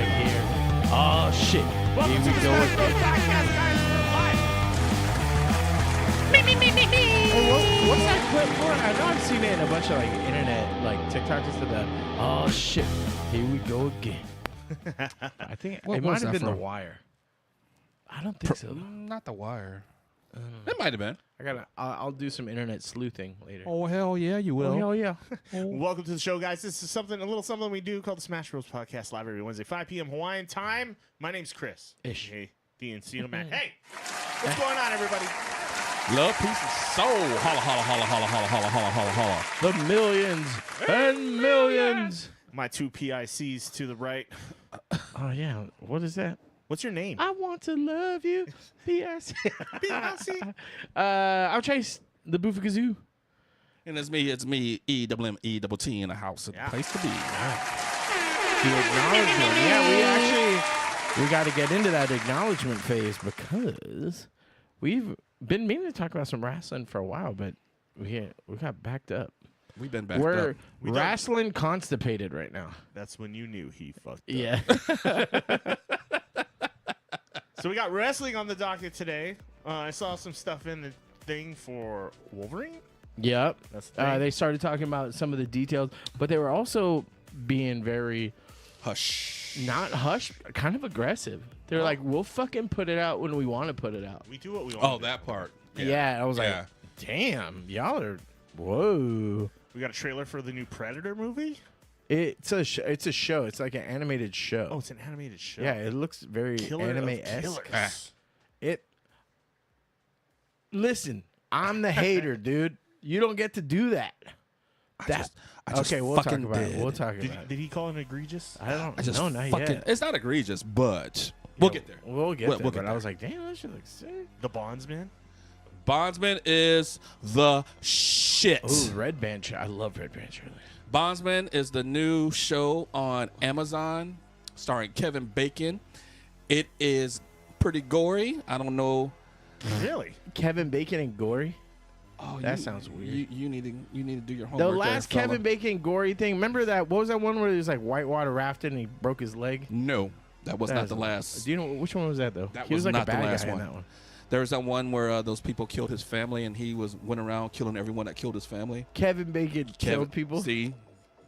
right here. Oh shit! Welcome Here to we the go Smash Bros. again. Podcast, guys. We're live. Hey, what's that clip for? I know I've seen it in a bunch of like internet, like TikToks and stuff. Oh shit! Here we go again. I think What it was might have that been The from? Wire. I don't think so. Not The Wire. It might have been. I'll do some internet sleuthing later. Oh, hell yeah, you will. Oh, hell yeah. Welcome to the show, guys. This is a little something we do called the Smash Bros. Podcast live every Wednesday, 5 p.m. Hawaiian time. My name's Chris. Ish. Hey, the Encino Man. Hey, what's going on, everybody? Love, peace, and soul. Holla, holla, holla, holla, holla, holla, holla, holla, holla. The millions and millions. My two PICs to the right. Oh yeah. What is that? What's your name? I want to love you. P.S. PIC. I'm Chase, the Boofakazoo. And it's me, E-double-M-E-double-T in the house. Yeah. Place to be. The acknowledgement. Yeah, we got to get into that acknowledgement phase because we've been meaning to talk about some wrestling for a while, but we got backed up. We've been back We're up. wrestling constipated right now. That's when you knew he fucked up. Yeah. So we got wrestling on the docket today. I saw some stuff in the thing for Wolverine. Yep. That's the thing. They started talking about some of the details, but they were also being very Hush. not hush, kind of aggressive. They're like, we'll fucking put it out when we want to put it out. We do what we want. Oh, that part. Yeah, I was Yeah. like, damn, y'all are, whoa. We got a trailer for the new Predator movie. It's a show. It's like an animated show. Oh, it's an animated show. Yeah, it looks very Killer of anime-esque. Killers. Listen, I'm the hater, dude. You don't get to do that. I just Okay, we'll talk fucking about it. did. We'll talk about it. Did he call it egregious? I don't I just know, not fucking. yet. It's not egregious, but we'll get there. We'll get We'll there. get But I there. was like, damn, that shit looks sick. The Bondsman. Bondsman is the shit. Ooh, Red Band. I love Red Band trailers. Bondsman is the new show on Amazon starring Kevin Bacon. It is pretty gory. I don't know. Really? Kevin Bacon and gory. Oh, That sounds weird. You need to do your homework. The there, last fella. Kevin Bacon gory thing. Remember that? What was that one where he was like whitewater rafting and he broke his leg? No, that was That not was the last. Do you know which one was that though? That He was was like not a the bad last guy one. in that one. There was that one where those people killed his family, and he went around killing everyone that killed his family. Kevin Bacon killed people. See,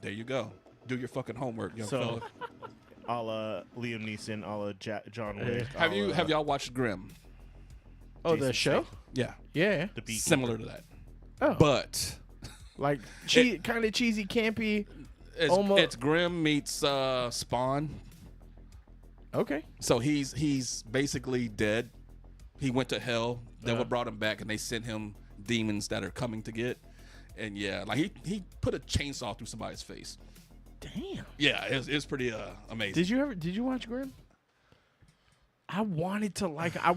there you go. Do your fucking homework, young fella. a la Liam Neeson, a la John Wick. Have y'all watched Grimm? Oh, Jason the show? Statham. Yeah, Yeah. The Beekeeper? similar to that, Oh, but like kind of cheesy, campy. it's Grimm meets Spawn. Okay. So he's basically dead. He went to hell. Devil brought him back, and they sent him demons that are coming to get. And yeah, like he put a chainsaw through somebody's face. Damn. Yeah, it's pretty amazing. Did you watch Grimm? I wanted to like. I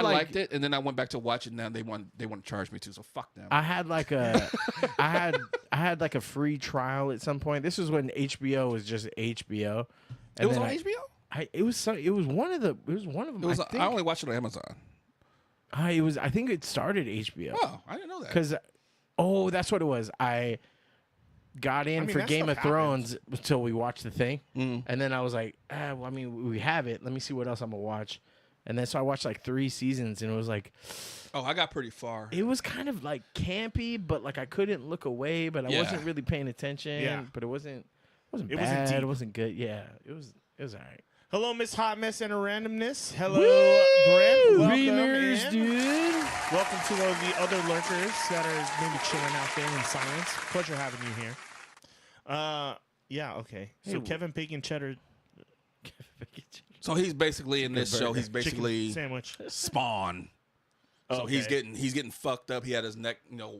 liked it, and then I went back to watch it. Now they want to charge me too. So fuck them. I had like a, I had like a free trial at some point. This was when HBO was just HBO. And it was then on HBO. It was one of them. I only watched it on Amazon. I think it started HBO. Oh, I didn't know that. Because, that's what it was. I got in for that Game of stuff Thrones until we watched the thing. Mm. And then I was like, we have it. Let me see what else I'm going to watch. And then so I watched like 3 seasons, and it was like, Oh, I got pretty far. it was kind of like campy, but like I couldn't look away, but I Yeah. wasn't really paying attention. Yeah. But it wasn't wasn't bad. deep. It wasn't good. Yeah. It was all right. Hello, Miss Hot Mess and a Randomness. Hello, Woo! Brent. Welcome Reamers, in. dude. Welcome to the other lurkers that are maybe chilling out there in silence. Pleasure having you here. Yeah, okay. So Hey, Kevin Bacon Cheddar So he's basically in this show. burger. He's basically chicken sandwich. Spawn. So Okay. he's getting fucked up. He had his neck,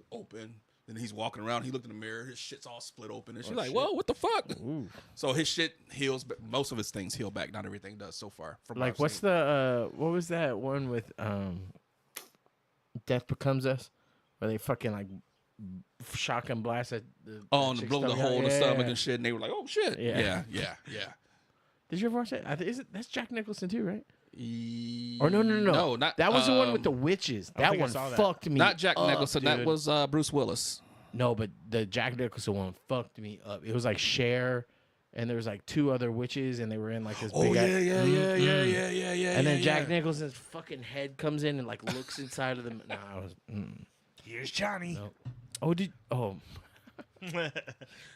open. Then he's walking around. He looked in the mirror. His shit's all split open. And she's like, shit. "Whoa, what the fuck?" Ooh. So his shit heals. But most of his things heal back. Not everything does so far. From what Like, I've what's seen. the what was that one with Death Becomes Us, where they fucking like shotgun blast at the and chick's blow the stomach hole out? in the Yeah. stomach and shit. And they were like, "Oh shit!" Yeah. Yeah. Did you ever watch that? That's Jack Nicholson too, right? E- Or no, not that was the one with the witches. I don't That think I one saw that. fucked me. Not Jack up, Nicholson. That dude. was Bruce Willis. No, but the Jack Nicholson one fucked me up. It was like Cher and there was like 2 other witches, and they were in like this Oh big. yeah. And then Jack Nicholson's fucking head comes in and like looks inside of them. Nah, I was. Here's Johnny. No.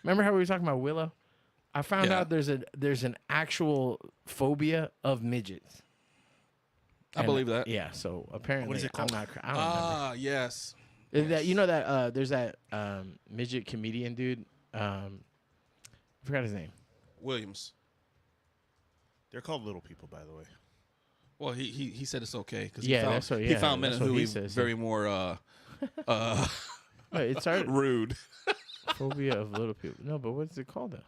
Remember how we were talking about Willow? I found out there's an actual phobia of midgets. I believe that. Yeah. So apparently, What is it called? I don't remember. Yes. That you know that there's that midget comedian dude. I forgot his name. Williams. They're called little people, by the way. Well, he said it's okay because he found men that's what who he is says, very more Wait, it started rude. phobia of little people. No, but what's it called though?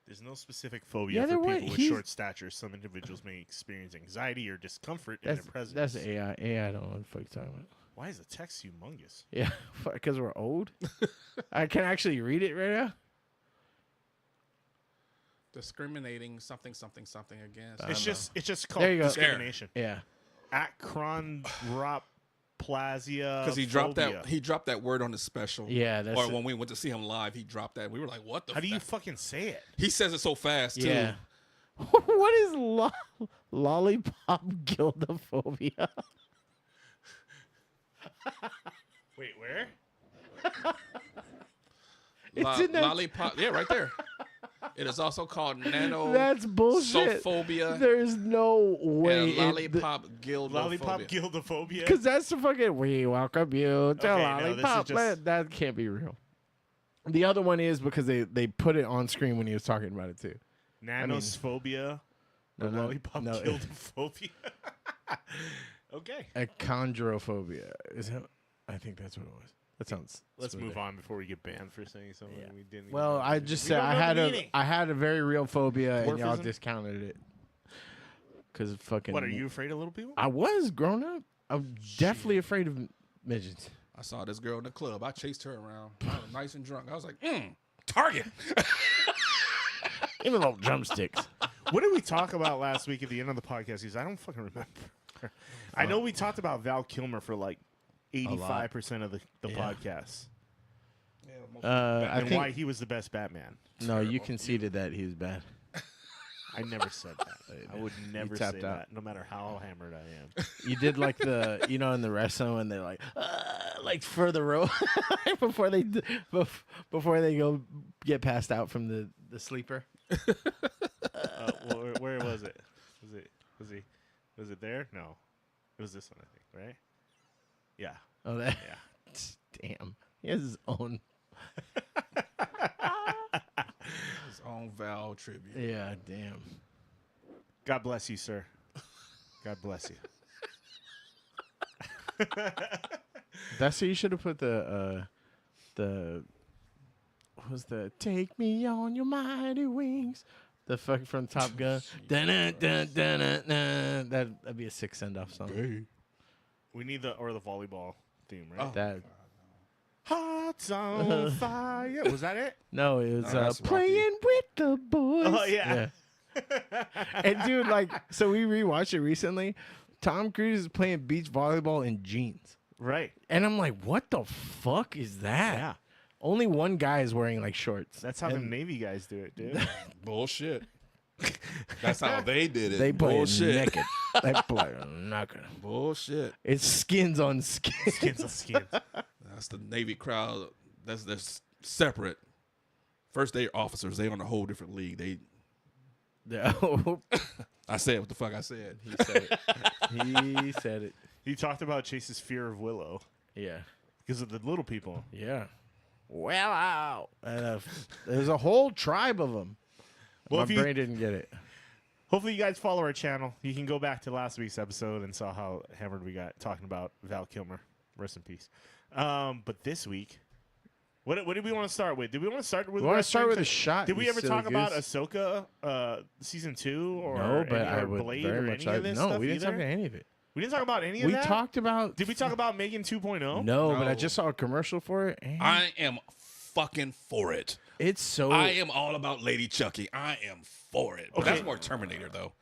There's no specific phobia for people with short stature. Some individuals may experience anxiety or discomfort in their presence. That's AI. AI don't know what the fuck you're talking about. Why is the text humongous? Yeah, because we're old. I can actually read it right now. Discriminating something against. It's just called There you go. discrimination. Yeah. Achondroplasia. Because he dropped that word on the special. Yeah, that's or when we went to see him live, he dropped that. We were like, "What the? How do you fucking say it? He says it so fast too. Yeah. What is lollipop gildophobia? Wait, where? It's in that- Lollipop. Yeah, right there. It is also called nano. That's bullshit. Sophobia. There's no way. And lollipop gildophobia. Lollipop gildophobia? Because that's the fucking we welcome you to Okay, no, this is lollipop. just- That can't be real. The other one is because they put it on screen when he was talking about it too. Nanosphobia. No, no, lollipop no. gildophobia. Okay. Achondrophobia. Is that? I think that's what it was. That sounds. Let's sort of- move on before we get banned for saying something Yeah. we didn't. Well, even I just We said don't know the meaning. I had a very real phobia and y'all Dwarfism? discounted it. Because fucking. What, are you afraid of little people? I was grown up. I'm definitely afraid of midgets. I saw this girl in the club. I chased her around. I was nice and drunk. I was like, Target. Even little drumsticks. What did we talk about last week at the end of the podcast? Because I don't fucking remember. I know we talked about Val Kilmer for like 85% of the podcast. I And think why he was the best Batman. no, you conceded that he was bad. I never said that. I would never say tapped out. that, no matter how hammered I am. You did like the in the wrestling when they're like further row before they go get passed out from the sleeper. Where was it? Was it there? No, it was this one, I think. Right? Yeah. Oh, that. Yeah. Damn. He has his own. His own Val tribute. Yeah. Damn. God bless you, sir. God bless you. That's what you should have put the what was the "Take Me on Your Mighty Wings"? The fuck from Top Gun. That'd be a sick send off song. We need the volleyball theme, right? That Hearts on fire. Was that it? no, it was that's playing with the boys. Oh, yeah. And dude, like, so we rewatched it recently. Tom Cruise is playing beach volleyball in jeans, Right. and I'm like, what the fuck is that? Yeah. Only one guy is wearing like shorts. That's how the Navy guys do it, dude. Bullshit. That's how they did it. They play Bullshit. naked. They play naked. Bullshit. It's skins on skins. Skins on skins. That's the Navy crowd. That's separate. First, they officers. They on a whole different league. They. No. I said what the fuck I said. He said it. He said it. He talked about Chase's fear of Willow Yeah. because of the little people. Yeah. Well, out. There's a whole tribe of them. Well, My if you- brain didn't get it. Hopefully you guys follow our channel. You can go back to last week's episode and saw how hammered we got talking about Val Kilmer. Rest in peace. But this week, what did we want to start with? Did we want to start with? We want to start with wrestling? a shot. Did we you ever silly talk about goose. Ahsoka season 2 or No, but any, I or would Blade very or much any like. of this No, stuff we didn't either? talk about any of it. We didn't talk about any of We that. talked about. Did we talk about Megan 2.0? No, but I No. just saw a commercial for it. And I am fucking for it. it's so. I am all about Lady Chucky. I am for it. But Okay. that's more Terminator, though.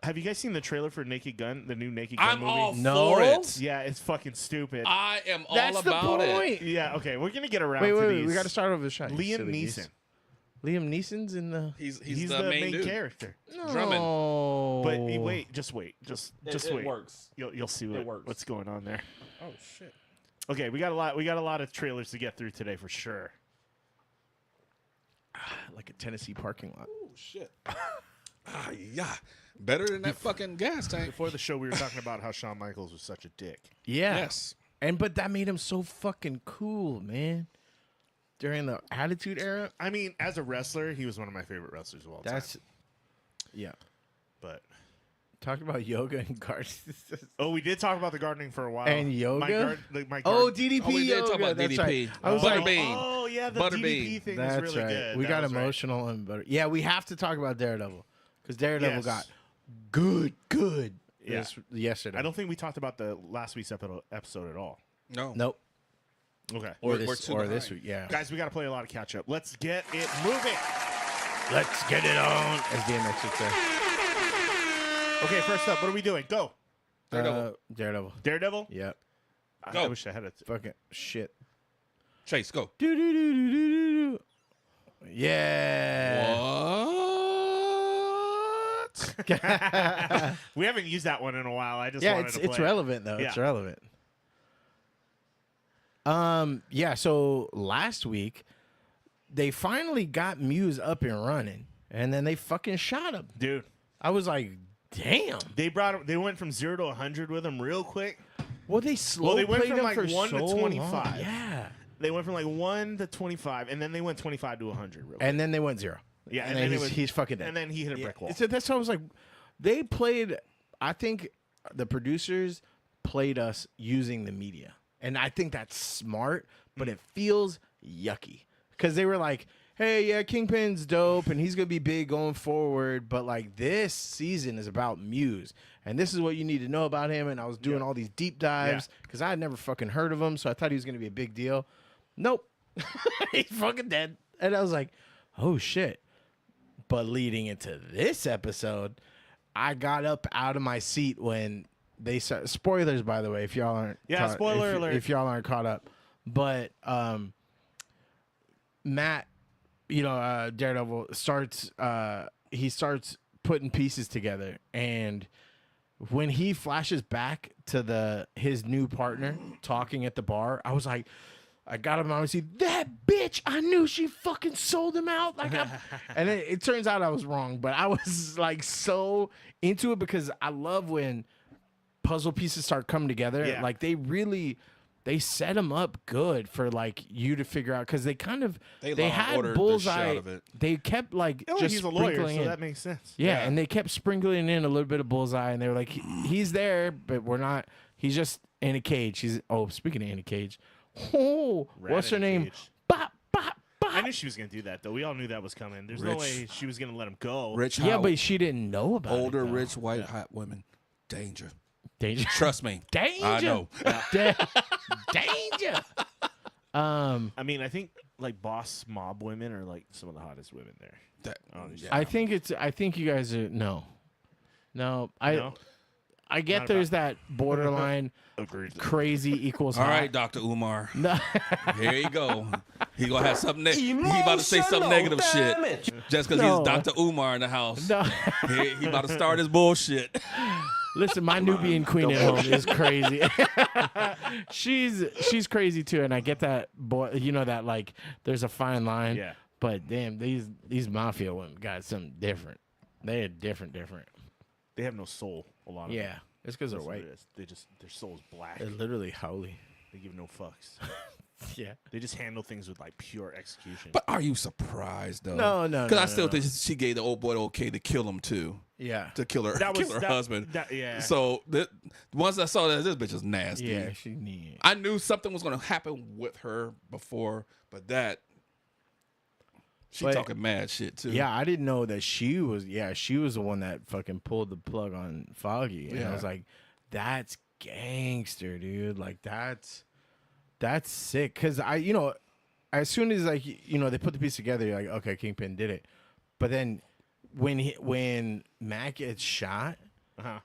Have you guys seen the trailer for Naked Gun, the new Naked Gun I'm movie? all No. for it. Yeah, it's fucking stupid. I am all That's the about point. it. Yeah, okay, we're gonna get around Wait, to wait, these. we got to start over the shot. you Liam silly Neeson. goose. Liam Neeson's in the. He's the main dude. character. Drummond. No. But wait, just wait. Just It wait. works. You'll see what's going on there. Oh shit. Okay, we got a lot of trailers to get through today for sure. Like a Tennessee parking lot. Oh shit. Yeah. Better than that fucking gas tank. Before the show, we were talking about how Shawn Michaels was such a dick. Yeah. Yes. But that made him so fucking cool, man. During the Attitude Era. I mean, as a wrestler, he was one of my favorite wrestlers of all time. Yeah. But Talk about yoga and gardening. we did talk about the gardening for a while. And yoga? My Oh, garden- DDP Oh, we did yoga. talk about That's DDP. right. I was like, Butterbean. Oh yeah, the Butterbean. DDP thing that's was really right. good. We That got was right. emotional and butter. Yeah, we have to talk about Daredevil because Daredevil Yes. got good Yeah. yesterday. I don't think we talked about the last week's episode at all. No. Nope. Okay. Or We're this too or this behind. week. Yeah. Guys, we got to play a lot of catch up. Let's get it moving. Let's get it on, as DMX would say. Okay, first up, what are we doing? Go. Daredevil. Daredevil? Yep. I Go. wish I had it. Fucking shit. Chase, go. Do do do do do do. Yeah. What? We haven't used that one in a while. I just Yeah, wanted to play it's it. relevant though. It's Yeah. relevant. Yeah, so last week they finally got Muse up and running, and then they fucking shot him. Dude, I was like, damn. they went from 0 to 100 with him real quick. Well, they slow they went played from, him like, for 1 to so 25. long. Yeah. They went from like 1 to 25, and then they went 25 to 100 real quick. And then they went 0. Yeah, and then he's fucking dead. And then he hit a brick wall. So that's how I was like, they played, I think the producers played us using the media. And I think that's smart, but it feels yucky. Because they were like, hey, yeah, Kingpin's dope and he's going to be big going forward. But like this season is about Muse. And this is what you need to know about him. And I was doing all these deep dives because I had never fucking heard of him. So I thought he was going to be a big deal. Nope. He's fucking dead. And I was like, oh shit. But leading into this episode, I got up out of my seat when they started. Spoilers, by the way, if y'all aren't. Yeah, spoiler alert. If y'all aren't caught up. But Matt, Daredevil starts. He starts putting pieces together, and when he flashes back to his new partner talking at the bar, I was like, I got him out and see that bitch. I knew she fucking sold him out. And it turns out I was wrong, but I was like so into it because I love when puzzle pieces start coming together. Yeah. Like they set him up good for like you to figure out because they Law had ordered the bullseye. shit out of it. They kept like Oh, just he's a lawyer, sprinkling so in. that makes sense. Yeah, and they kept sprinkling in a little bit of bullseye, and they were like, he's there, but we're not. He's just in a cage. Speaking of in a cage, what's her in a name? cage. Bop, bop, bop. I knew she was going to do that, though. We all knew that was coming. There's no way she was going to let him go. Rich, Yeah, hot, but she didn't know about older, it. though. rich, white, hot women. Danger. Danger. Trust me. Danger. I know. Danger. I mean, I think like boss mob women are like some of the hottest women there. Yeah. I think you guys are no. No? I get Not there's that borderline Agreed. crazy equals All hot. right, Dr. Umar. No. Here you go. He gonna have something. He about to say some negative shit just because No. he's Dr. Umar in the house. No. He about to start his bullshit. Listen, my Nubian queen at home is crazy. she's crazy too, and I get that boy. You know that like there's a fine line. Yeah. But damn, these mafia women got something different. They're different. They have no soul, a lot of them. Yeah, it's because they're That's what white. it is. They just, their soul's black. They're literally holy. They give no fucks. Yeah. They just handle things with like pure execution. But are you surprised though? No. Because I still think she gave the old boy the okay to kill him too. Yeah. To kill her, That was- kill her that- husband. yeah. So once I saw that, this bitch is nasty. Yeah, she need. I knew something was going to happen with her before, but she But- talking mad shit too. Yeah, I didn't know that she was. Yeah, she was the one that fucking pulled the plug on Foggy, and I was like, "That's gangster, dude. Like that's sick." Because as soon as like they put the piece together, you're like, "Okay, Kingpin did it." But then when Mac gets shot,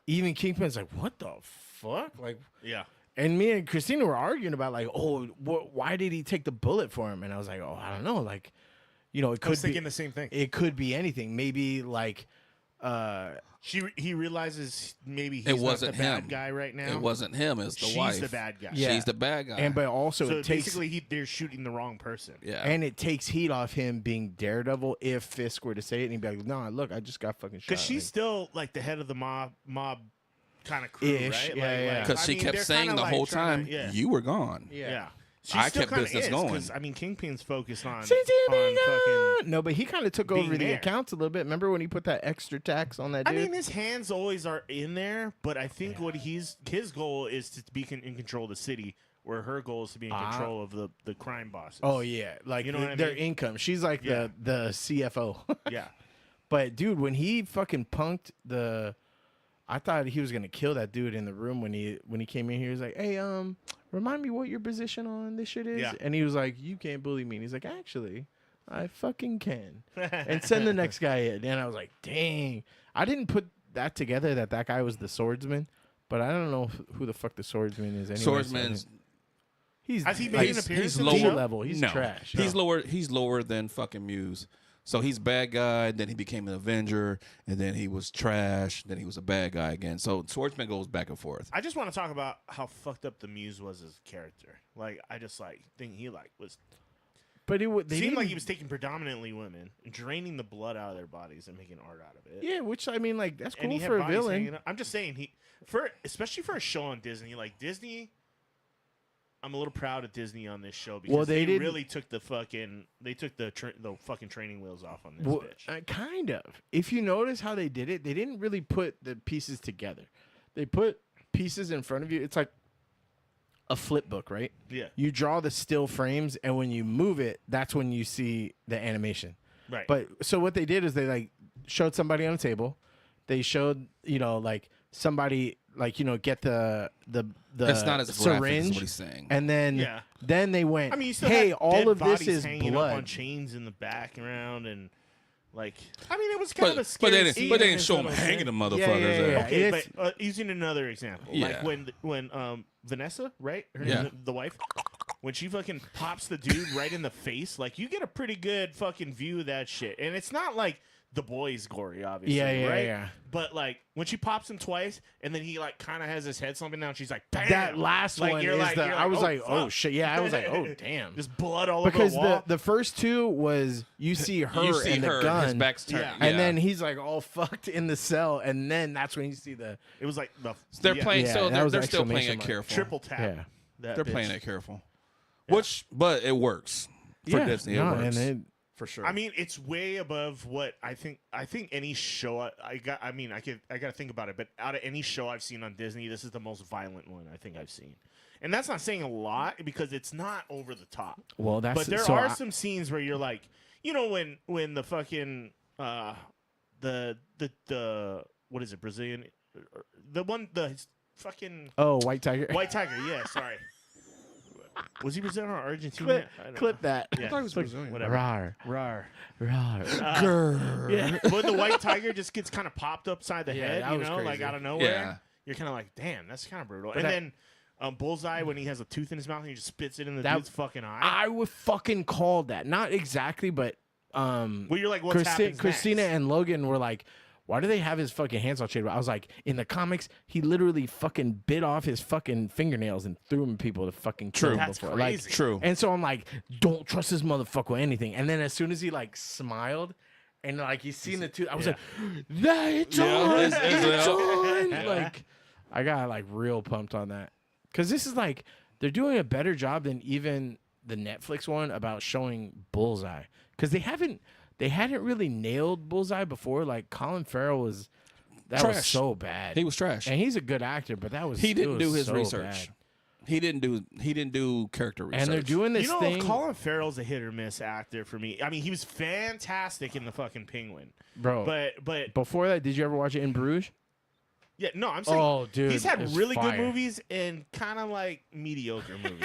even Kingpin's like, "What the fuck?" Like, yeah. and me and Christina were arguing about like, "Oh, why did he take the bullet for him?" And I was like, "Oh, I don't know, like." you know, it I was could be thinking the same thing. it could be anything. Maybe like He realizes maybe he's It wasn't not the him. bad guy right now. It wasn't him. It's the She's wife. the bad guy. Yeah. She's the bad guy. and but also So it takes basically, they're shooting the wrong person. yeah. and it takes heat off him being Daredevil if Fisk were to say it and he'd be like, "No, look, I just got fucking shot." Because she's still like the head of the mob kind of crew, Ish, right? yeah. Because she kept saying the whole time, yeah. "You were gone." Yeah. She I still kept kinda business is, going. 'cause, I mean, Kingpin's focused on Since he been fucking. gone. No, but he kind of took being over the there. accounts a little bit. Remember when he put that extra tax on that I dude? mean, his hands always are in there, but I think what his goal is to be in control of the city, where her goal is to be in control of the crime bosses. Oh yeah, like You know what I their mean? income. She's like Yeah. the CFO. Yeah. But dude, when he fucking punked I thought he was gonna kill that dude in the room when he came in here. He was like, "Hey, remind me what your position on this shit is." Yeah. And he was like, "You can't bully me." And he's like, "Actually, I fucking can." And send the next guy in. And I was like, "Dang!" I didn't put that together that guy was the swordsman, but I don't know who the fuck the swordsman is. Anyway, Swordsman's he's Has he like, made an appearance he's in the lower show? level. He's no. trash. He's lower. He's lower than fucking Muse. So he's bad guy. Then he became an Avenger, and then he was trash. Then he was a bad guy again. So Swordsman goes back and forth. I just want to talk about how fucked up the Muse was as a character. Like, I just think he was But they seemed like didn't- he was taking predominantly women, draining the blood out of their bodies and making art out of it. Yeah, which I mean, like that's And cool he had for a bodies hanging villain. up. I'm just saying especially for a show on Disney, like Disney. I'm a little proud of Disney on this show because they didn't- really took the fucking fucking training wheels off on this Well, bitch. kind of. If you notice how they did it, they didn't really put the pieces together. They put pieces in front of you. It's like a flip book, right? Yeah. You draw the still frames, and when you move it, that's when you see the animation. Right. But so what they did is they like showed somebody on a table. They showed like somebody get the It's not as graphic syringe, as what he's saying. and then Yeah. they went. I mean, you still hey, had all dead of this bodies is hanging blood. up on chains in the background, and I mean, it was kind of a but scary they didn't. scene But they in didn't this show him little hanging the thing. motherfuckers. Yeah, yeah, there. yeah. Okay, It's- but using another example, Yeah. like when Vanessa, right, her Yeah. name, the wife, when she fucking pops the dude right in the face, like you get a pretty good fucking view of that shit, and it's not like The Boys gory, obviously, Yeah, right? yeah. But like when she pops him twice, and then he like kind of has his head slumping down, she's like, "Bam!" That last Like, one you're is like, the. you're I was like, oh fuck. shit, yeah. I was like, oh damn. Just blood all Because over the wall. the first two was you see her You see and her. the gun, His back's turned. Yeah. and then he's like all fucked in the cell, and then that's when you see the It was like they're playing. Yeah, So that was they're still playing exclamation it mark. careful. triple tap. yeah. That They're bitch. playing it careful. But it works for Disney. It works for sure. I mean, it's way above what I think. I think any show I got to think about it. But out of any show I've seen on Disney, this is the most violent one I think I've seen. And that's not saying a lot because it's not over the top. Well, that's But there so are some scenes where you're like, when the fucking the what is it, Brazilian, the fucking White Tiger. White Tiger? Yeah, sorry. Was he Brazilian or Argentina? I don't Clip know. that. Yeah. I thought he was Brazilian. Whatever. Rar, Rar. rar, grr. Yeah. When the white tiger just gets kind of popped upside the Yeah, head, that you was know, like crazy. out of nowhere, Yeah. you're kind of like, damn, that's kind of brutal. But and that- then Bullseye, when he has a tooth in his mouth and he just spits it in the That- dude's fucking eye. I would fucking call that. Not exactly, but Well, you're like, what's happens Christina next? and Logan were like, why do they have his fucking hands all shaved? I was like, in the comics, he literally fucking bit off his fucking fingernails and threw them at people to fucking kill True. him That's before. crazy. Like, True. and so I'm like, don't trust this motherfucker with anything. And then as soon as he like smiled and like you seen the tooth, I was Yeah. like, that it's Yeah, on, it's on. Yeah. Like, I got like real pumped on that because this is like they're doing a better job than even the Netflix one about showing Bullseye because they hadn't really nailed Bullseye before. Like Colin Farrell was was Trash. so bad. He was trash. and he's a good actor, but that was He it didn't was do his so research. bad. He didn't do character research. And they're doing this thing, Colin Farrell's a hit or miss actor for me. I mean, he was fantastic in the fucking Penguin, bro. but Before that, did you ever watch it In Bruges? yeah, no, I'm saying, Oh, dude, he's had it's really fire. good movies and kind of like mediocre movies.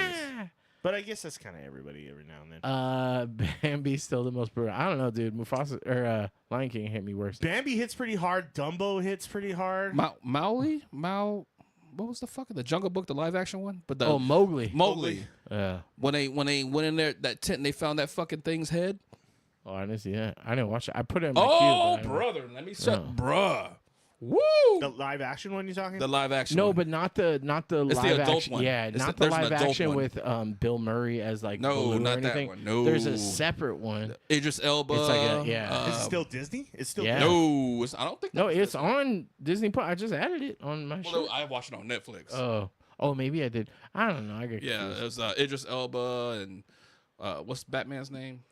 But I guess that's kind of everybody every now and then. Bambi's still the most brutal. I don't know, dude. Mufasa or Lion King hit me worse. Bambi hits pretty hard. Dumbo hits pretty hard. Mowgli. What was the fuck? The Jungle Book, the live action one? But the Oh, Mowgli. Mowgli. Yeah. When they went in there that tent and they found that fucking thing's head. Oh, I didn't see that. I didn't watch it. I put it in my Oh, queue. but I didn't- brother, let me set, Oh. bruh. Woo! The live action one you're talking? The live action. No, one. but not the It's the live adult action. one. Yeah, It's not the- the there's an live adult action one. with Bill Murray as like No, Baloo not or that anything. one. No. There's a separate one. Idris Elba. It's like a- yeah. Is it still Disney? It's still Yeah. Disney. No, I don't think. No, that's it's Disney. on Disney Plus. I just added it on my Well, show. I watched it on Netflix. Oh, maybe I did. I don't know. I get yeah, confused. it was Idris Elba and what's Batman's name?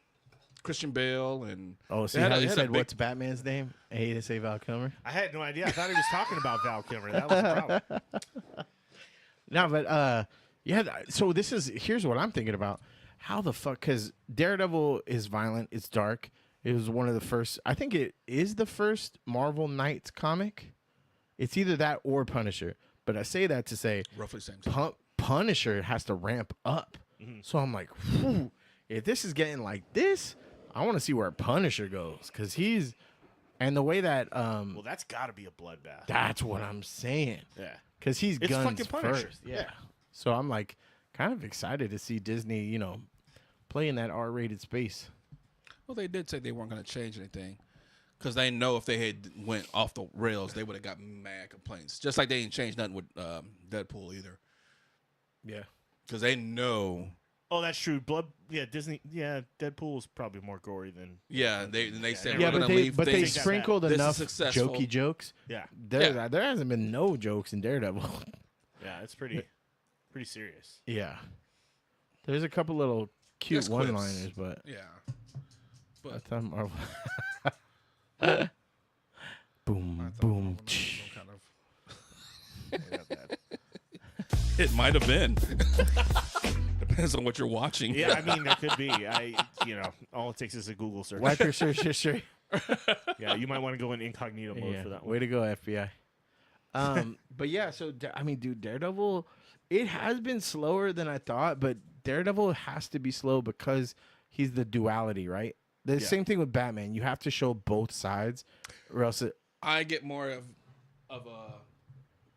Christian Bale and Oh, see they had how a- you they had a said big- what's Batman's name? I hate to say Val Kilmer. I had no idea. I thought he was talking about Val Kilmer. That was the problem. No, but yeah. So here's what I'm thinking about. How the fuck? Because Daredevil is violent. It's dark. It was one of the first. I think it is the first Marvel Knights comic. It's either that or Punisher. But I say that to say roughly the same time. Punisher has to ramp up. So I'm like, whew, if this is getting like this, I want to see where Punisher goes because he's and the way that Well, that's got to be a bloodbath. that's what I'm saying Yeah. because he's It's guns fucking Punisher. first. Yeah. So I'm like kind of excited to see Disney, play in that R-rated space. Well, they did say they weren't going to change anything because they know if they had went off the rails, they would have got mad complaints. Just like they didn't change nothing with Deadpool either Yeah. because they know. Oh, that's true. Disney. Yeah, Deadpool is probably more gory than. Yeah, they said Yeah, we're but going to leave they things. sprinkled This is enough successful. jokey jokes. Yeah. There hasn't been no jokes in Daredevil. Yeah, it's pretty serious. Yeah. There's a couple little cute Yes, quips. one-liners, but Yeah, but that's not Marvel. Boom, I thought boom. Marvel was some kind of- It might have been. Depends on what you're watching. Yeah, I mean, there could be. All it takes is a Google search. Wipe your search history. Yeah, you might want to go in incognito mode Yeah. for that Way one. to go, FBI. But yeah, so I mean, dude, Daredevil, it has been slower than I thought, but Daredevil has to be slow because he's the duality, right? The same thing with Batman. You have to show both sides, or else it. I get more of a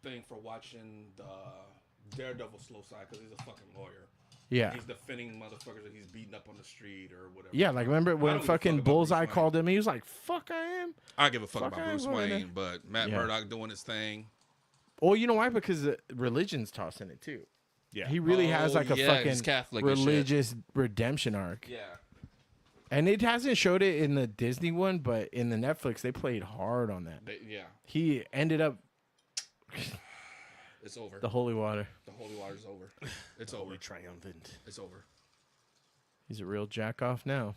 thing for watching the Daredevil slow side because he's a fucking lawyer. Yeah. He's defending motherfuckers that he's beating up on the street or whatever. Yeah, like remember I when don't give a fuck fucking about Bruce Bullseye Wayne. called him? He was like, "Fuck, I am." I give a fuck Fuck, about I Bruce ain't going Wayne, there. but Matt Yeah. Murdock doing his thing. Well, you know why? Because religion's tossed in it too. Yeah. He really has Oh, like a yeah, fucking he's Catholic and shit. religious redemption arc. Yeah. And it hasn't showed it in the Disney one, but in the Netflix, they played hard on that. Yeah. He ended up It's over. the holy water. The holy water's over. It's over. Holy triumphant. It's over. He's a real jack off now.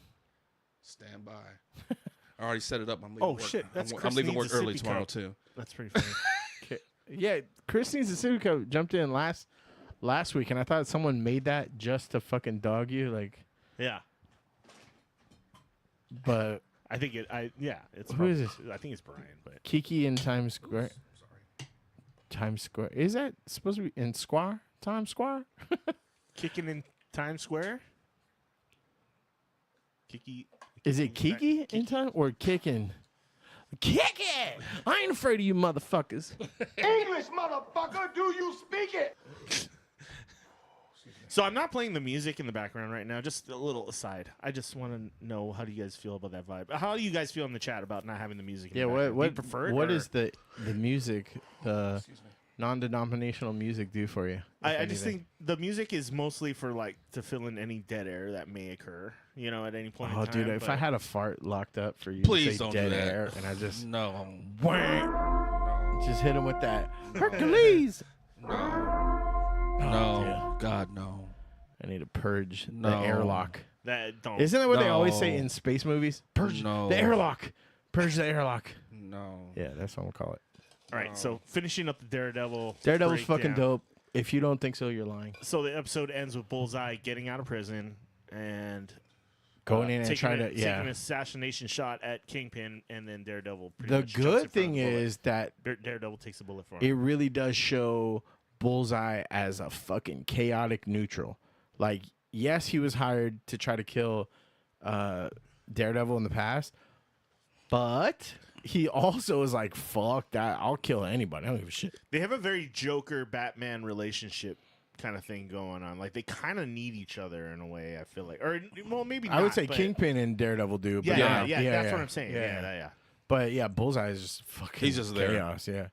Stand by. I already set it up. I'm leaving Oh, work. shit, that's I'm Chris leaving needs work a early sippy tomorrow cup. too. That's pretty funny. Yeah, Chris needs a sippy cup jumped in last week, and I thought someone made that just to fucking dog you, like. Yeah. But I think it's Who is this? I think it's Brian, but Kiki in Times Square. Sorry. Times Square. Is that supposed to be in Square? Times Square? kicking in Times Square. Kiki. Is it Kiki in time or kicking? Kick it! I ain't afraid of you motherfuckers. English, motherfucker, do you speak it? So I'm not playing the music in the background right now. Just a little aside. I just want to know how do you guys feel about that vibe? How do you guys feel in the chat about not having the music? In Yeah, the background? what Do you prefer it, what or- is the music, the non-denominational music do for you? I just think the music is mostly for like to fill in any dead air that may occur, at any point Oh, in time. dude, if I but- had a fart locked up for you, Please to say don't dead do that. air, and I just No. just hit him with that Hercules. No. Oh, No. God, no. I need to purge No. the airlock. that don't Isn't that what they always say No. in space movies? Purge No. the airlock. Purge the airlock. No. Yeah, that's what I'm gonna call it. All right, so finishing up the Daredevil. Daredevil's fucking breakdown. dope. If you don't think so, you're lying. So the episode ends with Bullseye getting out of prison and Going in and trying to, taking an yeah. assassination shot at Kingpin, and then Daredevil. Pretty The much jumps in good front thing of the bullet. is that Daredevil takes the bullet for him. it really does show Bullseye as a fucking chaotic neutral. Like, yes, he was hired to try to kill Daredevil in the past, but he also is like, fuck that. I'll kill anybody. I don't give a shit. They have a very Joker Batman relationship kind of thing going on. Like they kind of need each other in a way. I feel like, or well, maybe I would not, say but- Kingpin and Daredevil do. But Yeah, that's what I'm saying. Yeah. But yeah, Bullseye is just fucking He's just there. chaos. Yeah.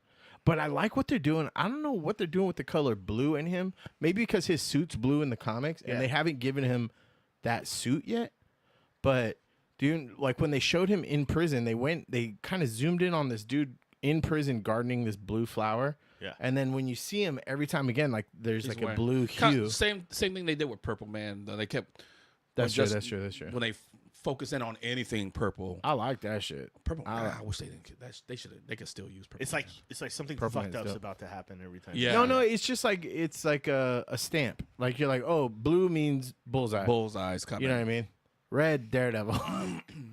But I like what they're doing. I don't know what they're doing with the color blue in him. Maybe because his suit's blue in the comics, and they haven't given him that suit yet. But dude, like when they showed him in prison, they kind of zoomed in on this dude in prison gardening this blue flower. Yeah. And then when you see him every time again, like there's like a wearing- blue hue. Same thing they did with Purple Man. They kept. That's true. just- That's true. That's true. When they focus in on anything purple. I like that shit. Purple. I wish they didn't. They should. They could still use purple. It's like something Purple fucked Man's up's dope. about to happen every time. Yeah. No, it's just like it's like a stamp. Like you're like, oh, blue means bullseye. Bullseye's coming. You know what I mean? Red Daredevil.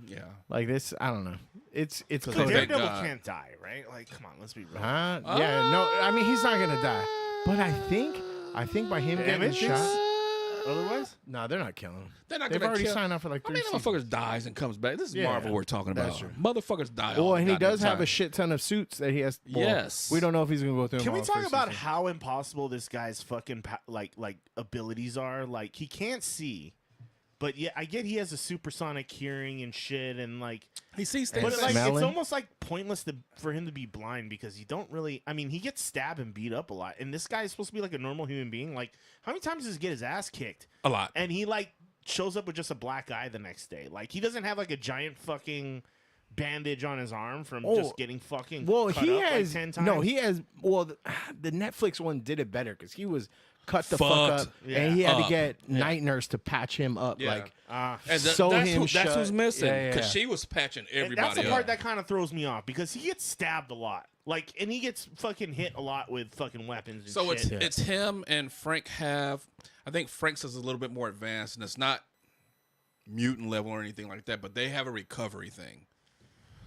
Yeah. Like this, I don't know. It's Because But Thank coded. Daredevil God. can't die, right? Like, come on, let's be real. Huh? Yeah, no. I mean, he's not gonna die. But I think by him getting Damage? shot. Otherwise, No, they're not killing him. They're not They've gonna already kill. signed off for like I 3 mean, seasons. motherfuckers dies and comes back. This is Yeah, Marvel we're talking that's about. true. Motherfuckers die. Well, all and the he does goddamn have time. a shit ton of suits that he has. Well, Yes. we don't know if he's gonna go through. can them we all talk first about season. how impossible this guy's fucking like abilities are? Like, he can't see, but yeah, I get he has a supersonic hearing and shit, and like, He sees but things. like, Smelling? it's almost like pointless for him to be blind because you don't really. I mean, he gets stabbed and beat up a lot, and this guy is supposed to be like a normal human being. Like, how many times does he get his ass kicked? a lot. And he like shows up with just a black eye the next day. Like, he doesn't have like a giant fucking bandage on his arm from just getting fucking Well, cut he up has like 10 times. no. He has. Well, the Netflix one did it better because he was cut the fuck Fucked. up, and he had to Up. get night nurse to patch him up. Yeah. Like, Ah. And sew that's, him that's shut. who's missing Yeah, because yeah. she was patching And everybody that's the up. part that kind of throws me off because he gets stabbed a lot. Like, and he gets fucking hit a lot with fucking weapons and So shit. it's him and Frank have. I think Frank's is a little bit more advanced, and it's not mutant level or anything like that, but they have a recovery thing.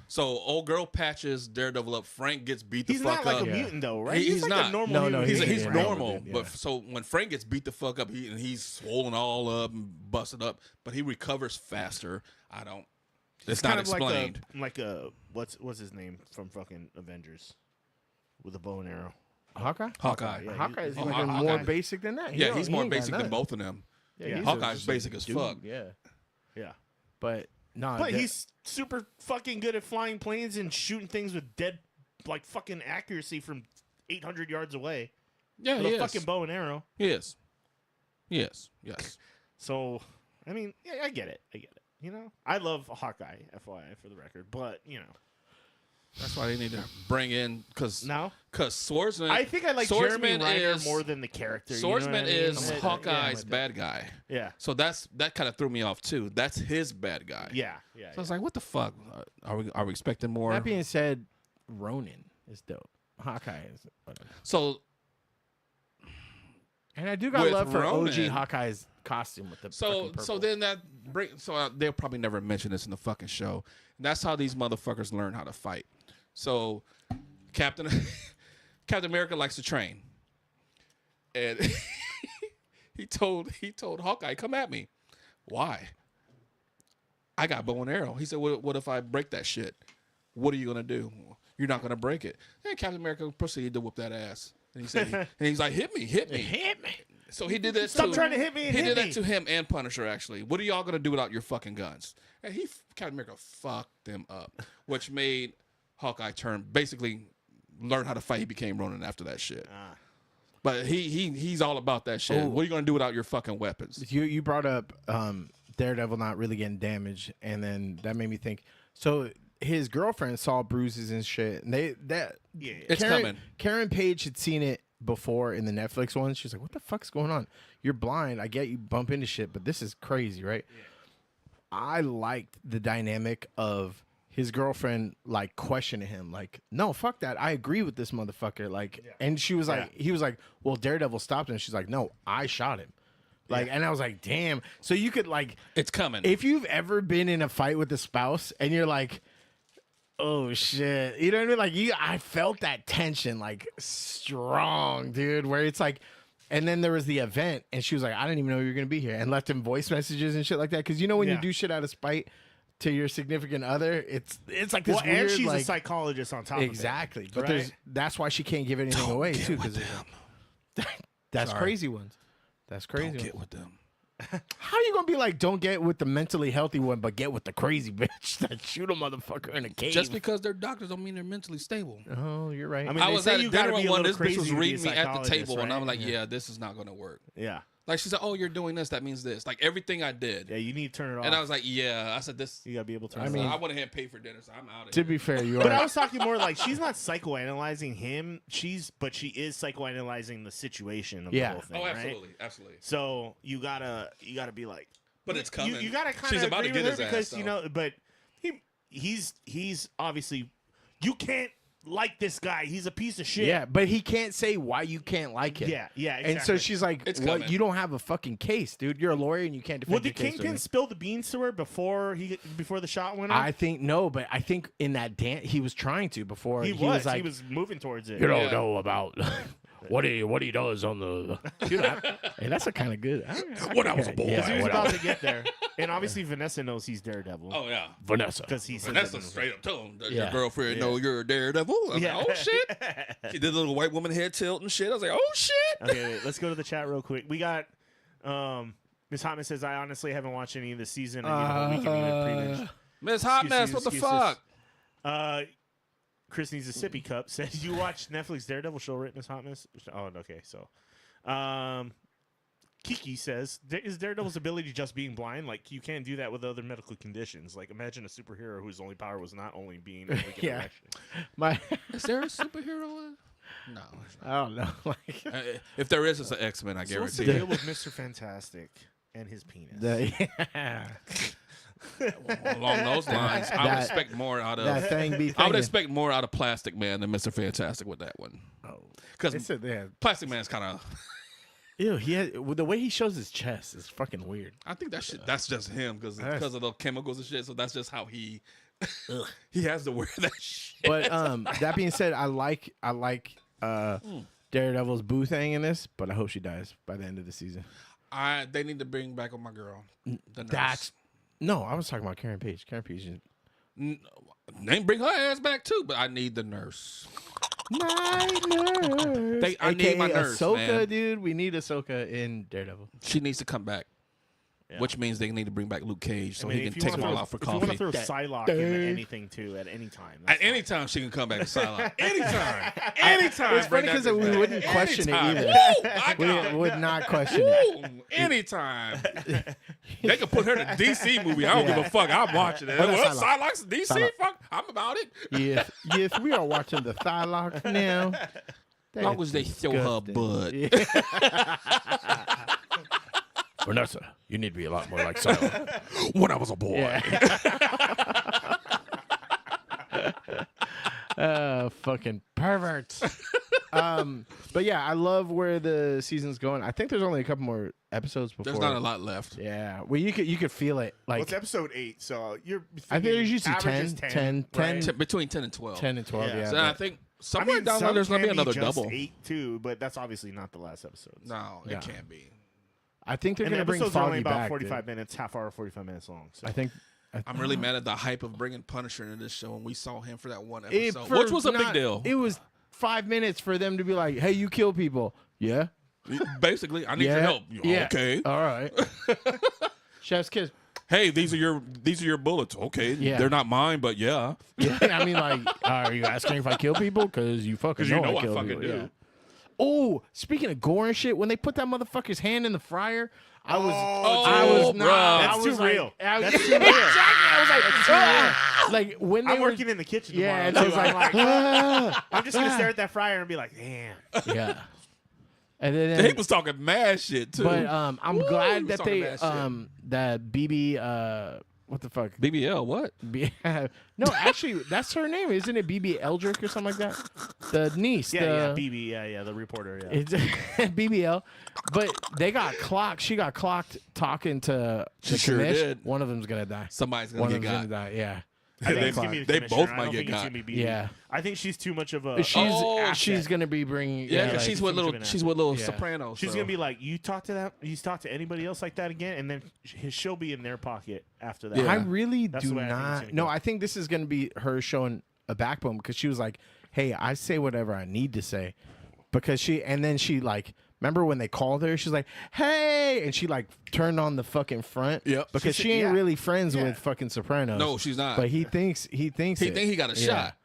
So old girl patches Daredevil up. Frank gets beat the He's fuck not like up. a mutant though, right? He's like not. a normal No, human no, He's, being. he's Yeah. normal, Yeah. but so when Frank gets beat the fuck up, and he's swollen all up and busted up, but he recovers faster. It's not kind of explained. like a what's his name from fucking Avengers with a bow and arrow. Hawkeye. Hawkeye. Yeah, Hawkeye is Oh, even Hawkeye. more basic than that. He Yeah, don't- he's he more ain't got basic than nothing. both of them. Yeah, he's Hawkeye's just a basic as dude, fuck. Yeah, Yeah. but no. But he's super fucking good at flying planes and shooting things with dead, like, fucking accuracy from 800 yards away Yeah, with he a is. fucking bow and arrow. He is. Yes. So, I mean, yeah, I get it. You know, I love Hawkeye, FYI, for the record. But you know, That's why they need to bring in because no, Swordsman. I think I like Swordsman Jeremy Renner is more than the character. Swordsman you know what I is mean? Hawkeye's bad guy. Yeah, So that kind of threw me off too. That's his bad guy. yeah. So I was like, what the fuck? Are we expecting more? That being said, Ronin is dope. Hawkeye is whatever. So And I do got With love for OG Ronin- Hawkeye's costume with the so fucking so purple. then that bring they'll probably never mention this in the fucking show. And that's how these motherfuckers learn how to fight. So Captain America likes to train, and he told Hawkeye, "Come at me." Why? I got bow and arrow. He said, "What if I break that shit? What are you gonna do? You're not gonna break it." And Captain America proceeded to whoop that ass. And he said, and he's like, "Hit me." So he did that. Stop trying to hit me and He hit did me. that to him and Punisher. Actually, what are y'all gonna do without your fucking guns? And Captain America fucked them up, which made Hawkeye basically learn how to fight. He became Ronin after that shit. But he's all about that shit. Oh. What are you gonna do without your fucking weapons? You brought up Daredevil not really getting damaged, and then that made me think. So his girlfriend saw bruises and shit, and It's Karen, coming. Karen Page had seen it before in the Netflix one. She's like, "What the fuck's going on? You're blind. I get you bump into shit, but this is crazy, right?" Yeah. I liked the dynamic of his girlfriend like questioning him, like, "No, fuck that. I agree with this motherfucker." Like, and she was like, he was like, "Well, Daredevil stopped him." She's like, "No, I shot him." Like, and I was like, "Damn." So you could like, It's coming. if you've ever been in a fight with a spouse and you're like, oh shit, you know what I mean? Like I felt that tension like strong, dude, where it's like, and then there was the event and she was like, I didn't even know you were going to be here, and left him voice messages and shit like that. Cause you know, when you do shit out of spite to your significant other, it's like this weird, and she's like, a psychologist on top exactly. of it. But right? that's why she can't give anything away too. Cause That's Sorry. crazy ones. That's crazy. Don't ones. get with them. How you gonna be like, don't get with the mentally healthy one, but get with the crazy bitch that shoot a motherfucker in a cave? Just because they're doctors don't mean they're mentally stable. Oh, you're right. I mean, I they was say at a you gotta dinner be a one. little This bitch crazy was to be a reading me at the psychologist, table, and right? I'm like, yeah, this is not going to work. Yeah. Like she said, oh, you're doing this. That means this. Like everything I did. Yeah, you need to turn it off. And I was like, yeah. I said this. you gotta be able to turn I it mean, off. I went ahead and paid for dinner, so I'm out of to here. be fair, you But are. I was talking more like she's not psychoanalyzing him. But she is psychoanalyzing the situation of the whole thing. Oh, right? absolutely, absolutely. So you gotta be like, But it's coming. You gotta kind She's of about agree to with get her his because ass, you though. know, but he's obviously you can't like this guy. He's a piece of shit. Yeah, but he can't say why you can't like him. Yeah, exactly. And so she's like, It's "What? coming. You don't have a fucking case, dude. You're a lawyer and you can't defend Well, your did case." with Kingpin me." spill the beans to her before the shot went off? I think no, but I think in that dance he was trying to before he was like, he was moving towards it. "You don't Yeah. know about what he does on the." Hey, that's a kind of good. When I was a boy. Because he was when I about was- to get there, and obviously Vanessa knows he's Daredevil. Oh yeah. Vanessa. because he says Vanessa it in the- straight up told him, does Yeah. your girlfriend know you're a daredevil? I was Yeah. like, oh shit. She did a little white woman head tilt and shit. I was like, oh shit. Okay, wait, let's go to the chat real quick. We got Miss Hotman says, I honestly haven't watched any of the season. And, we can even pre-binge. Miss Hot Mess, what the fuck? Chris needs a sippy cup. Says you watched Netflix Daredevil show, right, Miss Hot Mess? Oh, okay. So, Kiki says, is Daredevil's ability just being blind? Like, you can't do that with other medical conditions. Like, imagine a superhero whose only power was not only being able to get Yeah. erection. My, Is there a superhero? No. I don't know. Like If there is, it's an X-Men, I So what's the guarantee. deal with Mr. Fantastic and his penis? Along those lines, I would That- expect more out of. that thing be. I would thinking. expect more out of Plastic Man than Mr. Fantastic with that one. Oh, Because they said they had. Plastic Man's kind of. Ew, he had, well, the way he shows his chest is fucking weird. I think that's just him because That's- of the chemicals and shit. So that's just how he he has to wear that shit. But that being said, I like Daredevil's boo thing in this, but I hope she dies by the end of the season. They need to bring back on my girl. The nurse. That's no, I was talking about Karen Page. Karen Page is They bring her ass back too, but I need the nurse. my nurse. I need my nurse, Ahsoka, man. dude. We need Ahsoka in Daredevil. She needs to come back. Yeah. Which means they need to bring back Luke Cage so I mean, he if can you take wanna them all throw- out for If you want to coffee. throw That Psylocke thing. into anything, too, at any time. At that's any fine. time she can come back to Psylocke. Anytime. Anytime. It's funny because we wouldn't question it Anytime. either. Woo, my We God. would not question it. Woo, anytime. They could put her in a DC movie. I don't give a fuck. I'm watching it. Oh, that's Well, Psylocke. Psylocke's DC. Psylocke. Fuck. I'm about it. Yes, we are watching the Thylock now. As long as they show her butt. Vanessa, you need to be a lot more like Psylocke. When I was a boy. Fucking perverts. But yeah, I love where the season's going. I think there's only a couple more episodes before. There's not a lot left. Yeah, well, you could feel it. Like What's episode 8? So you're. I think there's usually average is 10, right? Between 10 and 12. 10 and 12. Yeah. Yeah, So I but- think somewhere down there some there's going to be can another just double. 8 too, but that's obviously not the last episode. No, Yeah. it can't be. I think they're And the gonna bring episodes are only Foggy about back. 45 minutes, half hour, 45 minutes long. So. I think. I'm really mad at the hype of bringing Punisher into this show, and we saw him for that one It- episode, for which was a big not- deal. It was 5 minutes for them to be like, "Hey, you kill people." Yeah. Basically, I need your help. Yeah. Okay. All right. Chef's kiss. Hey, these are your bullets. Okay. Yeah. They're not mine, but yeah. Yeah. I mean, like, are you asking if I kill people? Because you fucking 'Cause you know I kill fucking people. do. Yeah. Oh, speaking of gore and shit, when they put that motherfucker's hand in the fryer, I was bruh. That's I was too like- real. I was, That's too real. I was like, "Ah!" Like when they I'm were, working in the kitchen yeah, tomorrow. and I was too. like, I'm "Ah!" I'm just going to stare at that fryer and be like, damn. Yeah. And then He was talking mad shit too. but I'm Woo, glad he was that talking they mad shit. that BB what the fuck? BBL, what? No, actually, that's her name, isn't it? BB Eldrick or something like that. The niece. Yeah, the, BB, yeah, the reporter, yeah. It's BBL, but they got clocked. She got clocked talking to the sure commish. did. One of them's gonna die. Somebody's One gonna of get them's got. gonna die. Yeah. I think They- it's gonna be the they commissioner. both I might don't get think it's got. gonna be BB. Yeah. I think she's too much of a. She's gonna be bringing. Yeah, like, because she's too with much of little an she's with little Yeah. Sopranos. She's so. gonna be like, you talk to anybody else like that again, and then she'll be in their pocket after that. Yeah. I really That's do the way I think it's not. gonna No, go. I think this is going to be her showing a backbone because she was like, "Hey, I say whatever I need to say," because she like. Remember when they called her? She's like, "Hey," and she like turned on the fucking front. Yep. Because she ain't really friends with fucking Sopranos. No, she's not. But he thinks he think he got a shot.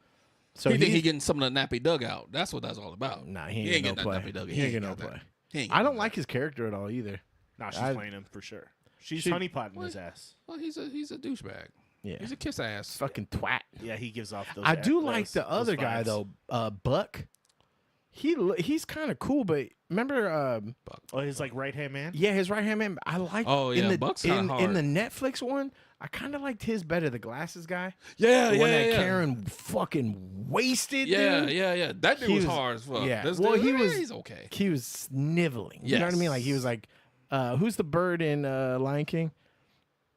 So he think he getting some of the nappy dugout. That's what that's all about. Nah, he ain't ain't getting no that play. nappy dugout. He ain't getting no play. I don't like his character at all either. Nah, she's playing him for sure. She's honeypotting his ass. Well, he's a douchebag. Yeah, He's a kiss ass. fucking twat. Yeah, he gives off those. I do like the other guy though, Buck. He's kind of cool, but remember, Oh, his like right hand man. yeah, his right hand man. I like. Oh, yeah, Buck's kinda in the hard. Netflix one. I kind of liked his better. The glasses guy. Yeah, The one that yeah. Karen fucking wasted. Yeah, dude. yeah. That dude He was was- hard as fuck. yeah. This Well, dude, he's okay. He was sniveling. You know what I mean? Like he was like, who's the bird in Lion King?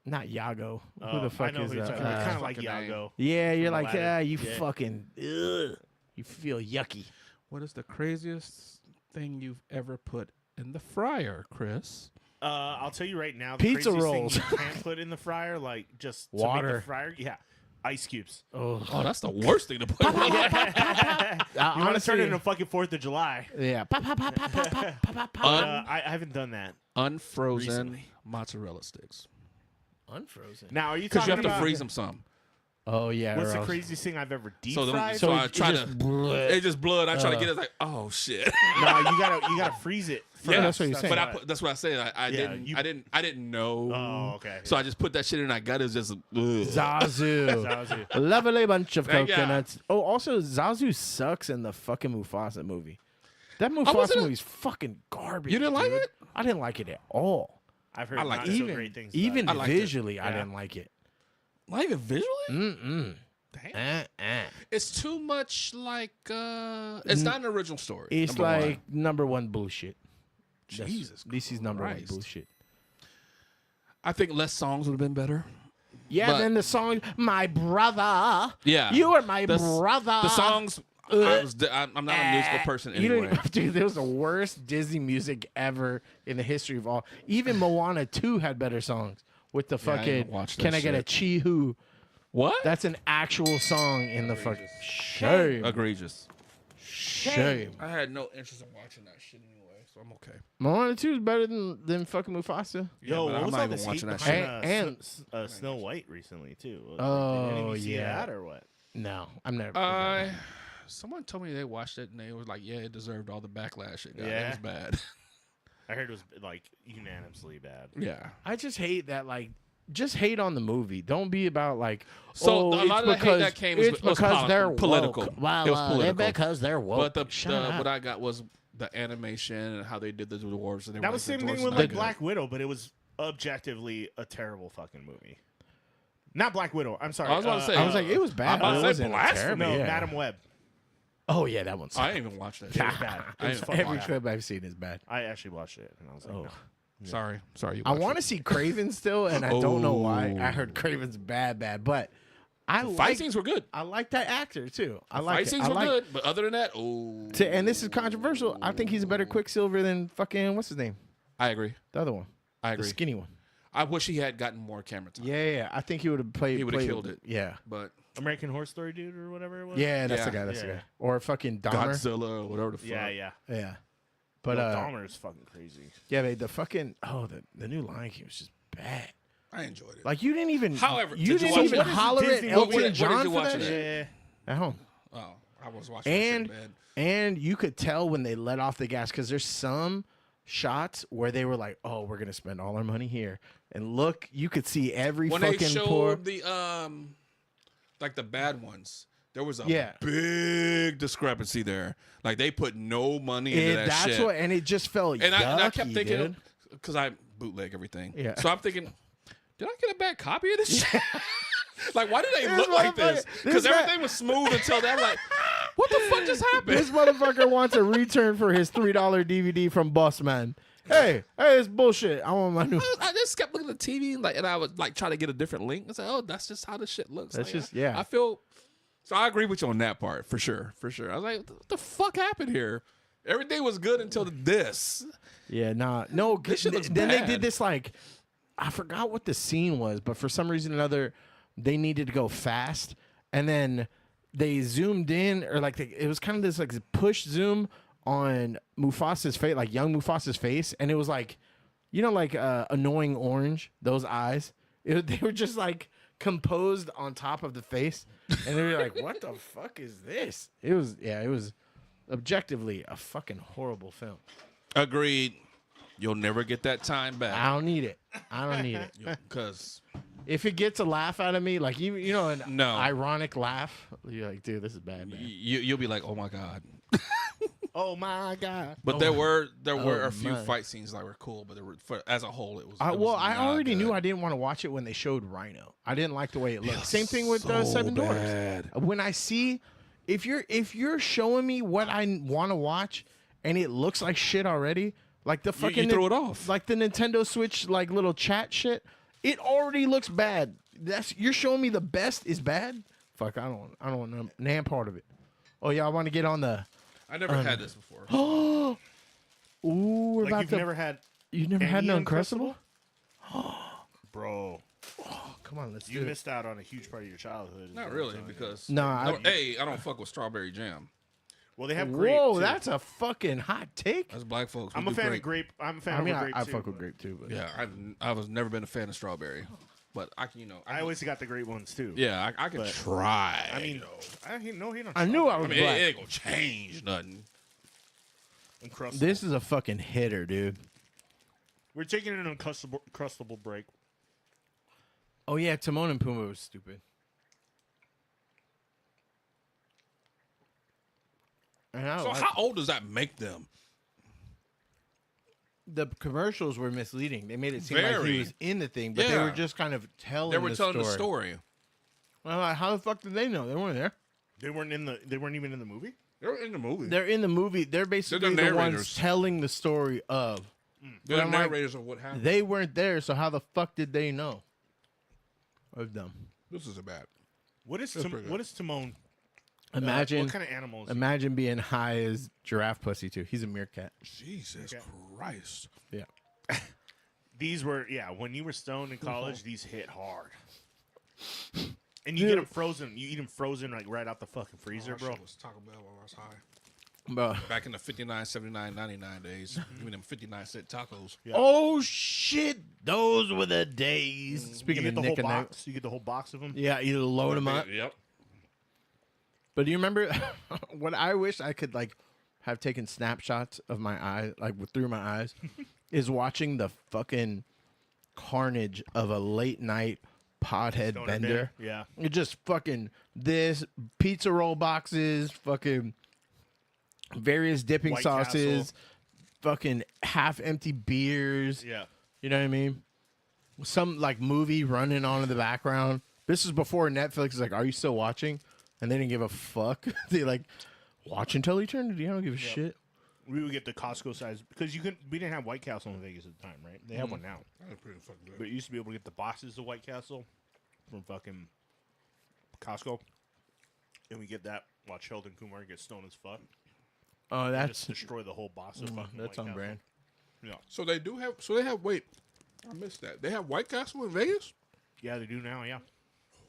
Not Yago. Who the fuck I know is who you're that? talking about. Kind of like fucking name. Yago. Yeah, you're From like, Aladdin. yeah, you Yeah. fucking, ugh. You feel yucky. What is the craziest thing you've ever put in the fryer, Chris? I'll tell you right now, the Pizza craziest rolls. thing you can't put in the fryer, like just to make Water. the fryer. Yeah, ice cubes. Oh, Oh, that's the worst thing to put. in You want to turn honestly, it into fucking 4th of July? yeah. Pop, pop, pop, pop, pop, pop, pop, pop, pop. I haven't done that. Unfrozen Recently. mozzarella sticks. Unfrozen. Now, are you Because talking you have to about freeze them some. Oh yeah. what's or the else- craziest thing I've ever deep So, fried? so I it try just to. bleh. It's just blood. I try to get it like, oh shit. No, you gotta freeze it. Yeah, that's what you're saying. But I put, that's what I said. I you- didn't know. Oh, okay. So I just put that shit in. And I got it just. Zazu. Zazu. A lovely bunch of Thank ya. coconuts. Oh, also Zazu sucks in the fucking Mufasa movie. That Mufasa wasn't a- movie's fucking garbage. You didn't like dude. it? I didn't like it at all. I've heard I like not it. so great things. Even about I liked it. visually, I Yeah. didn't like it. Not even visually. Mm-mm. Damn. It's too much like. It's not an original story. It's number like one. number one bullshit. Jesus DC's number one Christ. bullshit. I think less songs would have been better. Yeah, But- then the song, "My Brother." Yeah. You are my The- brother. The songs. I'm not a musical person You don't anyway. even, dude, that was the worst Disney music ever in the history of all. Even Moana 2 had better songs with the Yeah, I fucking didn't watch that "Can I Get a Chi-Hu?" What? That's an actual song in the fucking shame. egregious. Shame. I had no interest in watching that shit anyway, so I'm okay. Moana 2 is better than fucking Mufasa. Yo, but what I'm was not all even this watching hate that behind, shit. Snow White recently too? Oh, Did any of you see yeah. that or what? No, I'm never. Someone told me they watched it and they was like, "Yeah, it deserved all the backlash it got. It Yeah. was bad." I heard it was like unanimously bad. yeah. I just hate that. Like, just hate on the movie. Don't be about like. So, oh, a lot of the hate that came was- it's was because they're political. woke. Well, It was political. because they're woke. But the Shut up. what I got was the animation and how they did the dwarves. And they That were was like, the same "The thing dwarves with are like not Black Widow, but it was objectively a terrible fucking movie. Not Black Widow. I'm sorry. I was about to say- I was like, it was bad. I'm about to It say wasn't blasphemy. terrible, no, yeah. Madam Web. Oh yeah, that one's. good." I didn't even watch that. It shit. was bad. It I was didn't- fucking Every bad. clip I've seen is bad. I actually watched it and I was like, Oh. no. Sorry. You I watched want to it. see Craven still, and I don't know why. I Oh. heard Craven's bad, but I Fight like. scenes were good. I like that actor too. I like Fight it. scenes I were like, good, but other than that, oh, And this is controversial. I think he's a better Quicksilver than fucking what's his name, I agree. the other one, I the agree. skinny one. I wish he had gotten more camera time. Yeah. I think he would have played. He would've played- killed it. Yeah. But American Horror Story dude or whatever it was. Yeah, that's Yeah. the guy. That's the Yeah. guy. Or fucking Dahmer. Godzilla, whatever the fuck. Yeah. Yeah. But But Dahmer is fucking crazy. yeah, the fucking the new Lion King was just bad. I enjoyed it. Like you didn't even. However, you did you didn't watch even it? holler at Disney- Elton what did John you for watch that it shit Yeah. at home. Oh, I was watching And that shit, man. and you could tell when they let off the gas because there's some shots where they were like, "Oh, we're gonna spend all our money here," and look, you could see every When they fucking showed poor. the like the bad ones, there was a Yeah. big discrepancy there. Like they put no money into that That's shit. what, and it just felt and I kept yucky, thinking, dude. because I bootleg everything. Yeah. So I'm thinking, did I get a bad copy of this shit? Like, why did they This look like this? motherfucker- Because this guy- everything was smooth until then. I'm like, what the fuck just happened? This motherfucker wants a return for his $3 DVD from Bondsman. Hey, it's bullshit. I want my new. I just kept looking at the TV, like, and I would like try to get a different link. I said, "Oh, that's just how the shit looks." That's Like, just- yeah. I feel. So I agree with you on that part for sure. I was like, "What the fuck happened here?" Everything was good until this. Yeah, no. This shit looks then they bad. did this like, I forgot what the scene was, but for some reason or another, they needed to go fast, and then they zoomed in, or like it was kind of this like push zoom on Mufasa's face, like young Mufasa's face, and it was like, like annoying orange. Those eyes, they were just like composed on top of the face, and they were like, "What the fuck is this?" It was objectively a fucking horrible film. Agreed. You'll never get that time back. I don't need it. I don't need it. Because If it gets a laugh out of me, like an No. ironic laugh, you're like, dude, this is bad, man. you'll be like, oh my God. Oh my God. But there were Oh a few my. fight scenes that were cool, but as a whole, it was. I already knew good. I didn't want to watch it when they showed Rhino. I didn't like the way it looked. Same thing with Seven Dwarfs. When I see, if you're showing me what I want to watch and it looks like shit already, like the fucking you throw it off. like the Nintendo Switch like little chat shit, it already looks bad. You're showing me the best is bad. Fuck, I don't want nan part of it. Oh yeah, I want to get on the. I never had this before. Ooh, we're Like about you've to. never had, You've never had any no Uncrustable? bro. Come on, let's You do it. missed out on a huge part of your childhood. is Not what I'm really, telling you. because Nah, I don't fuck with strawberry jam. Well, they have grape. Whoa, too. that's a fucking hot take. That's black folks. We I'm a do fan grape. of grape. I'm a fan I mean, of grape I too, fuck with but grape too, but Yeah, I was never been a fan of strawberry, but I always got the grape ones too. yeah, I can But- try. I mean, I he don't. I knew I I was mean, black. it ain't gonna change nothing. Uncrustable. This is a fucking hitter, dude. We're taking an uncrustable break. Oh yeah, Timon and Pumbaa was stupid. And I So like- how old does that make them? the commercials were misleading. They made it seem like Very. he was in the thing, but they Yeah. were just kind of telling. They were telling the story. Well, like, how the fuck did they know? They weren't there. They weren't even in the movie. They were in the movie. They're in the movie. They're basically the ones narrators. telling the story of. They're the I'm like, narrators of what happened. They weren't there, so how the fuck did they know? Of them. This is a bad. What is pretty good. what is Timon? Imagine, what kind of animal is he? imagine being high as giraffe pussy too. He's a meerkat. Jesus Okay. Christ. Yeah. These were when you were stoned in college. These hit hard. And you Dude. get them frozen. You eat them frozen like right out the fucking freezer, bro. Was Taco Bell while I was high. Bro. Back in the 59, 79, 99 days. Give me them 59-cent tacos. Yeah. Oh shit! Those were the days. You Speaking get of the whole Nick and Nick, box. You get the whole box of them. yeah, you load them up. Yep. But do you remember what I wish I could like have taken snapshots of my eyes, like through my eyes, is watching the fucking carnage of a late night pothead Stoner bender. day. Yeah. It just fucking this pizza roll boxes, fucking various dipping White sauces, Castle. fucking half empty beers. Yeah. You know what I mean? Some like movie running on in the background. This is before Netflix is like, "Are you still watching?" And they didn't give a fuck. They like watch until eternity. I don't give a shit. We would get the Costco size because we didn't have White Castle in Vegas at the time, right? They have one now, That's pretty fucking good. but you used to be able to get the boxes of White Castle from fucking Costco, and we get that. Watch Sheldon Kumar get stoned as fuck. Oh, And that's just destroy the whole box of fucking. that's White on Castle. brand. Yeah, So they do have. So they have. Wait, I missed that. They have White Castle in Vegas. yeah, they do now. Yeah,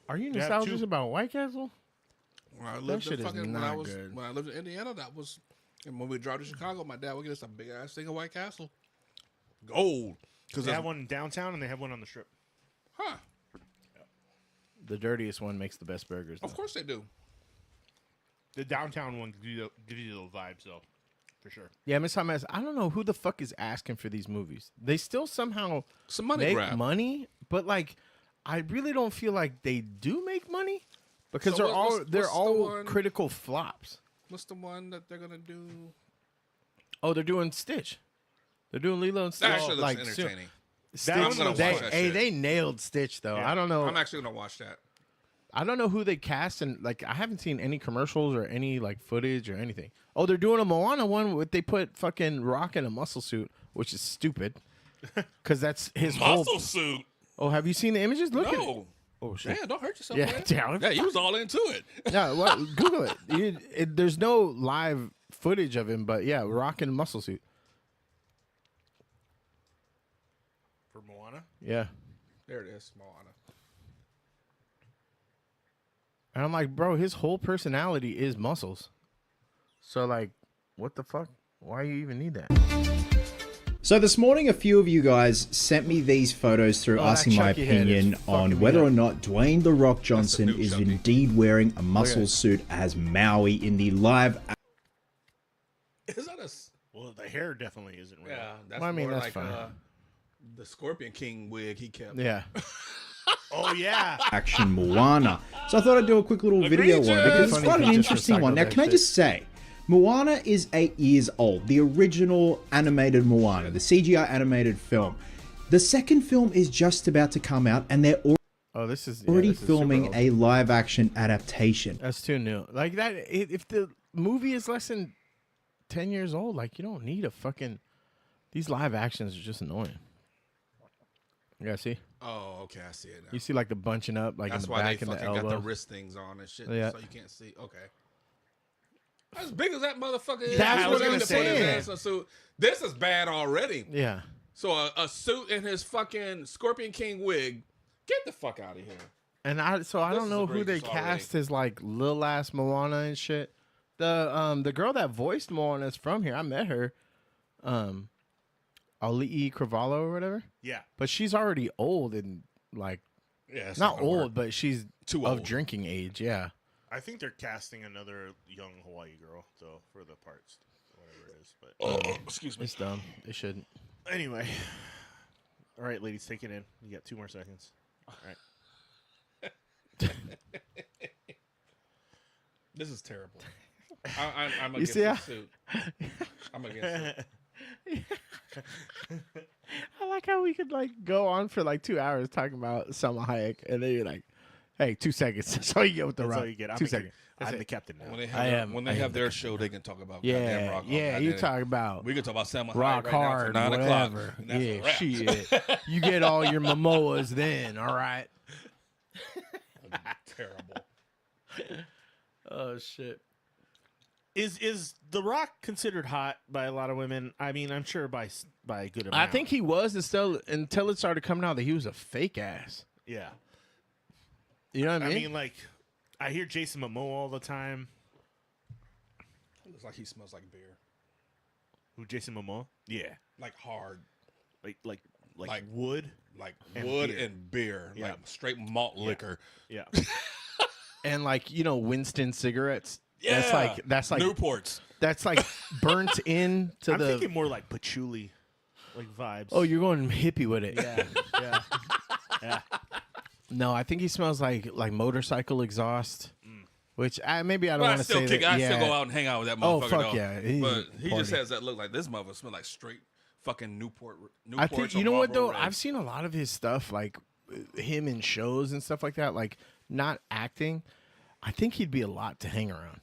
Are you They have nostalgic two. about White Castle? When I lived shit in is fucking not good. when I lived in Indiana, that was. And when we drove to Chicago, my dad would get us a big ass thing of White Castle, gold. Because they have one downtown and they have one on the strip. huh? The dirtiest one makes the best burgers. Of though. course they do. The downtown one gives you the vibes though, for sure. Yeah, Miss Hamas, I don't know who the fuck is asking for these movies. They still somehow Some money make grab. money, but like, I really don't feel like they do make money because So they're what's the all one- critical flops. What's the one that they're gonna do? Oh, they're doing Stitch. They're doing Lilo and Stitch. That actually looks like, entertaining. Stitch, I'm gonna they, watch that hey, shit. they nailed Stitch though. Yeah. I don't know. I'm actually gonna watch that. I don't know who they cast, and like I haven't seen any commercials or any like footage or anything. Oh, they're doing a Moana one with they put fucking Rock in a muscle suit, which is stupid because that's his whole. suit. Oh, have you seen the images? Look at it. No. Oh shit. Damn, don't hurt yourself. Yeah, man. damn. Yeah, you was all into it. Yeah, well, Google it. There's no live footage of him, but yeah, Rock in a muscle suit. For Moana, Yeah, There it is, Moana. and I'm like, bro, his whole personality is muscles. So like, what the fuck? Why you even need that? So this morning, a few of you guys sent me these photos through asking my chunky head is opinion fucking on me whether up. or not Dwayne The Rock Johnson new is chunky. indeed wearing a muscle suit as Maui in the live. Is that a? Well, the hair definitely isn't real. Yeah, that's Well, I mean, more that's like fine. the Scorpion King wig he kept. Yeah. Oh yeah. Action Moana. So I thought I'd do a quick little video on it because it's Funny quite if an you just interesting one. recycled Now, that can I shit. just say, Moana is 8 years old. The original animated Moana, the CGI animated film. The second film is just about to come out, and they're Oh, this is already this is super filming old. a live action adaptation. That's too new. Like that. If the movie is less than 10 years old, like you don't need a fucking. These live actions are just annoying. You guys see? Oh, okay, I see it now. You see like the bunching up, like That's in the why back they and the fucking got elbow. the wrist things on and shit, Yeah. so you can't see. Okay. As big as that motherfucker is, That's I what was I'm gonna put his saying. ass in a suit. This is bad already. Yeah. So a suit and his fucking Scorpion King wig. Get the fuck out of here. And I This don't is know who they egregious already. cast as like Lil ass Moana and shit. The girl that voiced Moana is from here. I met her. Ali'i Cravalho or whatever. Yeah. But she's already old and like Yeah, it's not gonna work. old, but she's Too of old. drinking age. Yeah. I think they're casting another young Hawaii girl though for the parts, whatever it is. But Oh, excuse me. It's dumb. They shouldn't. anyway, all right, ladies, take it in. You got 2 more seconds. All right. This is terrible. I'm You against see this how- suit. I'm against it. I like how we could like go on for like 2 hours talking about Selma Hayek, and then you're like, "Hey, 2 seconds." That's all you get with the That's rock. all you get. 2 seconds. That's I'm it. the captain now. When they I have their, am- when I they am have the their show, they can talk about Yeah, goddamn rock. yeah. You talk about We can talk about Selma rock Hayek right now hard, till 9 o'clock. whatever. and that's a Yeah, wrap. shit. You get all your Momoas then. All right. Terrible. Oh shit. Is The Rock considered hot by a lot of women? I mean, I'm sure by a good amount. I think he was until it started coming out that he was a fake ass. Yeah. You know what I I mean? mean, like, I hear Jason Momoa all the time. Looks like he smells like beer. Who, Jason Momoa? Yeah. Like hard. Like Like- wood. Like And wood beer. and beer. Yeah. Like straight malt liquor. Yeah. And like Winston cigarettes. Yeah. That's like Newports. that's like burnt into I'm the. thinking more like patchouli, like vibes. Oh, you're going hippie with it. yeah, yeah, yeah. No, I think he smells like motorcycle exhaust. Which maybe I don't But I want to still say kick. that. I yeah. still go out and hang out with that Oh, motherfucker. fuck though. yeah. He's But he just party. has that look like this motherfucker smell like straight fucking Newport. I think Newports or you know what Marlboro though. Reds. I've seen a lot of his stuff, like him in shows and stuff like that. Like not acting. I think he'd be a lot to hang around.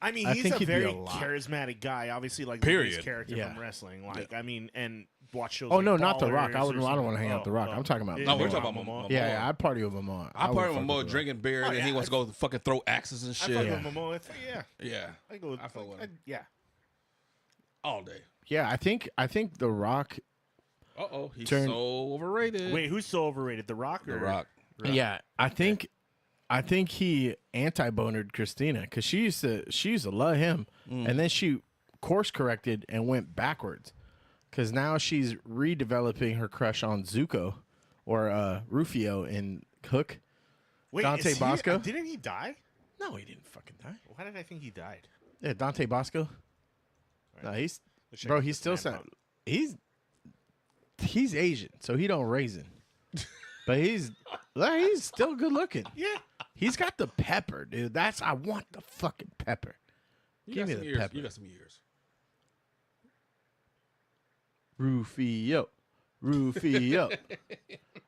I mean, I he's think a he'd be very a lot. charismatic guy. Obviously, like Period. his character Yeah. from wrestling. Like, I mean, and watch shows. Oh like no, not the Ballers Rock. I or don't something. want to hang out with the Rock. I'm talking about. No, we're Momoa. talking about Momoa. Yeah, I'd party with Momoa. I would party fuck with Momoa The Rock. drinking beer, Oh, and yeah, he wants to go fucking throw axes and I shit fuck Yeah. with Momoa. Yeah, Yeah, I go with. I fuck with him. Yeah. all day. Yeah, I think the Rock. He's Turn- so overrated. Wait, who's so overrated? The Rock or The Rock. Yeah, I think he anti-bonered Christina because she used to love him, and then she course corrected and went backwards because now she's redeveloping her crush on Zuko or Rufio in KoK. Wait, Dante is he- Bosco? Didn't he die? No, he didn't fucking die. Why did I think he died? Yeah, Dante Bosco. No, he's Let's check bro. out He's this still man sound. pump. He's Asian, so he don't raisin. But he's still good looking. Yeah. He's got the pepper, dude. I want the fucking pepper. You Give got me some the years. pepper. You got some years. Rufio.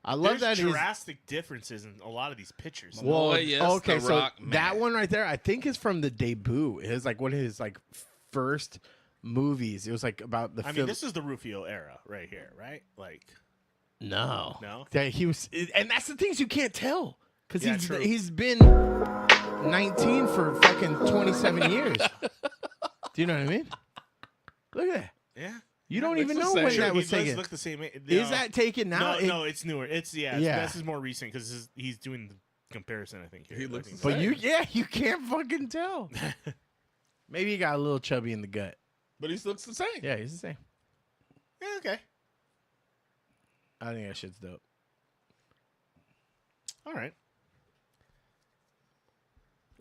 I love There's that. His, drastic differences in a lot of these pictures. Well, well, yes, okay, The so Rock, man. that one right there, I think is from the debut. It was like one of his like first movies. It was like about the. I mean, this is the Rufio era right here, right? Like, no. No? That he was, and that's the things you can't tell because Yeah, true. he's been 19 for fucking 27 years. Do you know what I mean? Look at that. yeah. You don't looks even the know same. when Sure, that he was does taken. look the same. Is that taken now? No, it's newer. It's Yeah. this is more recent because he's doing the comparison. I think here. He I looks think the But same. you can't fucking tell. Maybe he got a little chubby in the gut. But he looks the same. Yeah, he's the same. Yeah, okay. I think that shit's dope. All right.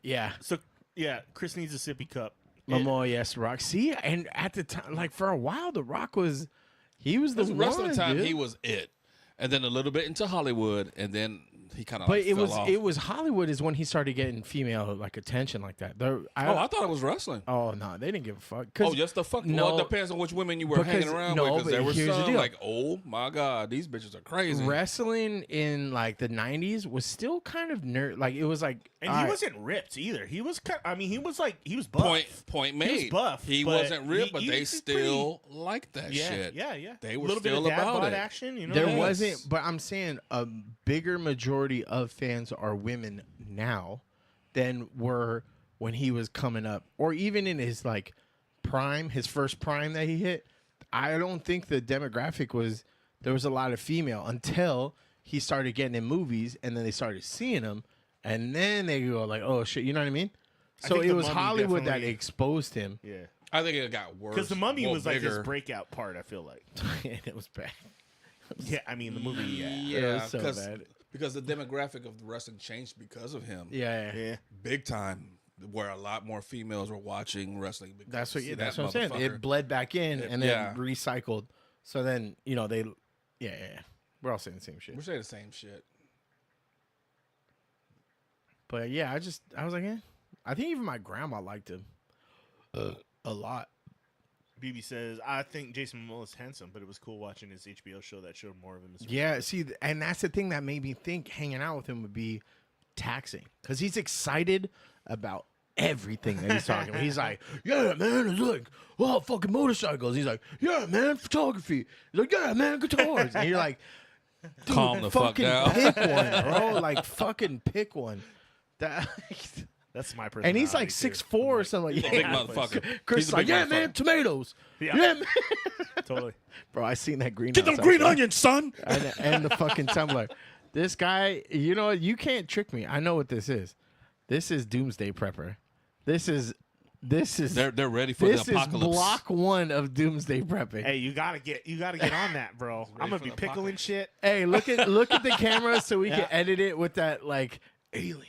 Yeah. So, yeah, Chris needs a sippy cup. Momoa, yes, Rock. See, and at the time, like for a while, The Rock was, he was the This wrestling one, time, dude. he was it. And then a little bit into Hollywood, and then he kind of But like it fell was off. it was Hollywood is when he started getting female like attention like that. I thought it was wrestling. Oh no, they didn't give a fuck. Oh, just the fuck. No, well, it depends on which women you were hanging around with. Because there were here's the some deal. like, oh my god, these bitches are crazy. Wrestling in like the 90s was still kind of nerd. Like it was like, And he wasn't ripped either. He was kind he was buff. Point made. He was buff. He but wasn't ripped, but they he's still liked that yeah, shit. Yeah. They A were little still bit of dad about bod it. action, you know. there Yes. wasn't. But I'm saying a bigger majority of fans are women now than were when he was coming up, or even in his like prime, his first prime that he hit. I don't think the demographic was there was a lot of female until he started getting in movies, and then they started seeing him, and then they go like, oh shit, you know what I mean? So think it The was Mummy Hollywood that definitely- exposed him. Yeah. I think it got worse. Because the Mummy well, was like his bigger. breakout part, I feel like. And it was bad. Yeah, I mean, the movie, yeah. It Yeah, was so bad. because the demographic of the wrestling changed because of him. Yeah. Yeah. Big time. Where a lot more females were watching wrestling. because That's what. of That's that what I'm saying. motherfucker. It bled back in and then Yeah. recycled. So then they, yeah. We're all saying the same shit. We're saying the same shit. But yeah, I was like, I think even my grandma liked him a lot. BB says, I think Jason Momoa is handsome, but it was cool watching his HBO show that showed more of him. Yeah, see, and that's the thing that made me think hanging out with him would be taxing because he's excited about everything that he's talking about. He's like, yeah, man, it's like, oh, fucking motorcycles. He's like, yeah, man, photography. He's like, yeah, man, guitars. And you're like, dude, Calm the fuck fucking down. pick one, bro. Like, fucking pick one. That, That's my personality. and he's like too. 6'4" or something. Like, a big yeah. motherfucker. Chris He's is a like, big yeah, motherfucker. man, tomatoes. Yeah. Yeah, man. Totally. Bro, I seen that green. Get them green onions, son. And the fucking Tumblr. This guy, you know, you can't trick me. I know what this is. This is Doomsday Prepper. This is. They're ready for This the apocalypse. is block one of Doomsday Prepping. Hey, you gotta get on that, bro. I'm gonna for be the pickling shit. Hey, look at the camera so we can edit it with that like aliens.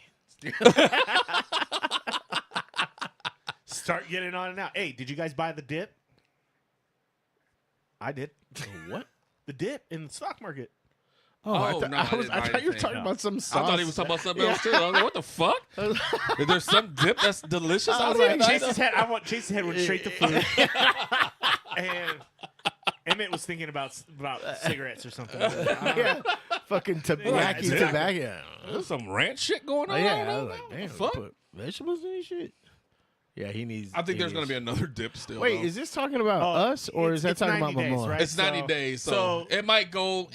Start getting on it now. Hey, did you guys buy the dip? I did. What? The dip in the stock market. Oh, I Oh, thought, no, I, I was, didn't I buy thought you were anything. talking about some I sauce. thought he was talking about something else too. I was like, what the fuck? Is there some dip that's delicious I out was there? like, Jason's head went straight to food. And Emmett was thinking about cigarettes or something. Yeah, fucking tobacco. Yeah, Tobacco. There's some ranch shit going Oh, on. yeah, I right was now? like, What the damn, fuck? put vegetables in this shit. Yeah, he needs. I think there's going to be another dip still. Wait, though. is this talking about us or is that it's talking 90 about days, Momoa? right? It's 90 So- days, so, so- it might go,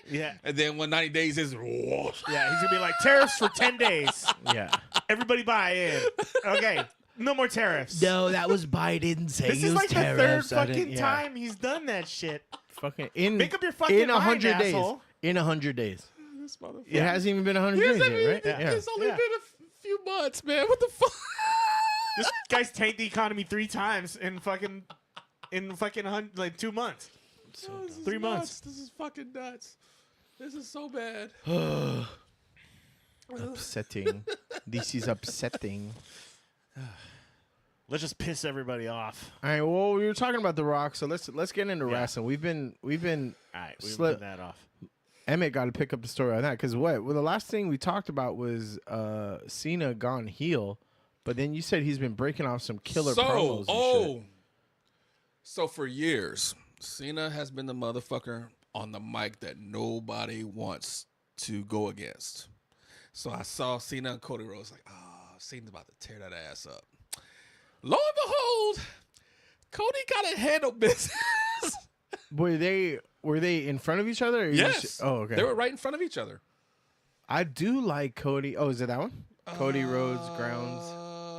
Yeah. and then when 90 days is, Yeah, he's gonna be like tariffs for 10 days. Yeah. Everybody buy in. Okay, no more tariffs. No, that was Biden saying This is like the third fucking time he's done that shit. Fucking in Make up your fucking in mind, 100 days. asshole. In 100 days. this motherfucker. It hasn't even been 100 days yet, right? Yeah. It's only Yeah. been a few months, man. What the fuck? This guy's tanked the economy 3 times in fucking 2 months. Oh, this is 3 months. nuts. This is fucking nuts. This is so bad. Upsetting. This is upsetting. Let's just piss everybody off. All right. Well, we were talking about The Rock, so let's get into wrestling. We've been All right, we Slip- put that off. Emmett got to pick up the story on that because well, the last thing we talked about was Cena gone heel, but then you said he's been breaking off some killer promos. And shit. So for years, Cena has been the motherfucker on the mic that nobody wants to go against. So I saw Cena and Cody Rhodes like, Cena's about to tear that ass up. Lo and behold, Cody got to handle business. Were they in front of each other? Or you Yes. just- oh, okay. They were right in front of each other. I do like Cody. Oh, is it that one? Cody Rhodes Grounds.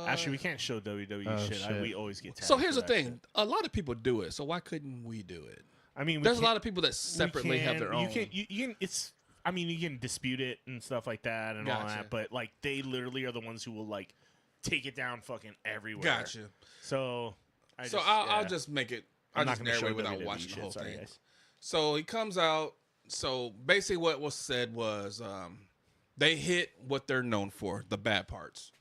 Actually, we can't show WWE Oh, shit. shit. We always get tagged. So here's for the that thing. shit. A lot of people do it. So why couldn't we do it? I mean, There's a lot of people that separately have their own. You can. It's. I mean, you can dispute it and stuff like that and all Gotcha. that, but like they literally are the ones who will like take it down fucking everywhere. Gotcha. So, I'll just make it. I'll I'm not just gonna show narrate without WWE watching the shit, whole sorry, thing. guys. So he comes out. So basically, what was said was they hit what they're known for, the bad parts.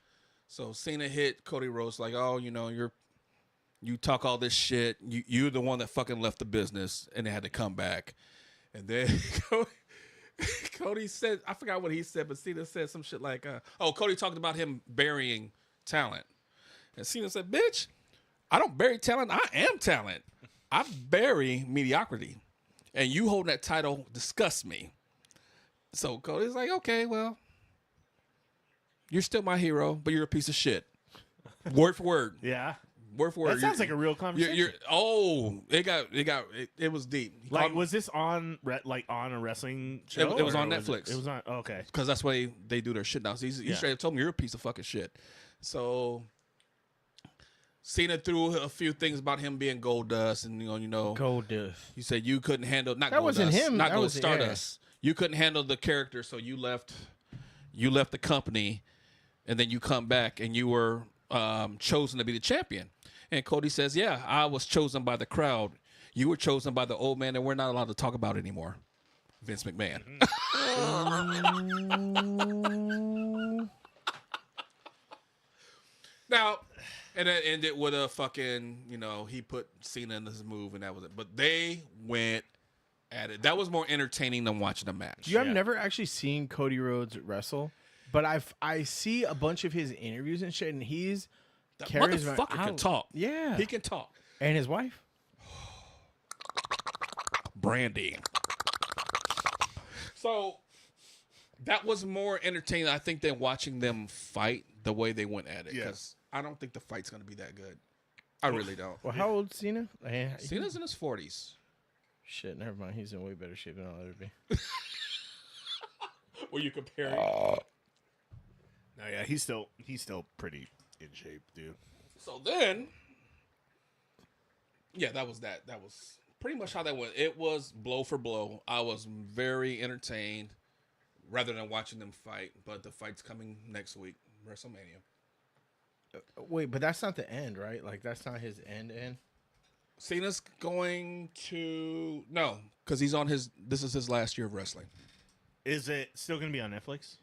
So Cena hit Cody Rhodes like, oh, you talk all this shit. You're the one that fucking left the business, and they had to come back. And then Cody said, I forgot what he said, but Cena said some shit like, Cody talked about him burying talent. And Cena said, bitch, I don't bury talent. I am talent. I bury mediocrity. And you holding that title disgusts me. So Cody's like, okay, well, you're still my hero, but you're a piece of shit. Word for word. Yeah. Word for word. That sounds like a real conversation. It was deep. Like, was this on on a wrestling show? It was or on Netflix. It was on. Okay. Because that's why they do their shit now. So he straight up told me you're a piece of fucking shit. So Cena threw a few things about him being gold dust, and Gold dust. he said you couldn't handle That gold wasn't dust, him. not That gold was- stardust. You couldn't handle the character, so you left the company, and then you come back and you were chosen to be the champion. And Cody says, yeah, I was chosen by the crowd. You were chosen by the old man that we're not allowed to talk about anymore. Vince McMahon. Now, and it ended with a fucking, he put Cena in his move, and that was it. But they went at it. That was more entertaining than watching a match. I've never actually seen Cody Rhodes wrestle, but I see a bunch of his interviews and shit, and he's That carries motherfucker can talk. Yeah, He can talk. and his wife. Brandy. So that was more entertaining, I think, than watching them fight the way they went at it. Yeah. Because I don't think the fight's going to be that good. I really don't. Well, how old Cena? Cena's in his 40s. Shit, never mind. He's in way better shape than I'll ever be. Were you comparing? No, yeah, he's still pretty in shape, dude. So then, yeah, that was that. That was pretty much how that went. It was blow for blow. I was very entertained rather than watching them fight. But the fight's coming next week, WrestleMania. Wait, but that's not the end, right? Like, that's not his end. Cena's going to no, because he's on his. This is his last year of wrestling. Is it still going to be on Netflix?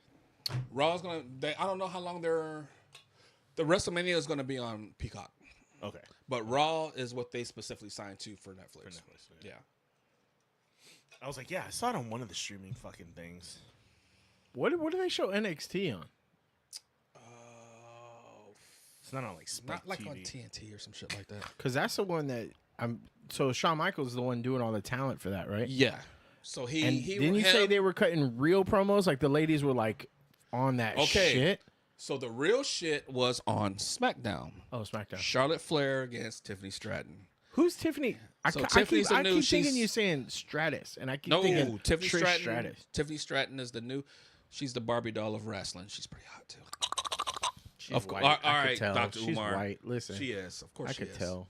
Raw's gonna. I don't know how long they're. The WrestleMania is going to be on Peacock, Okay. but Raw is what they specifically signed to for Netflix. Yeah. I was like, yeah, I saw it on one of the streaming fucking things. What do they show NXT on? It's not on like Spike Not like TV. on TNT or some shit like that. Because that's the one that I'm. So Shawn Michaels is the one doing all the talent for that, right? Yeah. So he And didn't you say they were cutting real promos? Like the ladies were like on that shit. So the real shit was on SmackDown. Oh, SmackDown. Charlotte Flair against Tiffany Stratton. Who's Tiffany? So Tiffany's I the new. keep thinking she's- you saying Stratus, and I keep No, thinking Tiffany Trish Stratton. Stratus. Tiffany Stratton is the new. She's the Barbie doll of wrestling. She's pretty hot too. She's Of course. white. All I could right, tell. Dr. She's Umar. white. Listen, She is. Of course, I she could is. tell.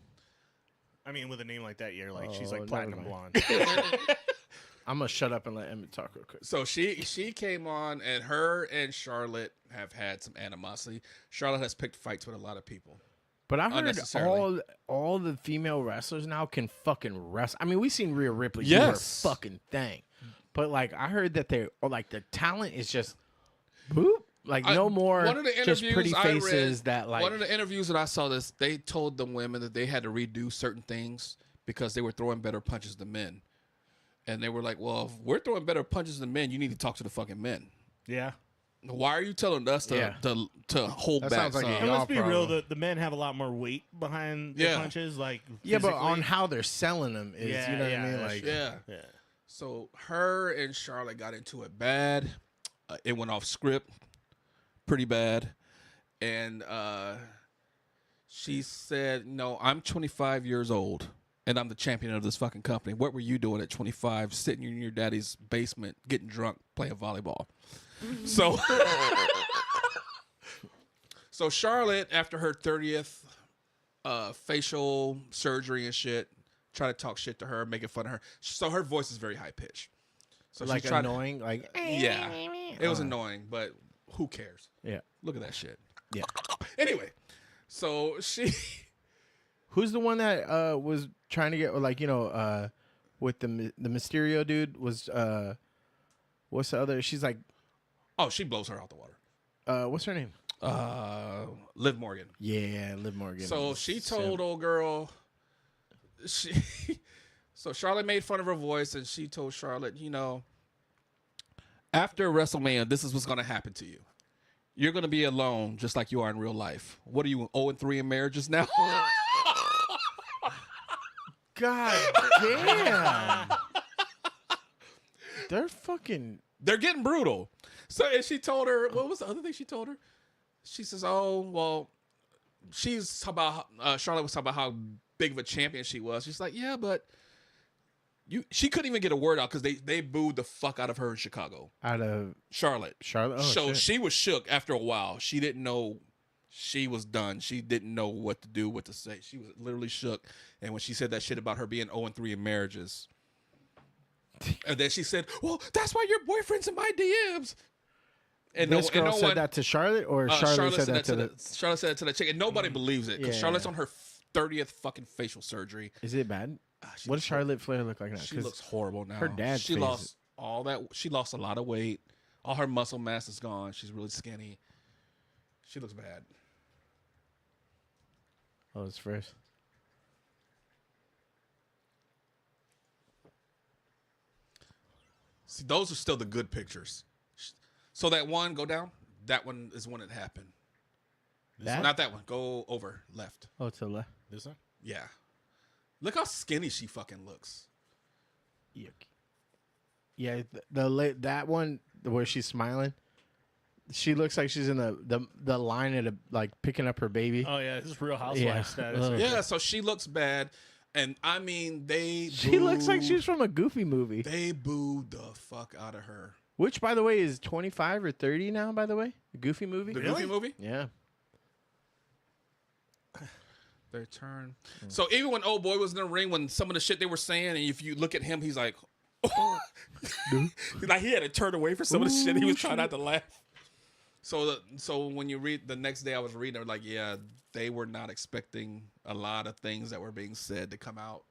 I mean, with a name like that, you're like, she's Oh, like platinum never blonde. I'm gonna shut up and let Emmett talk real quick. So she came on, and her and Charlotte have had some animosity. Charlotte has picked fights with a lot of people. But I heard Unnecessarily. all the female wrestlers now can fucking wrestle. I mean, we seen Rhea Ripley do Yes. her fucking thing, but like I heard that they like the talent is just boop. Like no more One of the just interviews pretty I faces read, that like one of the interviews that I saw this, they told the women that they had to redo certain things because they were throwing better punches than men. And they were like, well, if we're throwing better punches than men, you need to talk to the fucking men. Yeah. Why are you telling us to hold That back? sounds like son? a And let's be problem. real, the men have a lot more weight behind the Yeah. punches. Like, yeah, but physically. on how they're selling them is Yeah, you know yeah, what I mean? that's Like true. Yeah. Yeah. So her and Charlotte got into it bad. It went off script pretty bad. And she said, no, I'm 25 years old and I'm the champion of this fucking company. What were you doing at 25 sitting in your daddy's basement getting drunk playing volleyball? So so Charlotte, after her 30th facial surgery and shit, try to talk shit to her, making fun of her. So her voice is very high pitched. So like she's trying annoying, like yeah, it was annoying, but who cares? yeah. Look at that shit. Yeah. Anyway, so she Who's the one that was trying to get like with the Mysterio dude was what's the other? She's like, Oh, she blows her out the water. what's her name? Liv Morgan. Yeah, Liv Morgan. So she told old girl, so Charlotte made fun of her voice, and she told Charlotte, after WrestleMania, this is what's going to happen to you. You're going to be alone, just like you are in real life. What are you, 0-3 in marriages now? God damn. They're getting brutal. So, and she told her, what was the other thing she told her? She says, oh, well, she's talking about, Charlotte was talking about how big of a champion she was. She's like, yeah, but she couldn't even get a word out because they booed the fuck out of her in Chicago. Out of Charlotte. Oh, so shit. she was shook after a while. She didn't know she was done. She didn't know what to do, what to say. She was literally shook. And when she said that shit about her being 0-3 in marriages, and then she said, well, that's why your boyfriend's in my DMs. And this girl said one, that to Charlotte, or Charlotte said that to Charlotte said it to the chick, and nobody believes it because Yeah. Charlotte's on her 30th fucking facial surgery. Is it bad? What does Charlotte Flair look like now? She looks horrible now. her dad's she face lost all that. She lost a lot of weight. All her muscle mass is gone. She's really skinny. She looks bad. Oh, it's first. See, those are still the good pictures. So that one, go down. That one is when it happened. That? Not that one. Go over left. Oh, to the left. This one? Yeah. Look how skinny she fucking looks. Yuck. Yeah, that one where she's smiling. She looks like she's in the line at like picking up her baby. Oh yeah, this is Real Housewives Yeah. status. Ugh. right Yeah, there. so she looks bad. And I mean, She looks like she's from a Goofy movie. They booed the fuck out of her. Which, by the way, is 25 or 30 now, by the way? The Goofy movie? The Goofy movie? Yeah. Their turn. So even when old boy was in the ring, when some of the shit they were saying, and if you look at him, he's like, like he had to turn away for some of the shit. He was trying not to laugh. So when you read the next day, I was reading, they were like, yeah, they were not expecting a lot of things that were being said to come out.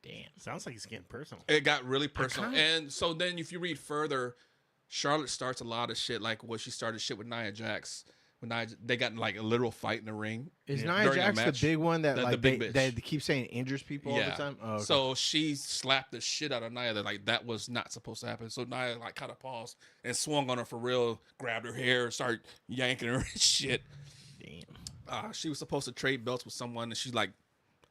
Damn. Sounds like it's getting personal. It got really personal. And so then if you read further, Charlotte starts a lot of shit, like when she started shit with Nia Jax. When they got in like a literal fight in the ring. Is during Nia a Jax the match. big one that The big bitch. they keep saying injures people all the time? Oh, okay. So she slapped the shit out of Nia. That was not supposed to happen. So Nia like kind of paused and swung on her for real, grabbed her hair, started yanking her and shit. Damn. She was supposed to trade belts with someone, and she like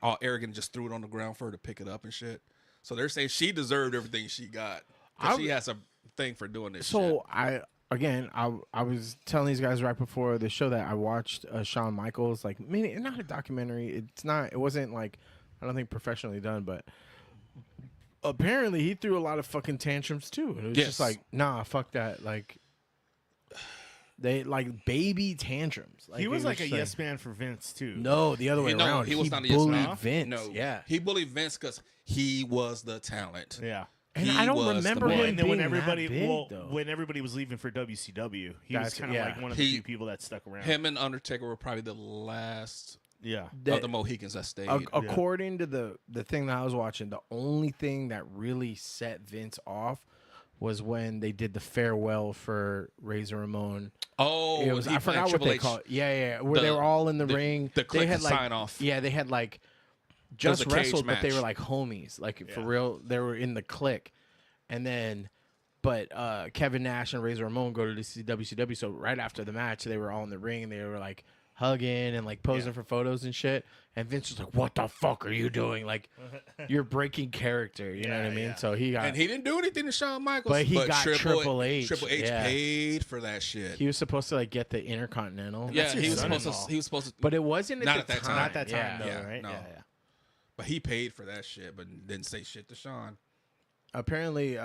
all arrogant just threw it on the ground for her to pick it up and shit. So they're saying she deserved everything she got. 'Cause she has a thing for doing this shit. So I was telling these guys right before the show that I watched Shawn Michaels, like, not a documentary. It wasn't like, I don't think professionally done, but apparently he threw a lot of fucking tantrums too. And it was just like, nah, fuck that. Like, they like baby tantrums. Like, He was like a just yes man for Vince too. No, the other way around. He was not a yes bullied man. Vince. No, Yeah. he bullied Vince because he was the talent. Yeah. And He I don't was the remember man. him And then when being everybody, that big, though. when everybody was leaving for WCW, he was That's- kind of yeah. like one of the few people that stuck around. Him and Undertaker were probably the last Yeah. of the Mohicans that stayed. According to the thing that I was watching, the only thing that really set Vince off was when they did the farewell for Razor Ramon. Oh, It was, I forgot what Triple they H. call it. Yeah, where they were all in the ring. The click they had like sign off. Yeah, they had like was just a cage wrestled, but they match. were like homies, like for real. They were in the click, and then. But Kevin Nash and Razor Ramon go to the WCW. So right after the match, they were all in the ring and they were like hugging and like posing for photos and shit. And Vince was like, "What the fuck are you doing? Like, you're breaking character." You know what I mean? yeah. So he got. And he didn't do anything to Shawn Michaels. But he got Triple H. Triple H Yeah. paid for that shit. He was supposed to like get the Intercontinental. Yeah, That's he his was supposed to. son-in-law. He was supposed to. But it wasn't Not at at the that time. time. Not that time, Yeah, though, right? no. Yeah. But he paid for that shit, but didn't say shit to Shawn. Apparently,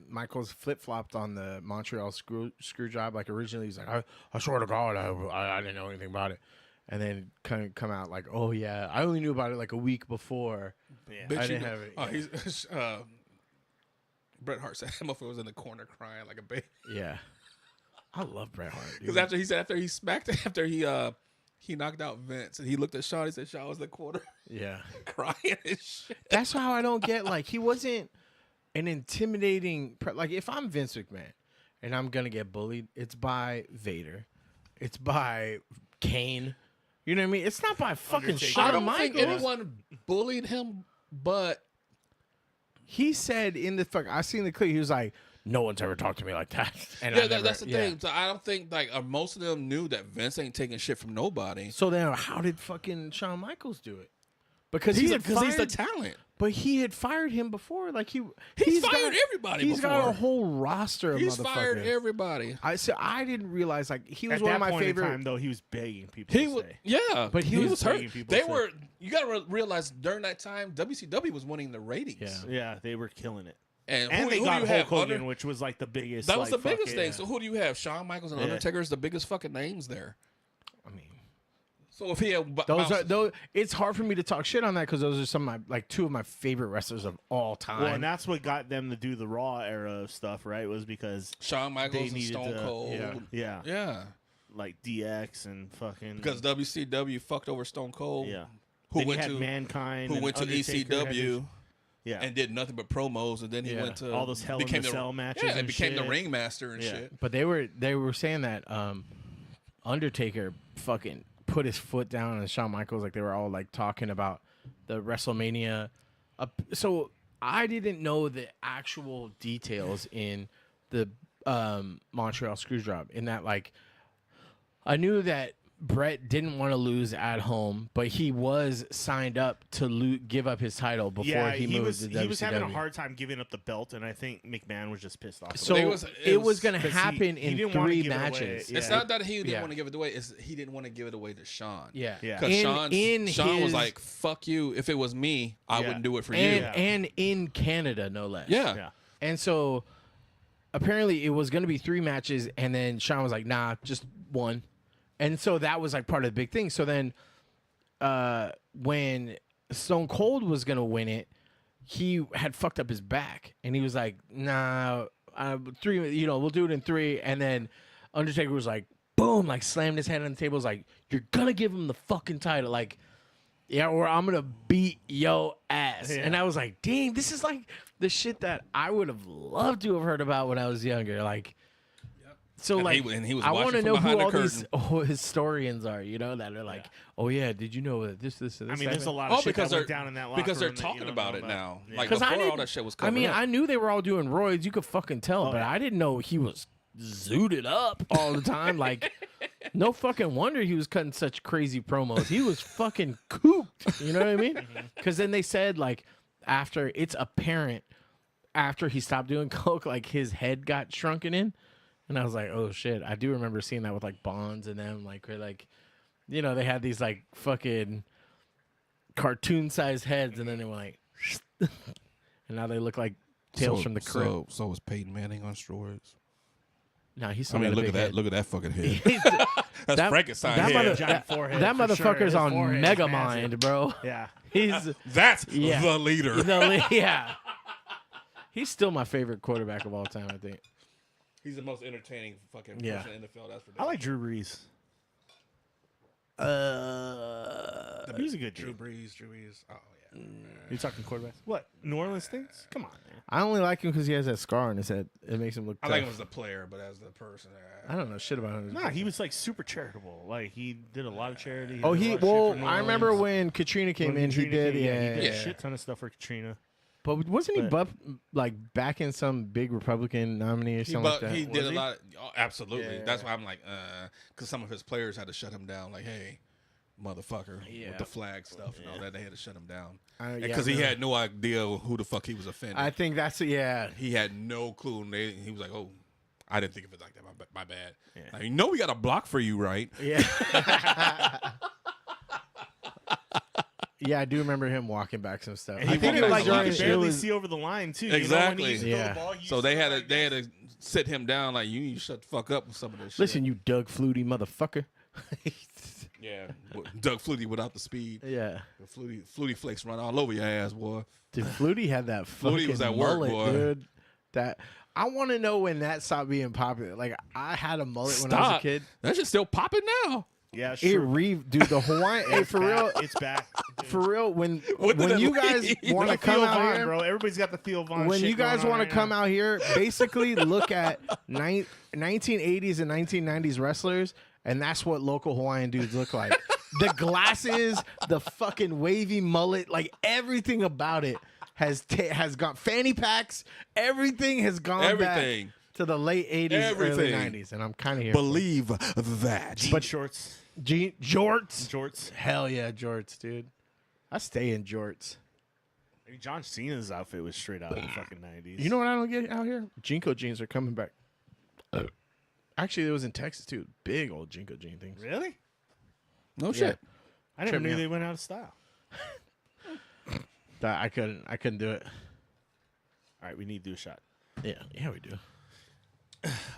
Michaels flip flopped on the Montreal screw job. Like originally, he's like, "I swear to God, I didn't know anything about it," and then kind of come out like, "Oh yeah, I only knew about it like a week before." Yeah. Bitch, I you didn't know- have it. Oh, he's Bret Hart said that motherfucker was in the corner crying like a baby. Yeah, I love Bret Hart. Because dude. after he smacked after he he knocked out Vince, and he looked at Shawn. He said, "Shawn was the quarter," Yeah. crying and shit. That's how I don't get, like, he wasn't an intimidating, like, if I'm Vince McMahon and I'm going to get bullied, it's by Vader. It's by Kane. You know what I mean? It's not by fucking Undertaker. I Shawn don't Michaels. think anyone bullied him, but He said in the fuck, I seen the clip, he was like, no one's ever talked to me like that. And yeah, I never- that's the yeah. thing. So I don't think like most of them knew that Vince ain't taking shit from nobody. So then how did fucking Shawn Michaels do it? Because He's he had because he's the fired- talent. But he had fired him before. Like He's got- fired everybody He's got before. a whole roster of He's motherfuckers. fired everybody. I didn't realize, like, he was At one that of my point favorite. in time, though, he was begging people He to was, stay. yeah, But he was hurt. begging people They to were. You got to realize during that time, WCW was winning the ratings. Yeah. Yeah, they were killing it. And, And who they do got you Hulk have? Hogan, which was like the biggest. That was the like, biggest fucking- thing. So who do you have? Shawn Michaels and Yeah. Undertaker is the biggest fucking names there. I mean, So if he had those. It's hard for me to talk shit on that because those are some of my, like, two of my favorite wrestlers of all time. Well, and that's what got them to do the Raw era of stuff, right? Was because Shawn Michaels they and needed Stone to- Cold, yeah, yeah, like DX and fucking because WCW fucked over Stone Cold, yeah, who Then you went had to Mankind, who and went to Undertaker had ECW his- yeah, and did nothing but promos, and then he Yeah. went to all those Hell in became the Cell matches, yeah, and and became the shit. ringmaster and Yeah. shit. But they were saying that Undertaker fucking put his foot down on Shawn Michaels, like they were all like talking about the WrestleMania. So I didn't know the actual details in the Montreal Screwjob. In that, like, I knew that Brett didn't want to lose at home, but he was signed up to give up his title before yeah, he moved to WCW. he was having a hard time giving up the belt, and I think McMahon was just pissed off. So It it was- was going to 'cause happen he in didn't wanna 3 give it away. matches. Yeah. It's not that he didn't Yeah. want to give it away; it's he didn't want to give it away to Shawn. Yeah, Yeah. Because In Shawn was his- like, "Fuck you! If it was me, I Yeah. wouldn't do it for and you." and in Canada, no less. Yeah. yeah, And so apparently it was going to be 3 matches, and then Shawn was like, nah, just 1. And so that was like part of the big thing. So then when Stone Cold was going to win it, he had fucked up his back, and he was like, nah, 3, we'll do it in 3. And then Undertaker was like, boom, like slammed his hand on the table, was like, you're going to give him the fucking title. Like, yeah, or I'm going to beat yo ass. Yeah. And I was like, dang, this is like the shit that I would have loved to have heard about when I was younger. Like, so And like, he was I watching want to from know who behind the all these curtain. historians are, that are like, oh yeah, did you know that this, and this? I mean, there's a happened? lot of shit because that they're went down in that locker because they're room that you talking don't about know it now. Yeah. Like 'Cause I before all didn't- that shit was I covered mean, up. I knew they were all doing roids. You could fucking tell, but I didn't know he was zooted up all the time. Like, no fucking wonder he was cutting such crazy promos. He was fucking cooked. You know what I mean? Because then they said, like, it's apparent after he stopped doing coke, like his head got shrunken in. And I was like, oh shit. I do remember seeing that with like Bonds and them, like, where, like, they had these like fucking cartoon sized heads, and then they were like, and now they look like Tales from the Crypt. So was Peyton Manning on steroids? No, he's I still mean, got a look big at that! head. Look at that fucking head. That- That's Frankenstein that head. mother- Giant forehead, that for sure. motherfucker's His on forehead is Mega massive. Mind, bro. Yeah, He's That's Yeah. the leader. yeah. He's still my favorite quarterback of all time, I think. He's the most entertaining fucking Yeah. person in the NFL. That's for I like Drew Brees. He's a good Drew dude. Brees. Oh yeah. You talking quarterbacks? What? New Orleans things? Come on, man. I only like him because he has that scar on his head. It makes him look I tough. like him as a player, but as the person, I don't know shit about him. Nah, he was like super charitable. Like he did a lot of charity. Oh, did a he lot of shit well, for New I remember Orleans. when Katrina came When in, he Katrina did. came, Yeah, he did yeah. a shit ton of stuff for Katrina. But wasn't he But- like backing some big Republican nominee or something like that? he Was did a he? lot. Absolutely. Yeah. That's why I'm like, because some of his players had to shut him down. Like, hey, motherfucker, Yeah. with the flag stuff and all that, they had to shut him down Yeah, because I he remember. had no idea who the fuck he was offending. I think that's yeah. He had no clue. And he was like, oh, I didn't think of it like that. My bad. Yeah. Like, you know we got a block for you, right? Yeah. Yeah, I do remember him walking back some stuff. And I he think walked it was back like so during you could it barely was, see over the line too. Exactly. You know, when he used to throw Yeah. the ball, you So used they to had like to they had to sit him down. Like, you need to shut the fuck up with some of this shit. listen, you Doug Flutie motherfucker. Yeah, Doug Flutie without the speed. Yeah. Flutie flakes run all over your ass, boy. Dude, Flutie had that fucking Flutie was at work, mullet, boy. dude. That I want to know when that stopped being popular. Like I had a mullet when I was a Stop. kid. That shit's still popping now. Yeah, It sure. dude, the Hawaiian. Hey, for real, It's back. for real. When What did you it guys mean? want to Theo come out Von, here, bro. Everybody's got the Theo Von. when shit you guys want to come out here, basically look at 1980s and 1990s wrestlers, and that's what local Hawaiian dudes look like. The glasses, the fucking wavy mullet, like everything about it has got fanny packs. Everything has gone Everything. back to the late 80s, early Everything. 90s, and I'm kind of here. Believe that. Jean shorts. Jorts. Jorts. Hell yeah, jorts, dude. I stay in jorts. I mean, John Cena's outfit was straight out of the fucking 90s. You know what I don't get out here? Jinko jeans are coming back. Actually, it was in Texas too. Big old Jinko jean things. Really? No shit. I never Trip me knew out. they went out of style. That I couldn't do it. All right, we need to do a shot. Yeah, we do.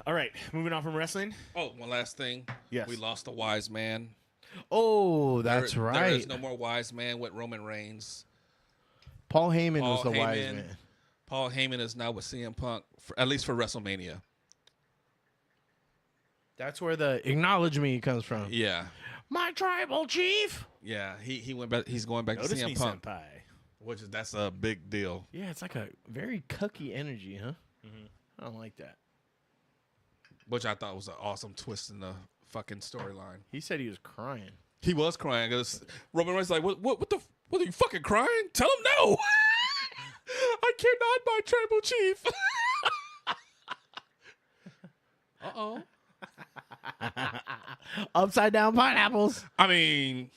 All right, moving on from wrestling. Oh, one last thing. Yes. We lost a wise man. Oh, that's There right. is no more wise man with Roman Reigns. Paul Heyman was Paul the wise Heyman. man. Paul Heyman is now with CM Punk, at least for WrestleMania. That's where the acknowledge me comes from. Yeah. My tribal chief. Yeah, he went back. He's going back Notice to me, CM Punk, senpai. that's a big deal. Yeah, it's like a very cucky energy, huh? I don't like that. Which I thought was an awesome twist in the fucking storyline. He said he was crying. He was crying because Roman Reigns like, what are you fucking crying? Tell him no. I cannot, my tribal chief. Uh-oh. Upside down pineapples. I mean,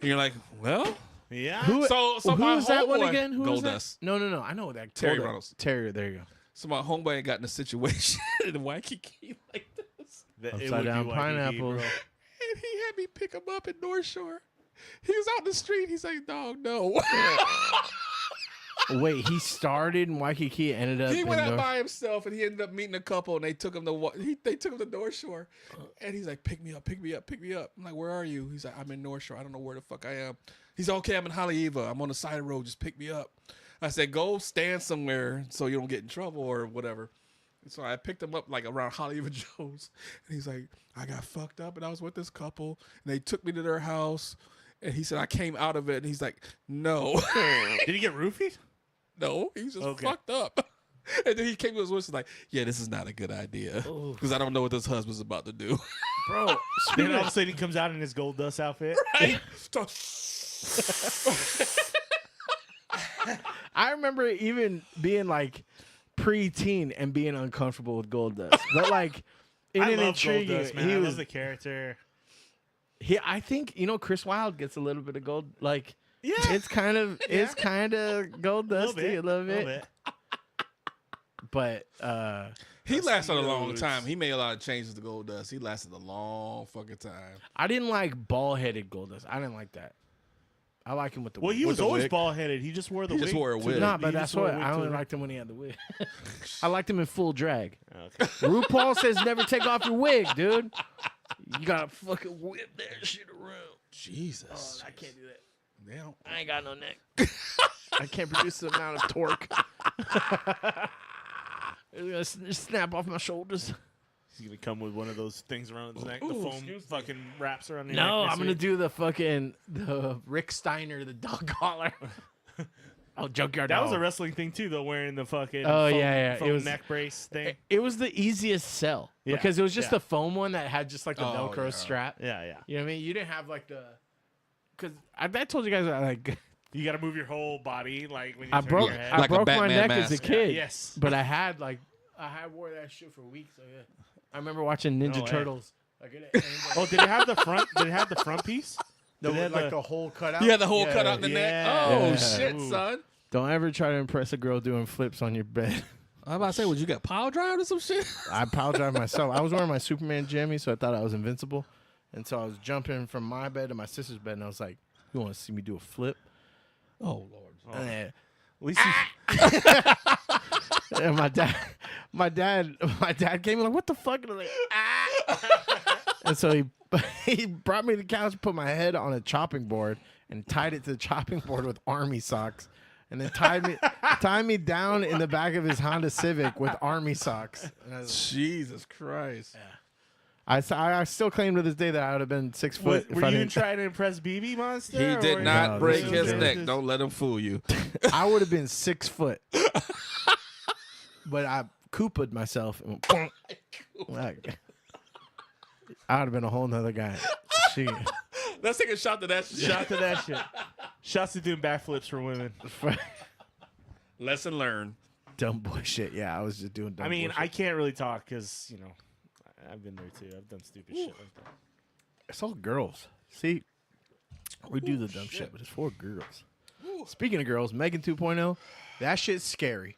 and you're like, well, Yeah. so Who my was that one homeboy- again? Who was that? Goldust. No. I know that. Terry Goldust. Reynolds. Terry, there you go. So my homeboy got in a situation in Waikiki like this. Upside down pineapple. And he had me pick him up in North Shore. He was out in the street. He's like, dog, no. Wait, he started in Waikiki, ended up He went in out North- by himself, and he ended up meeting a couple, and they took him to they took him to North Shore, and he's like, pick me up. I'm like, where are you? He's like, I'm in North Shore. I don't know where the fuck I am. He's like, okay, I'm in Haleiwa. I'm on the side of the road. Just pick me up. I said, go stand somewhere so you don't get in trouble or whatever. And so I picked him up like around Haleiwa Joe's, and he's like, I got fucked up, and I was with this couple, and they took me to their house, and he said I came out of it, and he's like, no. Did he get roofied? No, he's just Okay. fucked up. And then he came to his voice and like, yeah, this is not a good idea. Because I don't know what this husband's about to do. Bro, Then all of a sudden he comes out in his gold dust outfit. Right? I remember even being like pre-teen and being uncomfortable with Goldust, but like in I an love intriguing. Goldust, man. He I was. love the character. I think Chris Wilde gets a little bit of gold. Like Yeah. it's kind of Goldusty a little bit. But He lasted a long huge. time. He made a lot of changes to Goldust. He lasted a long fucking time. I didn't like ball-headed Goldust. I didn't like that. I like him with the Well, wig. he was the always wig. ball headed. He just wore the He wig. just wore a to wig. the- Nah, he but just that's wore a what wig I to only the- liked him when he had the wig. I liked him in full drag. Okay. RuPaul says never take off your wig, dude. You gotta fucking whip that shit around. Jesus. I can't do that. Damn. I ain't got no neck. I can't produce the amount of torque. It's gonna snap off my shoulders. He's gonna come with one of those things around his neck. The Ooh, foam fucking wraps around your No, neck. I'm gonna do the Rick Steiner, the dog collar. Oh, junkyard That dog. was a wrestling thing too, though. Wearing the fucking Oh, foam, yeah. foam It was- neck brace thing. It was the easiest sell Yeah, because it was just yeah. the foam one that had just like the Oh, Velcro yeah. strap. Yeah, yeah. You know what I mean? You didn't have like the. Because I told you guys like You got to move your whole body, like when you I turn broke your head. I Like a broke my Batman neck as a mask. kid. Yes. But I had wore that shit for weeks. So yeah. I remember watching Ninja No way. Turtles. Like it Oh, did it have the front? Did it have the front piece? no, did it have like the- the whole cutout. You had the whole Yeah. cut out the neck. Yeah. Oh, Yeah. shit, Ooh. son. Don't ever try to impress a girl doing flips on your bed. I'm about to say, would you get pile drive or some shit? I pile drive myself. I was wearing my Superman jammies, so I thought I was invincible. And so I was jumping from my bed to my sister's bed, and I was like, "You want to see me do a flip?" Oh, Lord. And At least and my dad came in like, "What the fuck?" And I was like, "Ah!" And so he brought me to the couch, put my head on a chopping board, and tied it to the chopping board with army socks, and then tied me down in the back of his Honda Civic with army socks. And I was, Jesus Christ. I still claim to this day that I would have been 6 foot. Were you trying to impress BB Monster? He did not No, break this his is neck. just- Don't let him fool you. I would have been 6 foot. But I Koopa'd myself. And went, like, I would have been a whole nother guy. Shit. Let's take a shot to that shit. Shot to that shit. Shots to doing backflips for women. Lesson learned. Dumb boy shit. Yeah, I was just doing dumb I mean, boy I shit. can't really talk because, you know, I've been there too. I've done stupid shit like that. It's all girls. See, we do the dumb shit, but it's for girls. Speaking of girls, Megan 2.0, that shit's scary.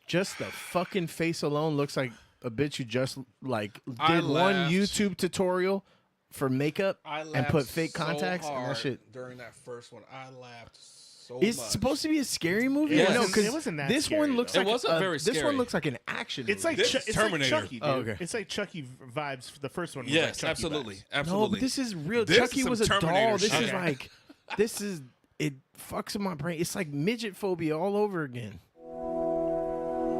Just the fucking face alone looks like a bitch who just like I did one laughed. YouTube tutorial for makeup and put fake so contacts and that hard shit. during that first one. I laughed so It's much. supposed to be a scary movie. Yes. No, It because wasn't that this scary, one looks though. like It wasn't very This scary. one looks like an action. It's like movie. This is it's Terminator. like Chucky, dude. Oh, okay. It's like Chucky vibes. The first one was Yes, like Chucky absolutely. vibes. Absolutely. No, but this is real. This Chucky is some was a Terminator doll. This shit. is Okay. like, this is, it fucks with my brain. It's like midget phobia all over again.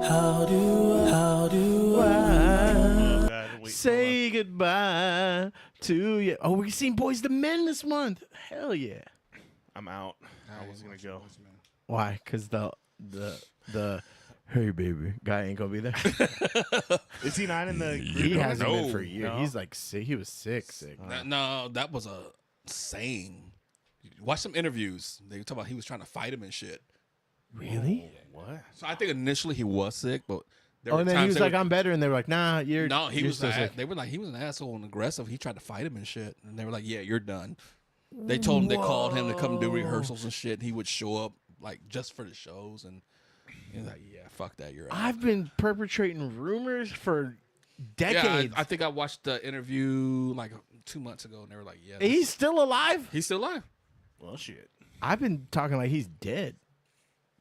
How do I Oh, God, wait, say goodbye to you? Oh, we seen Boys the Men this month. Hell yeah. I'm out. I was gonna go. Why? Because the hey baby guy ain't gonna be there. Is he not in the? He group? hasn't been No. for a year. No. He's like sick. He was sick. No, that was a saying. Watch some interviews. They talk about he was trying to fight him and shit. Really? What? So I think initially he was sick, but there Oh, were and then he times was they like, were- "I'm better," and they were like, "Nah, you're." No, he you're was. still sick. They were like, he was an asshole and aggressive. He tried to fight him and shit, and they were like, "Yeah, you're done." They told him they called him to come do rehearsals and shit. He would show up like just for the shows, and he was like, "Yeah, fuck that, you're out." I've been perpetrating rumors for Yeah, decades. I think I watched the interview like 2 months ago, and they were like, "Yeah, He's still alive. he's still alive." Well, shit. I've been talking like he's dead.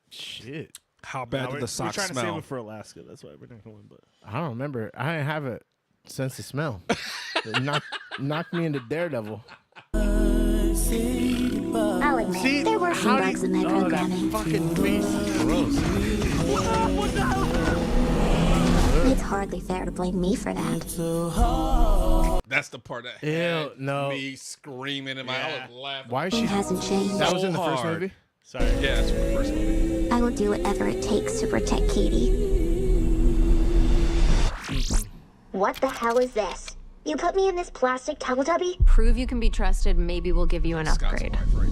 Shit. How No, bad we're, did the we're socks trying to save smell? it for Alaska. That's why we're not going. But I don't remember. I didn't have a sense of smell. It knocked me into Daredevil. I'll admit, See, there were some how do bugs in you- my oh, programming. that fucking face is gross. It's hardly fair to blame me for that. That's the part that Ew, had no. me screaming in my. I was laughing. Why is It she? hasn't changed. That was in the so first hard. movie. sorry. Yeah, that's the first movie. I will do whatever it takes to protect Katie. What the hell is this? You put me in this plastic Teletubby? Prove you can be trusted, maybe we'll give you an Scott's upgrade. wife right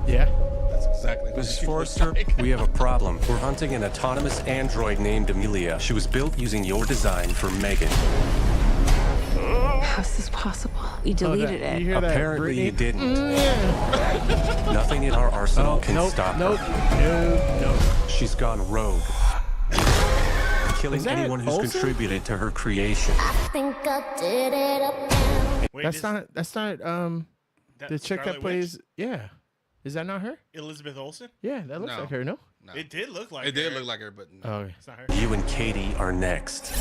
there. Yeah. That's exactly what Mrs. she Forrester, looks like. we have a problem. We're hunting an autonomous android named Amelia. She was built using your design for Megan. How's this possible? We deleted You it. hear that, Apparently you Brittany? didn't. Nothing in our arsenal can Nope. stop Nope. her. Nope. She's gone rogue, killing Is that anyone who's Olsen? contributed to her creation. Think I did it up. Wait, That's not. That's not. The chick that Scarlet plays. Witch? Yeah. Is that not her? Elizabeth Olsen. Yeah, that looks No. like her. No. No. It did look like. It did her. look like her, but no. Oh, okay. It's not her. You and Katie are next.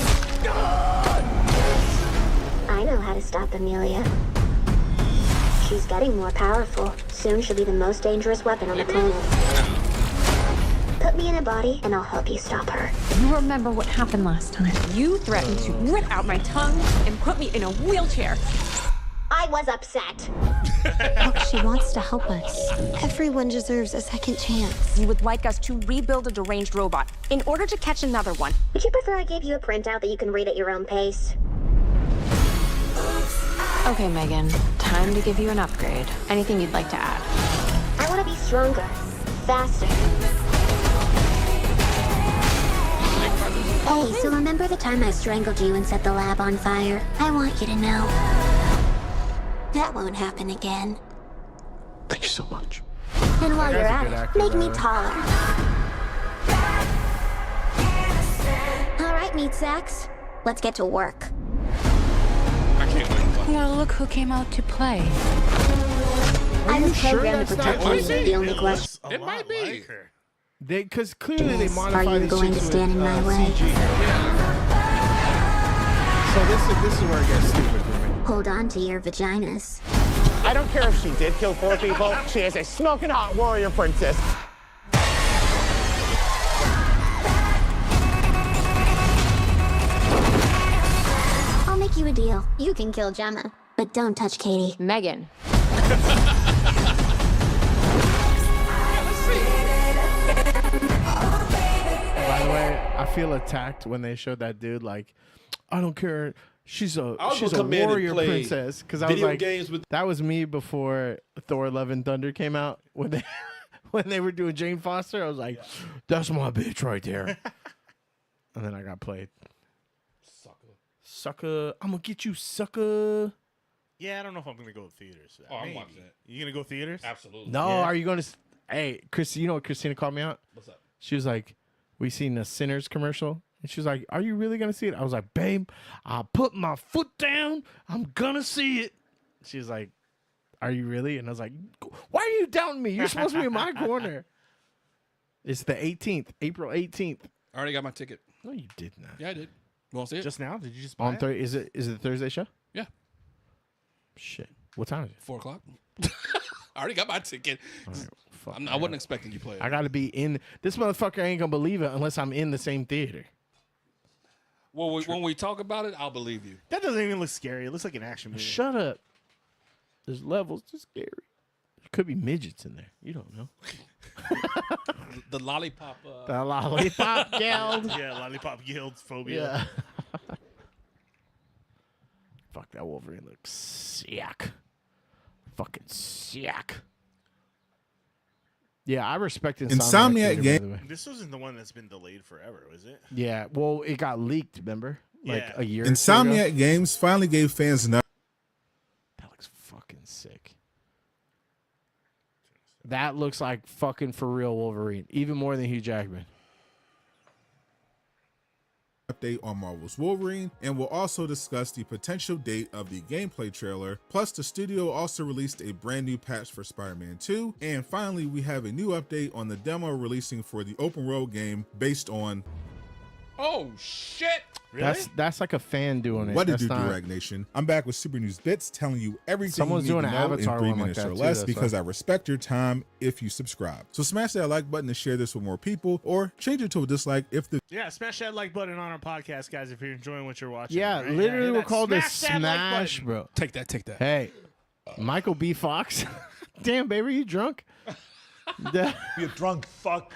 I know how to stop Amelia. She's getting more powerful. Soon she'll be the most dangerous weapon on the planet. Put me in a body and I'll help you stop her. You remember what happened last time. You threatened to rip out my tongue and put me in a wheelchair. I was upset. Look, she wants to help us. Everyone deserves a second chance. You would like us to rebuild a deranged robot in order to catch another one. Would you prefer I gave you a printout that you can read at your own pace? Okay, Megan. Time to give you an upgrade. Anything you'd like to add? I want to be stronger, faster. Hey, so remember the time I strangled you and set the lab on fire? I want you to know that won't happen again. Thank you so much. And while you're guy's a at good it, actor, make me though. taller. All right, meat sacks. Let's get to work. I can't wait. Well, look who came out to play. I was sure programmed to that's protect not you. her? The only It question. looks a It lot might be. like her. Because clearly they Yes. modified Are you these going chicks to stand with, in my way? CG. So this is where it gets stupid for me. Hold on to your vaginas. I don't care if she did kill 4 people. She is a smoking hot warrior princess. I'll make you a deal. You can kill Gemma, but don't touch Katie. Megan. By the way, I feel attacked when they showed that dude like, I don't care. She's a warrior princess. Because I was like, that was me before Thor: Love and Thunder came out when they were doing Jane Foster. I was like, that's my bitch right there. And then I got played. Sucker. I'm gonna get you, sucker. Yeah, I don't know if I'm gonna go to theaters. Oh, I'm watching it. You gonna go theaters? Absolutely. No, Yeah. are you going to? Hey, Chris, you know what Christina called me out? What's up? She was like, we seen a Sinners commercial. And she was like, are you really going to see it? I was like, babe, I'll put my foot down. I'm going to see it. She was like, are you really? And I was like, why are you doubting me? You're supposed to be in my corner. It's the 18th, April 18th. I already got my ticket. No, you did not. Yeah, I did. You want to see it? Just now? Did you just buy On it? Thursday? Is it the Thursday show? Yeah. Shit. What time is it? 4 o'clock. I already got my ticket. Right, fuck, I wasn't expecting you to play it. I got to be in. This motherfucker ain't going to believe it unless I'm in the same theater. Well, when we talk about it, I'll believe you. That doesn't even look scary. It looks like an action movie. Shut up. There's levels to scary. There could be midgets in there. You don't know. The lollipop. The lollipop guild. Yeah, Lollipop Guild phobia. Yeah. Fuck, that Wolverine looks sick. Fucking sick. Yeah, I respect Insomniac Theater, by the way. This wasn't the one that's been delayed forever, was it? Yeah, well, it got leaked, remember? Like Yeah. a year or two ago. Insomniac Games finally gave fans enough. That looks fucking sick. That looks like fucking for real Wolverine, even more than Hugh Jackman. Update on Marvel's Wolverine, and we'll also discuss the potential date of the gameplay trailer. Plus, the studio also released a brand new patch for Spider-Man 2. And finally, we have a new update on the demo releasing for the open world game based on Oh, shit. Really? That's like a fan doing it. What did That's you do, not- Rag Nation? I'm back with Super News Bits, telling you everything Someone's you need doing to an know Avatar in 3 one like minutes that or too, less, that's because why. I respect your time if you subscribe. So smash that like button to share this with more people, or change it to a dislike if the Yeah, smash that like button on our podcast, guys, if you're enjoying what you're watching. Yeah, right? literally hit we're that called a smash that like smash, button. bro. Take that. Hey, Michael B. Fox. Damn, baby, you drunk? You drunk fuck.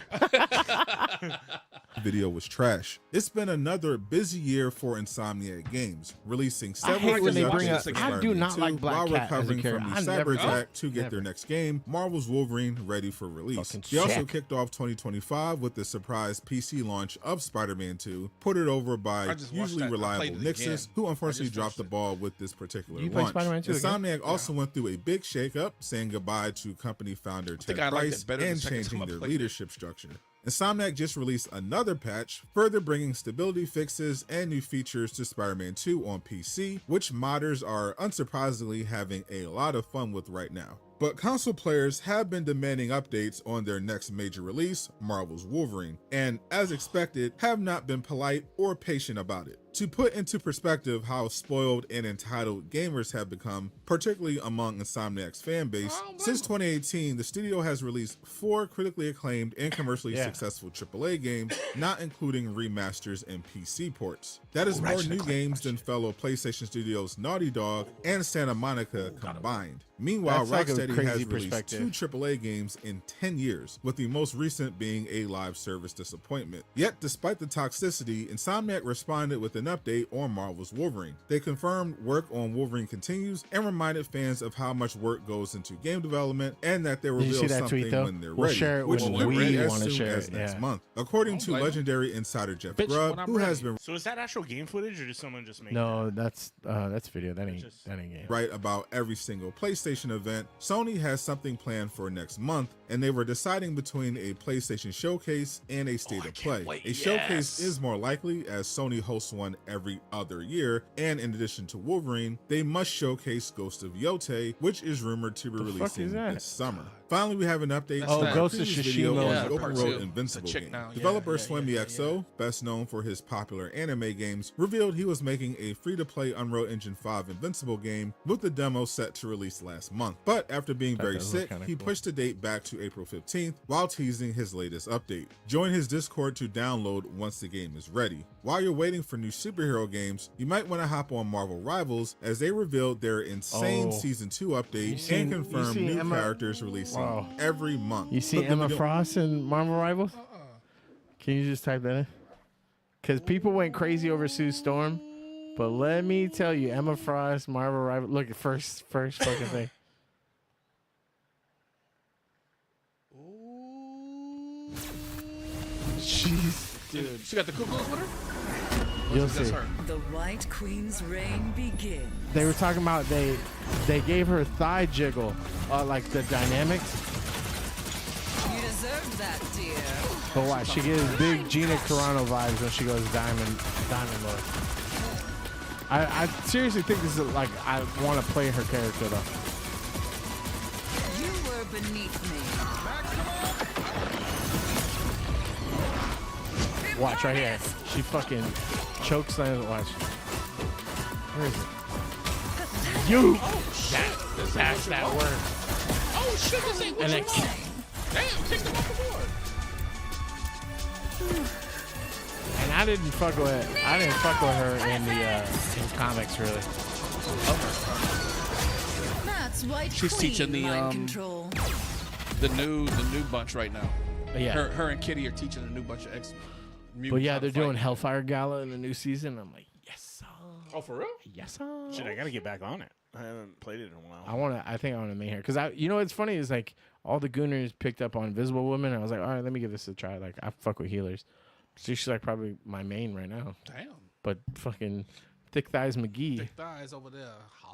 video was trash. It's been another busy year for Insomniac Games, releasing I several hate when they updates bring to up. I Spider-Man do not 2 like Black while Cat as a recovering character. from I the never. cyber attack to get Never. their next game, Marvel's Wolverine, ready for release. Fucking They also sick. kicked off 2025 with the surprise PC launch of Spider-Man 2, put it over by I just watched usually that. I reliable played it Nixus, again. who I unfortunately just dropped the finished ball with this particular You played launch. Spider-Man 2 again? Insomniac also went through a big shakeup, saying goodbye to company founder Ted I liked it Price better the and second time changing I their played it. leadership structure. Insomniac just released another patch, further bringing stability fixes and new features to Spider-Man 2 on PC, which modders are unsurprisingly having a lot of fun with right now. But console players have been demanding updates on their next major release, Marvel's Wolverine, and as expected, have not been polite or patient about it. To put into perspective how spoiled and entitled gamers have become, particularly among Insomniac's fan base, since 2018, the studio has released 4 critically acclaimed and commercially successful AAA games, not including remasters and PC ports. That is more new games than fellow PlayStation studios Naughty Dog and Santa Monica combined. Meanwhile, That's like a Rocksteady crazy has released perspective. 2 AAA games in 10 years, with the most recent being a live service disappointment. Yet, despite the toxicity, Insomniac responded with an update on Marvel's Wolverine. They confirmed work on Wolverine continues and reminded fans of how much work goes into game development, and that they will Did you see reveal that something tweet, though? when they're We'll ready, share it which when could we be as wanna soon share as it, next yeah. month. According to blame 'em. legendary insider Jeff Bitch, Grubb, when I'm who has ready. been So is that actual game footage, or did someone just make No, that's video. That ain't game. right about every single PlayStation event, Sony has something planned for next month, and they were deciding between a PlayStation Showcase and a State of Play. A showcase is more likely, as Sony hosts one every other year, and in addition to Wolverine, they must showcase Ghost of Yotei, which is rumored to be The fuck releasing is that? this summer. Finally, we have an update Oh, to our Ghost of previous video Tshishima. on Yeah, the part open road two. Invincible It's a chick game. now. Yeah, Developer yeah, Swimmy yeah, XO, best known for his popular anime games, revealed he was making a free-to-play Unreal Engine 5 Invincible game with the demo set to release last month. But after being very does look sick, kinda he cool. pushed the date back to April 15th while teasing his latest update. Join his Discord to download once the game is ready. While you're waiting for new superhero games, you might want to hop on Marvel Rivals as they revealed their insane Season 2 update and confirm seen new Emma- characters releasing Wow. every month. You see Look, the Emma video- Frost in Marvel Rivals? Can you just type that in? Because people went crazy over Sue Storm, but let me tell you, Emma Frost, Marvel Rivals. Look at first fucking thing. Jeez, Dude, she got the cuckoos with her? you'll That's see. her. The White Queen's reign begins. They were talking about they gave her thigh jiggle, like the dynamics. You deserve that, dear. But watch, she gives big Gina Carano vibes when she goes diamond mode. I seriously think this is like I want to play her character though. You were beneath me. Watch right here. She fucking choke slams. Watch. Where is it? You. That's that word. Oh, shit, this ain't what And you it- want. Damn, kicked him off the board. And I didn't fuck with her in the in comics really. That's White She's Queen teaching the, mind control. The new bunch right now. Yeah. Her and Kitty are teaching a new bunch of X. But yeah, they're doing Hellfire Gala in the new season. I'm like, yes, sir. Oh, for real? Yes, sir. Shit, I gotta get back on it. I haven't played it in a while. I think I want to main her because you know what's funny is like all the Gooners picked up on Invisible Woman. I was like, all right, let me give this a try. Like I fuck with healers, so she's like probably my main right now. Damn. But fucking Thick Thighs McGee. Thick thighs over there.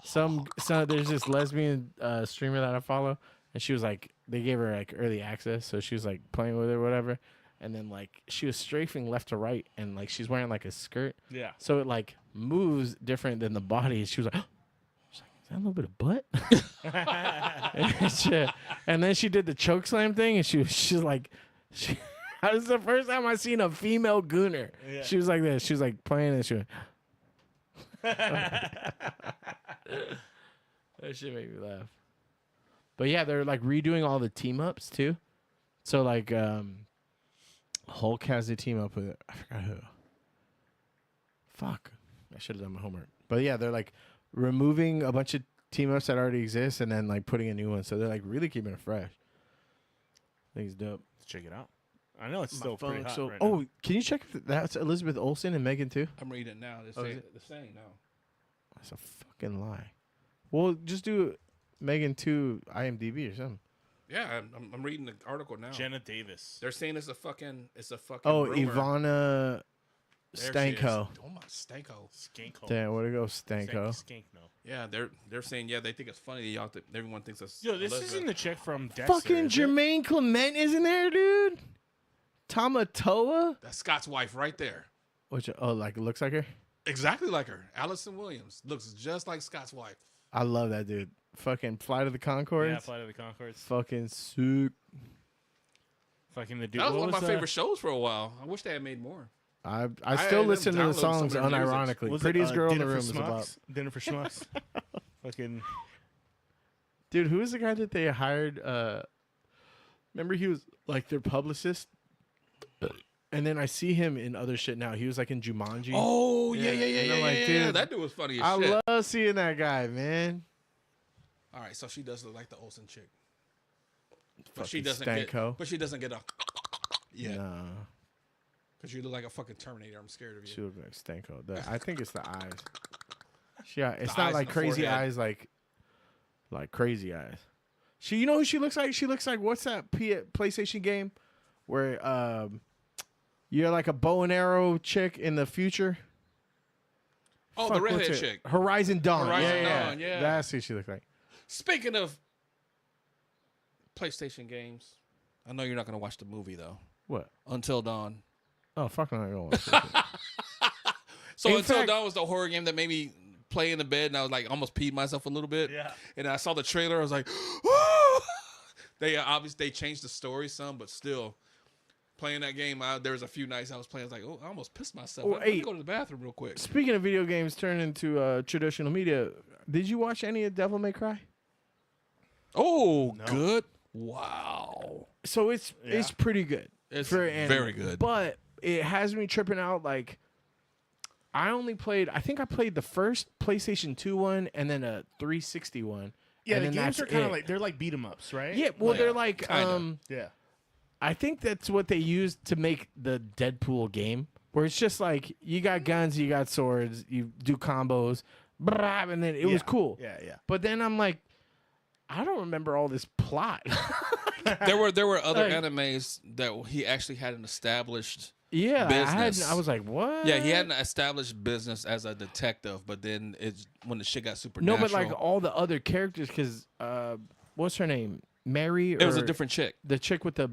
So there's this lesbian streamer that I follow, and she was like, they gave her like early access, so she was like playing with it or whatever, and then like she was strafing left to right, and like she's wearing like a skirt, Yeah. so it like moves different than the body. She was like, is that a little bit of butt? And then she did the choke slam thing, and she's like, that was the first time I seen a female Gooner. Yeah. She was like this. She was like playing, and she went. That shit made me laugh. But yeah, they're like redoing all the team ups too. So like Hulk has a team up with I forgot who. Fuck. I should have done my homework. But yeah, they're like removing a bunch of team ups that already exist and then like putting a new one. So they're like really keeping it fresh. I think it's dope. Let's check it out. I know it's still pretty hot right oh, now. can you check if that's Elizabeth Olsen and Megan too? I'm reading it now. Oh, They're is it? saying now. That's a fucking lie. Well, just do Megan 2 IMDb or something. Yeah, I'm reading the article now. Jenna Davis. They're saying it's a fucking Oh, rumor. Ivana There she is. Stanko. Oh my Stanko. Skanko. Damn, where'd it go, Stanko? Skank, no. Yeah, they're saying they think it's funny that everyone thinks that's Yo, this Elizabeth. isn't the chick from Dexter. Fucking is it? Jermaine Clement isn't there, dude? Tamatoa? That's Scott's wife right there. Which like it looks like her? Exactly like her. Allison Williams looks just like Scott's wife. I love that dude. Fucking Flight of the Conchords. Yeah, Flight of the Conchords. Fucking sick. Fucking the dude. That was what one of my was, favorite shows for a while. I wish they had made more. I had still them listen to the download some songs of their music. unironically. Was it, Prettiest Girl in the Dinner Room for is about. Schmucks? Dinner for Schmucks. Fucking. Dude, who was the guy that they hired? Remember he was like their publicist? And then I see him in other shit now. He was like in Jumanji. Oh yeah. And I'm like, yeah. dude, That dude was funny as I shit. love seeing that guy, man. All right, so she does look like the Olsen chick, but Fucking she doesn't Stanko. get. But she doesn't get a. Yeah, Nah, because you look like a fucking Terminator. I'm scared of you. she looked like Stanko. I think it's the eyes. It's The not eyes like and the crazy forehead. eyes, like crazy eyes. You know who she looks like? She looks like what's that PlayStation game where you're like a bow and arrow chick in the future? Oh, Fuck, the what's redhead it? chick. Horizon Dawn. Horizon Dawn, yeah. That's who she looked like. Speaking of PlayStation games, I know you're not gonna watch the movie though. What? Until Dawn. Oh, fuck, I'm not gonna watch this shit. So In Until fact- Dawn was the horror game that made me play in the bed, and I was like almost peed myself a little bit. Yeah. And I saw the trailer, I was like, "Whoa!" They obviously they changed the story some, but still playing that game. There was a few nights I was playing. I was like, oh, I almost pissed myself. Let me go to the bathroom real quick. Speaking of video games turning into traditional media, did you watch any of Devil May Cry? Oh, good. Wow. So it's pretty good. It's for anime, very good. But it has me tripping out. Like, I think I played the first PlayStation 2 one and then a 360 one. Yeah, and the then games that's are kind of it. like they're like beat 'em ups, right? Yeah, well, they're like yeah. I think that's what they used to make the Deadpool game, where it's just like you got guns, you got swords, you do combos, and then it was cool. Yeah, yeah. But then I'm like, I don't remember all this plot. There were other animes that he actually had an established business. I was like, what? Yeah, he had an established business as a detective, but then when the shit got supernatural. No, but like all the other characters, because what's her name? Mary? It was a different chick. The chick with the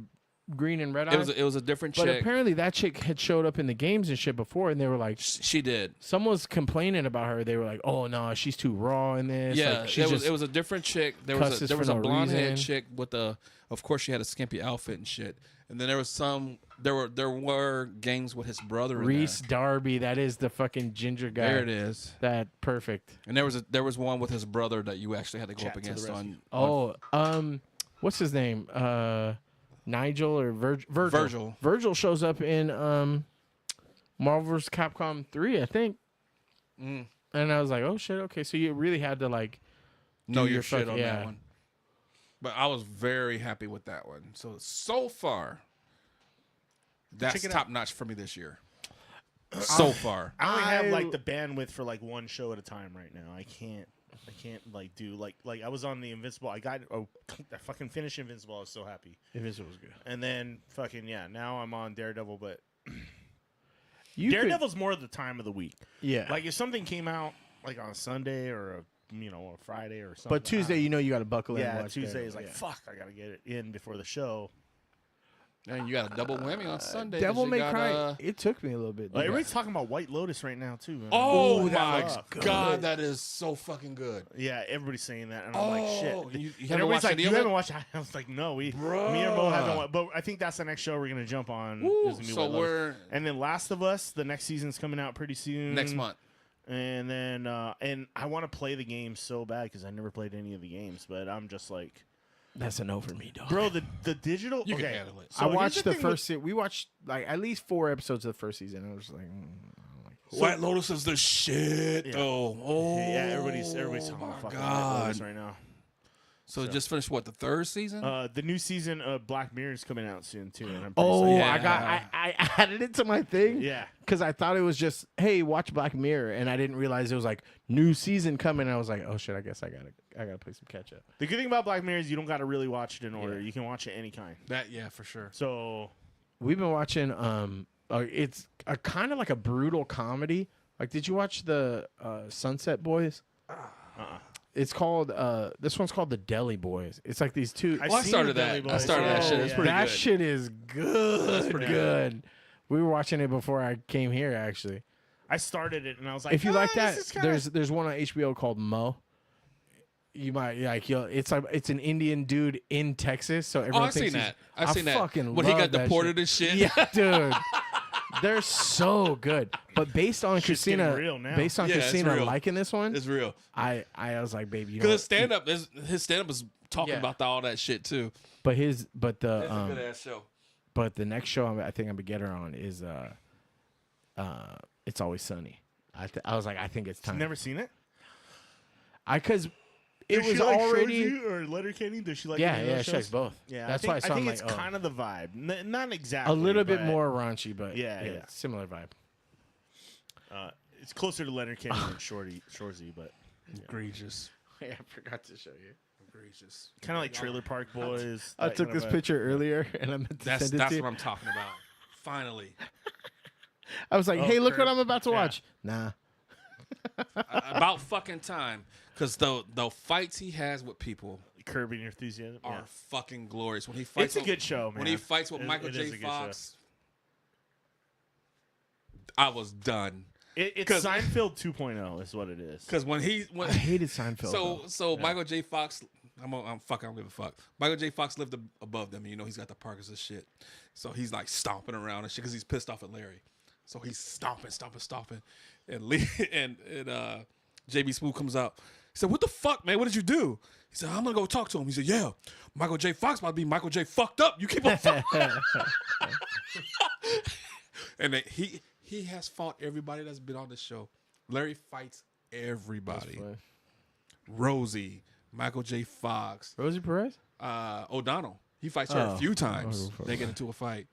green and red eyes? It was a different chick. But apparently that chick had showed up in the games and shit before, and they were like... She did. Someone was complaining about her. They were like, oh, no, she's too raw in this. Yeah, like, it was a different chick. There was a blonde-head chick with a... Of course, she had a skimpy outfit and shit. And then there was there were games with his brother in Reese there. Darby, that is the fucking ginger guy. There it is. That perfect. And there was one with his brother that you actually had to go up against on. What's his name? Nigel or Virgil. Virgil shows up in Marvel vs. Capcom 3, I think. And I was like, oh shit, okay. So you really had to like know your shit on that one. But I was very happy with that one. So far, that's top notch for me this year. So far, I only have like the bandwidth for like one show at a time right now. I can't like do like I was on the Invincible. I fucking finished Invincible. I was so happy. Invincible was good. And then fucking now I'm on Daredevil, but Daredevil's more of the time of the week. Yeah. Like if something came out like on a Sunday or a Friday or something. But Tuesday, you got to buckle in. Yeah, and watch Tuesday Daredevil. is like fuck. I gotta get it in before the show. And you got a double whammy on Sunday. Devil May Cry. It took me a little bit. Everybody's talking about White Lotus right now too. Man. Oh my god, that is so fucking good. Yeah, everybody's saying that, and I'm like, shit. You and haven't watched like, any you of it? haven't watched it? I was like, no, me and Mo haven't watched. But I think that's the next show we're gonna jump on. And then Last of Us, the next season's coming out pretty soon. Next month. And then and I want to play the game so bad because I never played any of the games, but I'm just like. That's a no for me, dog. Bro, the digital. You can handle it. So I watched the first. We watched like at least 4 episodes of the first season. I was like, White Lotus is the shit. Though. Oh, yeah. Everybody's talking about fucking White Lotus right now. So just finished what, the 3rd season? The new season of Black Mirror is coming out soon too. And I'm I added it to my thing. Yeah, because I thought it was just hey, watch Black Mirror, and I didn't realize it was like new season coming. I was like, oh shit, I guess I gotta play some catch up. The good thing about Black Mirror is you don't got to really watch it in order. You can watch it any kind. For sure. So we've been watching. It's a kind of like a brutal comedy. Like, did you watch the Sunset Boys? It's called this one's called The Deli Boys. It's like these two. I started that. I started that shit. It's pretty good. That shit is good. That's pretty good. We were watching it before I came here. Actually, I started it and I was like, if you like that, there's one on HBO called Mo. You might like it's an Indian dude in Texas. So everyone I've seen that. I've seen that. Fucking when he got love that deported and shit. Yeah, dude. They're so good, but based on Christina liking this one, it's real. I was like, baby, because his stand up is talking about all that shit too. But the it's a good ass show. But the next show I think I'm gonna get her on is It's Always Sunny. I was like, I think it's time. You've never seen it? Because it Does was she like already Shorzy or Letterkenny. Does she like? She likes both. Yeah, that's I why think it's kind of the vibe. Not exactly. A little bit more raunchy, but yeah, similar vibe. It's closer to Letterkenny than Shorzy, but egregious. Yeah, I forgot to show you. Egregious. Kind of like Trailer Park Boys. I took this picture earlier, and I meant to send it to you. That's what I'm talking about. Finally. I was like, hey, look what I'm about to watch. Nah. About fucking time. Because the fights he has with people, Curbing Your Enthusiasm, are fucking glorious. When he fights, it's a good show, man. When he fights with Michael J. Fox, I was done. It's Seinfeld 2.0 is what it is. Because when I hated Seinfeld. So Michael J. Fox I'm fucking. I don't give a fuck. Michael J. Fox lived above them, and you know he's got the Parkinson's shit. So he's like stomping around and shit because he's pissed off at Larry. So he's stomping, and JB Smooth comes out. He said, "What the fuck, man? What did you do?" He said, "I'm gonna go talk to him." He said, "Yeah, Michael J. Fox might be Michael J. fucked up. You keep on fucking." And he has fought everybody that's been on this show. Larry fights everybody. Rosie, Michael J. Fox, Rosie Perez, O'Donnell. He fights her a few times. They get into a fight.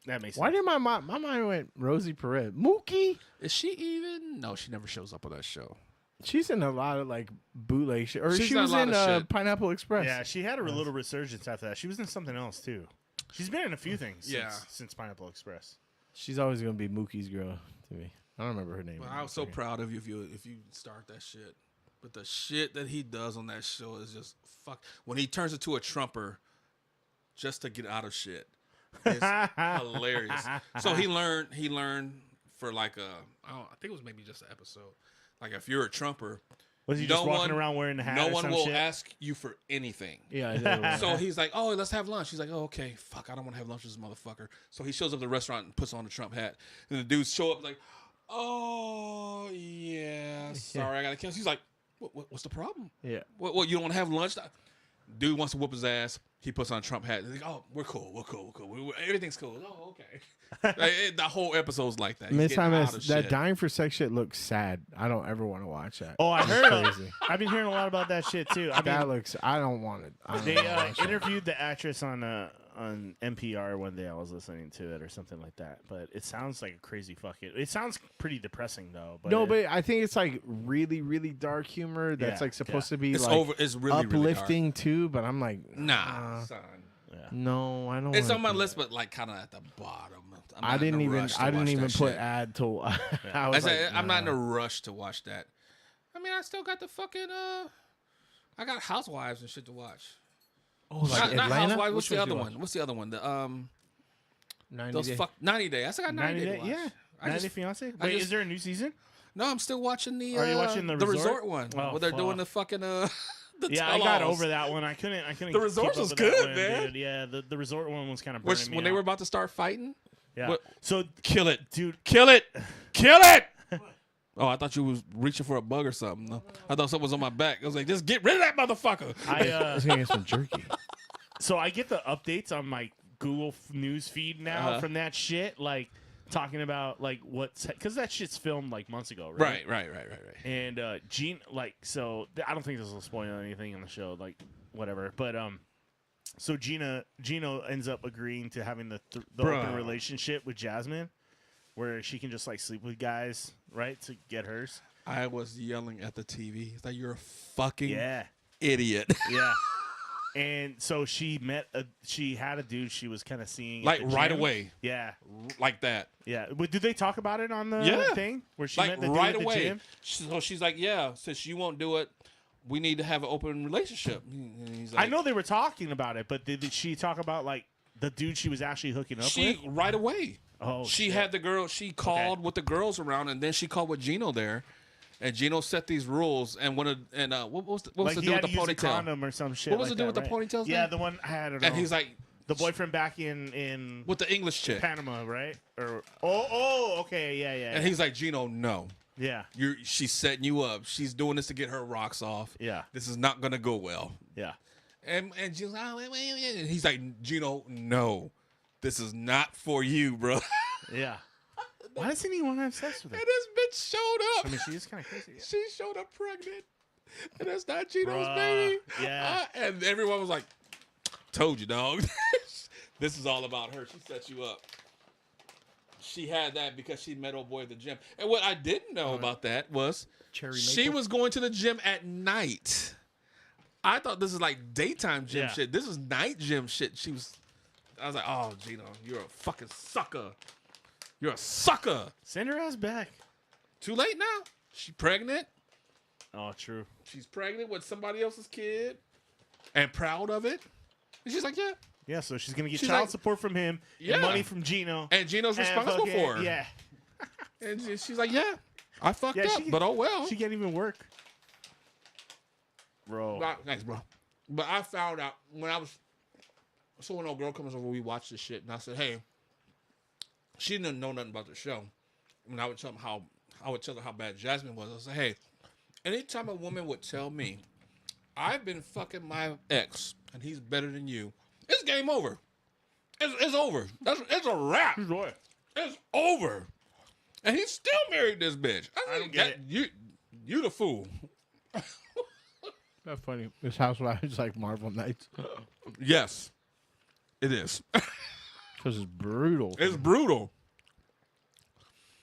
That makes sense. Why did my mind went Rosie Perez? Mookie? Is she even? No, she never shows up on that show. She's in a lot of like bootleg shit. Or She's she in a was lot in of shit. Pineapple Express. Yeah, she had a little resurgence after that. She was in something else too. She's been in a few things since Pineapple Express. She's always gonna be Mookie's girl to me. I don't remember her name. Well, I was so proud of you if you start that shit. But the shit that he does on that show is just fuck. When he turns into a Trumper just to get out of shit, it's hilarious. So he learned for like I think it was maybe just an episode. Like if you're a Trumper, was he just walking around wearing the hat? No or one some will shit? ask you for anything. Yeah. So he's like, "Oh, let's have lunch." He's like, "Oh, okay. Fuck, I don't want to have lunch with this motherfucker." So he shows up at the restaurant and puts on the Trump hat, and the dudes show up like, "Oh yeah, sorry, I gotta cancel." He's like, "What's the problem? Yeah. What you don't want to have lunch?" Dude wants to whoop his ass. He puts on a Trump hat. He's like, "Oh, we're cool. Everything's cool." Oh, okay. The whole episode's like that. Miss Thomas, that dying for sex shit looks sad. I don't ever want to watch that. Oh, I heard. Crazy. I've been hearing a lot about that shit too. I don't want it. They interviewed the actress on NPR one day. I was listening to it or something like that. But it sounds like a crazy fucking. It sounds pretty depressing though. But but I think it's like really, really dark humor that's like supposed to be it's like it's really uplifting really too. But I'm like, nah, son. No, I don't. It's on my list, but like kind of at the bottom. I didn't even put ad to. I'm not in a rush to watch that. I mean, I still got the fucking I got Housewives and shit to watch. Oh, like not Atlanta? Housewives. What's the other one? What's the other one? The 90 Day. I still got 90 Day to watch. Yeah, 90 Day Fiance. Wait, is there a new season? No, I'm still watching the. Are you watching the resort one? Oh, where they're doing the fucking yeah, I got over that one. I couldn't. The resort was good, man. Dude. Yeah, the resort one was kind of burning me when they were about to start fighting. Yeah. So kill it, dude. Kill it. Kill it. Oh, I thought you was reaching for a bug or something. No. I thought something was on my back. I was like, just get rid of that motherfucker. I was gonna get some jerky. So I get the updates on my Google News feed now from that shit, like talking about like what's because that shit's filmed like months ago, right? Right. And Gene, like, so I don't think this will spoil anything on the show, like whatever. But so Gino ends up agreeing to having the open relationship with Jasmine, where she can just like sleep with guys, right, to get hers. I was yelling at the TV. It's like, you're a fucking idiot. Yeah. And so she had a dude she was kind of seeing like at the right gym. away. Yeah. Like that. Yeah. But did they talk about it on the thing where she like met the dude right at the away. gym? So she's like, yeah, since you won't do it, we need to have an open relationship. And he's like, I know they were talking about it, but did she talk about like the dude she was actually hooking up with? Right away. Oh, she had the girl. She called with the girls around, and then she called with Gino there, and Gino set these rules. And what was the like dude he had with the to use a ponytail? condom or some shit. What was like the dude that, with the right? ponytails? Yeah, the one I don't know. And he's like the boyfriend back in with the English chick, Panama, right? Or okay, yeah. And he's like, Gino, no. Yeah. She's setting you up. She's doing this to get her rocks off. Yeah. This is not gonna go well. Yeah. And Gino's like, wait. And he's like, Gino, no. This is not for you, bro. Yeah. Why doesn't he want to have sex with her? And this bitch showed up. I mean, she is kind of crazy. Yeah. She showed up pregnant. And that's not Gino's Bruh. baby. Yeah. And everyone was like, told you, dog. This is all about her. She set you up. She had that because she met old boy at the gym. And what I didn't know about that was she was going to the gym at night. I thought this is like daytime gym shit. This is night gym shit. I was like, oh, Gino, you're a fucking sucker. You're a sucker. Send her ass back. Too late now. She pregnant. Oh, true. She's pregnant with somebody else's kid and proud of it. And she's like, yeah. Yeah, so she's going to get She's child like- support from him and money from Gino. And Gino's responsible fucking- for her. Yeah. And she's like, yeah, I fucked up, she- but oh well. She can't even work. Bro. Thanks, bro. But I found out when I was. So when old girl comes over, we watch this shit, and I said, "Hey," she didn't know nothing about the show. When I would tell her how bad Jasmine was, I said, "Hey, anytime a woman would tell me, I've been fucking my ex, and he's better than you, it's game over. It's over. It's a wrap. It's over." And he still married this bitch. I don't get it. You the fool. That's funny. This Housewives like Marvel Knights. Yes, it is. Because it's brutal. It's brutal.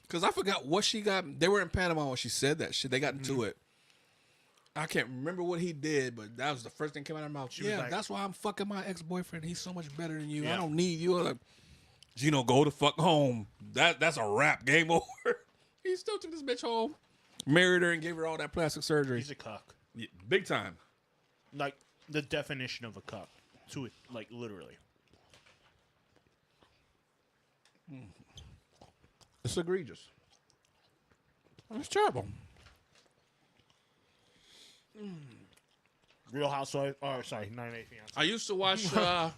Because I forgot what she got. They were in Panama when she said that shit. They got into it. I can't remember what he did, but that was the first thing that came out of her mouth. She was like, that's why I'm fucking my ex-boyfriend. He's so much better than you. I don't need you. Like, Gino, go the fuck home. That's a wrap. Game over. He still took this bitch home, married her, and gave her all that plastic surgery. He's a cuck. Yeah, big time. Like the definition of a cuck. To it, like literally. It's egregious. It's terrible. Real Housewives. Oh, sorry, 98 Fiance. I used to watch the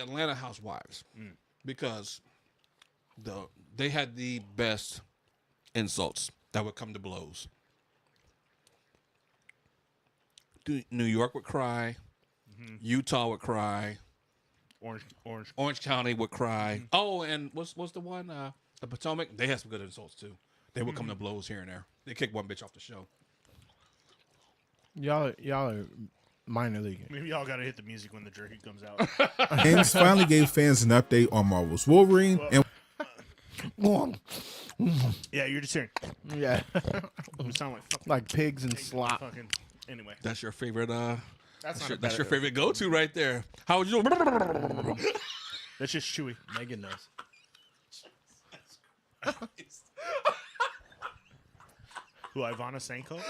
Atlanta Housewives because they had the best insults that would come to blows. New York would cry. Utah would cry. Orange County would cry. Oh, and what's the one? The Potomac. They had some good insults too. They would come to blows here and there. They kicked one bitch off the show. Y'all are minor league. Maybe y'all gotta hit the music when the jerky comes out. Ames finally gave fans an update on Marvel's Wolverine and. Yeah, you're just hearing. Yeah. You sound like pigs and slop. Fucking. Anyway, that's your favorite. That's your favorite go-to right there. How would you? That's just Chewy. Megan knows. Who, Ivana Senko?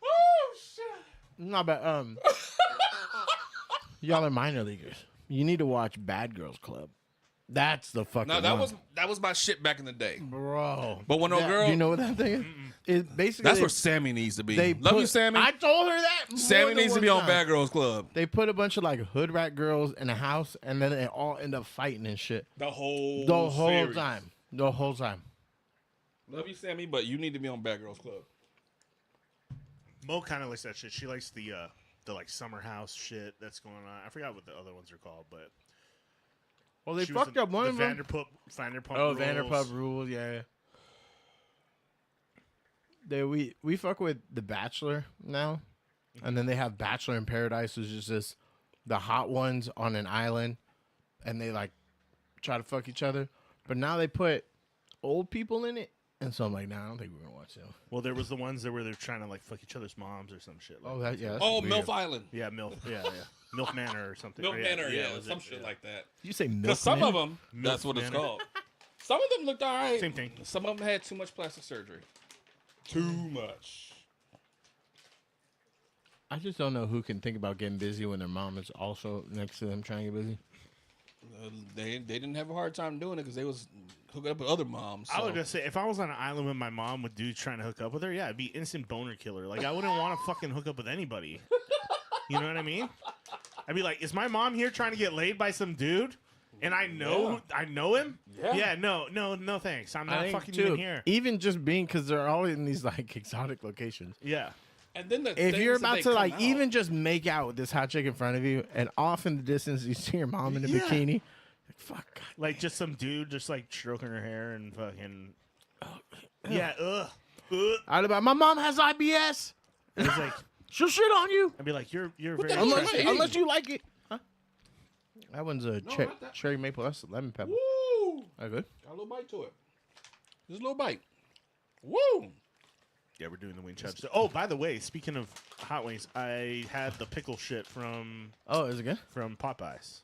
Oh shit! No, but y'all are minor leaguers. You need to watch Bad Girls Club. That's the fucking. No, that was my shit back in the day, bro. But when no girl, do you know what that thing is? It basically that's where Sammy needs to be. Love you, Sammy. I told her that. Sammy needs to be on Bad Girls Club. They put a bunch of like hood rat girls in a house, and then they all end up fighting and shit. The whole time. The whole time. Love you, Sammy, but you need to be on Bad Girls Club. Mo kind of likes that shit. She likes the like summer house shit that's going on. I forgot what the other ones are called, but. Well, they fucked up one of them. Vanderpump Rules. Vanderpump Rules, yeah. We fuck with The Bachelor now, and then they have Bachelor in Paradise, which is just the hot ones on an island, and they like try to fuck each other. But now they put old people in it, and so I'm like, nah, I don't think we're gonna watch them. Well, there was the ones that where they're trying to like fuck each other's moms or some shit. Like MILF Island. Yeah, MILF. Yeah. MILF Manor or something. MILF Manor, some shit like that. You say MILF? Because some Manor? of them, that's what it's called. Some of them looked all right. Same thing. Some of them had too much plastic surgery. Too much. I just don't know who can think about getting busy when their mom is also next to them trying to get busy. They didn't have a hard time doing it because they was hooking up with other moms. So. I was gonna say, if I was on an island with my mom with dudes trying to hook up with her, yeah, it'd be instant boner killer. Like I wouldn't want to fucking hook up with anybody. You know what I mean? I'd be like, is my mom here trying to get laid by some dude? And I know him? Yeah. No, thanks. I'm not fucking even here. Even just being, because they're always in these like exotic locations. Yeah. And then if you're about to like even just make out with this hot chick in front of you, and off in the distance you see your mom in a bikini, like, fuck. God, like just some dude just like stroking her hair and fucking. Yeah. I'd be like, my mom has IBS. And it's like she'll shit on you. I'd be like, you're very unless you like it. Huh? That one's a cherry maple. That's lemon pepper. Woo! That good? Got a little bite to it. Just a little bite. Woo! Yeah, we're doing the wing chops. Oh, by the way, speaking of hot wings, I had the pickle shit from. Oh, is it good? From Popeyes.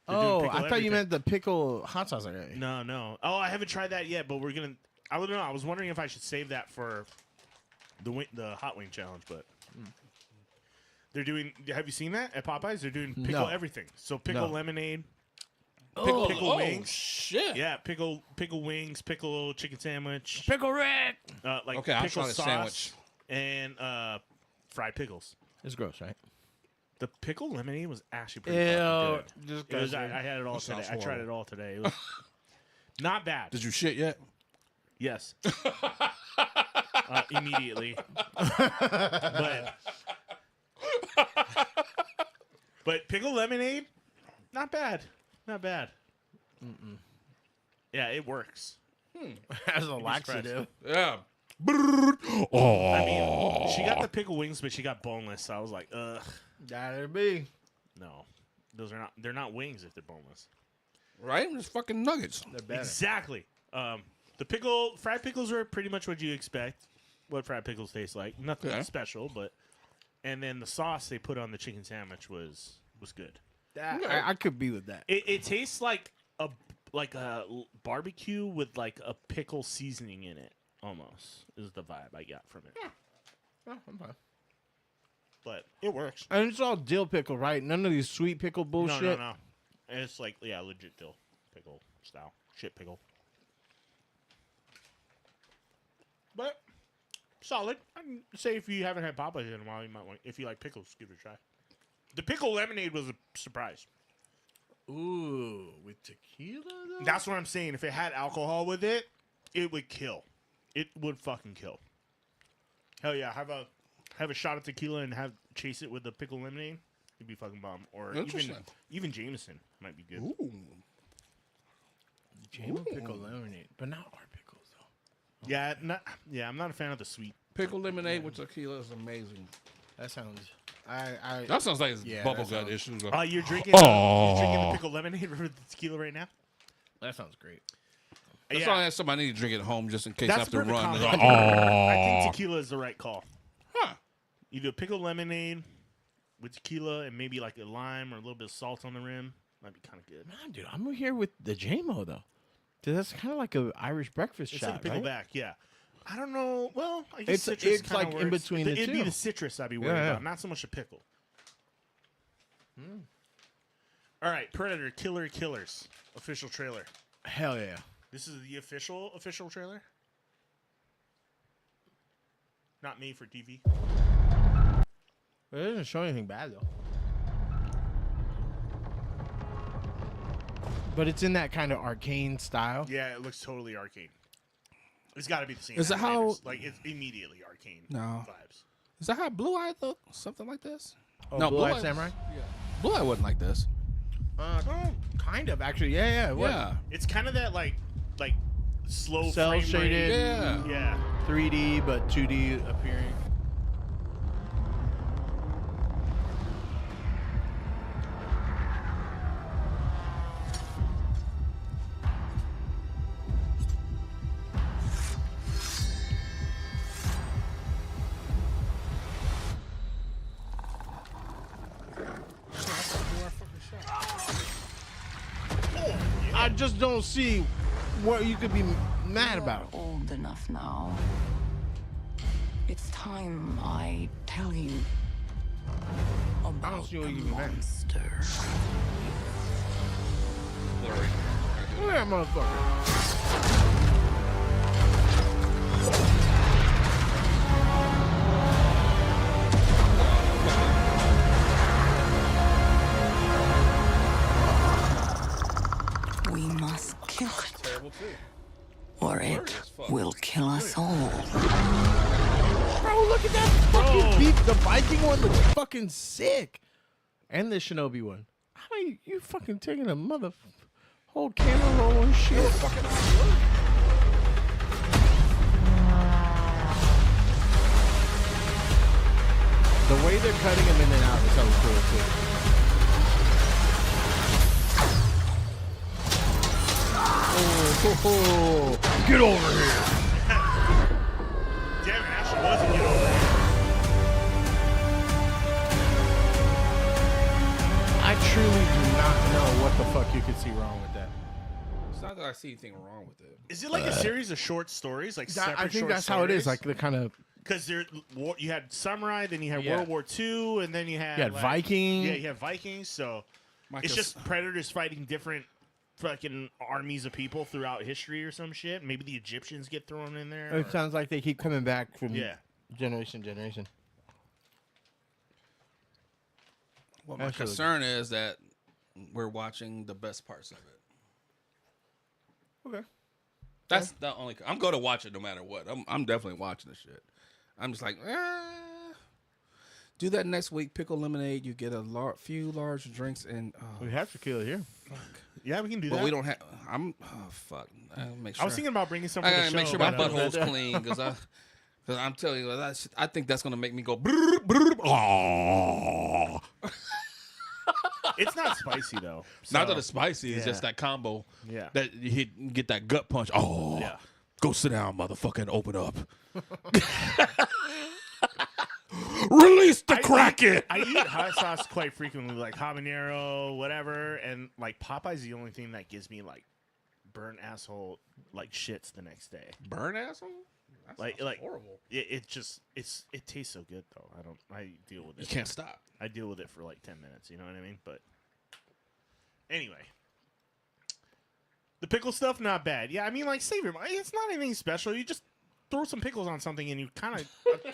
Oh, I thought you meant the pickle hot sauce. No. Oh, I haven't tried that yet, but we're gonna. I don't know. I was wondering if I should save that for the hot wing challenge, but they're doing. Have you seen that at Popeyes? They're doing pickle everything. So pickle lemonade. Pickle wings. Shit. Yeah, pickle wings, pickle chicken sandwich, Pickle Rick. like Okay, I'll pickle try the sauce sandwich. and fried pickles. It's gross, right? The pickle lemonade was actually pretty Ew, fucking good. just It was, guys, I had it all That today. sounds I tried horrible. it all today. It was not bad. Did you shit yet? Yes. Immediately. but pickle lemonade, not bad. Not bad. Yeah, it works. As a laxative. Yeah. I mean, she got the pickle wings, but she got boneless. So I was like, ugh. That'd be. No. They're not wings if they're boneless. Right? Just fucking nuggets. They're better. Exactly. Fried pickles are pretty much what you expect. What fried pickles taste like. Nothing special, but and then the sauce they put on the chicken sandwich was good. I could be with that. It tastes like a barbecue with like a pickle seasoning in it. Almost is the vibe I got from it. Oh, I'm fine. But it works. And it's all dill pickle, right? None of these sweet pickle bullshit. No. And it's like legit dill pickle style shit pickle. But solid. I'd say if you haven't had Popeyes in a while, you might want. If you like pickles, give it a try. The pickle lemonade was a surprise. Ooh, with tequila though? That's what I'm saying. If it had alcohol with it, it would kill. It would fucking kill. Hell yeah, have a shot of tequila and chase it with the pickle lemonade. It'd be fucking bomb. Or even Jameson might be good. Ooh. Jameson pickle lemonade, but not our pickles though. Yeah, I'm not a fan of the sweet. Pickle lemonade with tequila is amazing. That sounds. That sounds like it's bubble gut issues. You're drinking the pickle lemonade with the tequila right now? That sounds great. That's why I have somebody I need to drink at home just in case That's I have to perfect run. combo. Like, I think tequila is the right call. Huh. You do a pickle lemonade with tequila and maybe like a lime or a little bit of salt on the rim. Might be kind of good. Man, dude, I'm here with the JMO though. Dude, that's kind of like a Irish breakfast It's shot, like a pickleback, right? yeah. I don't know. Well, I guess It's citrus like kinda in works. between the It'd be two. the citrus I'd be worried about, not so much the pickle. All right, Predator Killer Killers official trailer. Hell yeah. This is the official trailer. Not made for TV. It doesn't show anything bad though. But it's in that kind of arcane style. Yeah, it looks totally arcane. It's got to be the same. Is it how- animators. Like it's immediately arcane No. vibes? Is that how Blue Eye look? Something like this? Oh, no, Blue Eye Eye- Samurai? Yeah. Blue Eye wasn't like this. Kind of actually. Yeah. What? Yeah. It's kind of that like slow Cell frame shaded. rate. Yeah. Yeah. 3D but 2D appearing. I just don't see what you could be mad about. Old enough now. It's time I tell you about see what the you mean. monster. Blurry. Look at that motherfucker. We must kill it, Terrible too. or it will kill us all. Bro, look at that fucking beef. The Viking one looks fucking sick. And the Shinobi one. How you fucking taking a whole camera roll and shit? The way they're cutting him in and out is so cool too. Oh, get over here. Damn it, actually wasn't get over it. I truly do not know what the fuck you could see wrong with that. It's not that I see anything wrong with it. Is it like a series of short stories, like separate I think short that's how it is. Like stories? the kind of Because you had samurai, then you had Yeah. World War II, and then you had You had Viking. Yeah, you had Vikings. So Might it's just- just predators fighting different fucking armies of people throughout history or some shit. Maybe the Egyptians get thrown in there. It sounds like they keep coming back from Yeah. generation to generation. Well, my concern is that we're watching the best parts of it. Okay. That's the only. I'm going to watch it no matter what. I'm definitely watching the shit. I'm just like, do that next week. Pickle lemonade. You get a few large drinks and. We have tequila here. Fuck. Yeah, we can do But that. we don't have. Fuck. Make sure. I was thinking about bringing some for the I show. make sure my but, butthole's clean because I'm telling you, I think that's gonna make me go. Brr, brr, oh. It's not spicy though. Not that it's spicy. It's just that combo. Yeah. That you get that gut punch. Oh. Yeah. Go sit down, motherfucker, and open up. Release the Kraken. I eat hot sauce quite frequently, like habanero, whatever, and like Popeye's the only thing that gives me like burnt asshole like shits the next day. Burn asshole? That Like horrible. It tastes so good though. I deal with it. You can't stop. I deal with it for like 10 minutes. You know what I mean? But anyway, the pickle stuff not bad. Yeah, I mean like save your money. It's not anything special. You just throw some pickles on something, and you kind of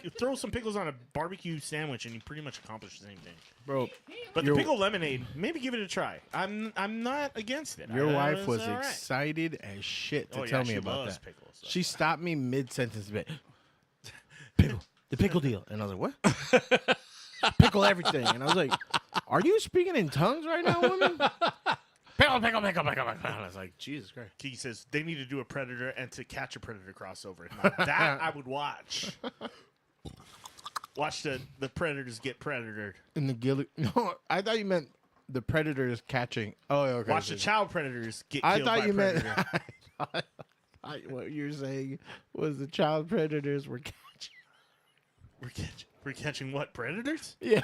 you throw some pickles on a barbecue sandwich, and you pretty much accomplish the same thing, Bro. But the pickle lemonade, maybe give it a try. I'm not against it. Your wife was all right. excited as shit to Oh, tell yeah, me she about loves that. pickles, so. She stopped me mid-sentence. The pickle deal. And I was like, what? Pickle everything. And I was like, are you speaking in tongues right now, woman? Pickle. I was like, Jesus Christ. He says they need to do a Predator and To Catch a Predator crossover. Now, that I would watch. Watch the Predators get Predatored. In the gilly. No, I thought you meant the predators catching. Oh, okay. Watch the child predators get I killed thought by you meant. Predator. What you were saying was the child predators were catching. We're catching what? Predators? Yeah.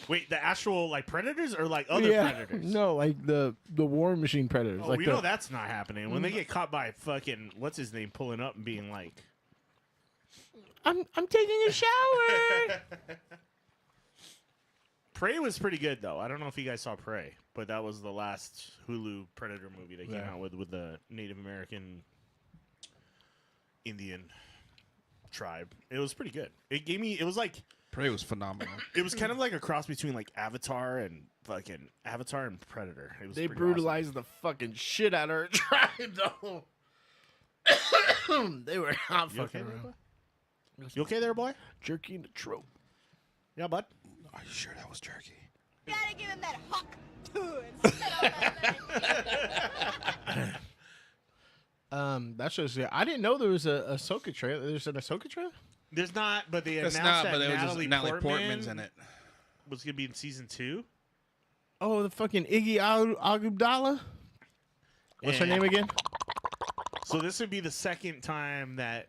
Wait, the actual like predators or like other predators? No, like the War Machine predators. Oh, like we know that's not happening. When they get caught by fucking what's his name pulling up and being like, I'm taking a shower. Prey was pretty good though. I don't know if you guys saw Prey, but that was the last Hulu Predator movie they came out with the Native American Indian tribe. It was pretty good. It was like Prey was phenomenal. It was kind of like a cross between like Avatar and Predator. It was They pretty brutalized the fucking shit out of her tribe, though. They were not You fucking okay there, around. boy? You okay there, boy? Jerky in the trope. Yeah, bud. Are you sure that was jerky? You gotta give him that hawk too. That shows. Yeah, I didn't know there was a Ahsoka trailer. There's an Ahsoka trailer. There's not, but they It's announced not, that but it was just Natalie Portman Portman's in it. was gonna be in season 2. Oh, the fucking Iggy Agudala. What's her And- name again? So this would be the second time that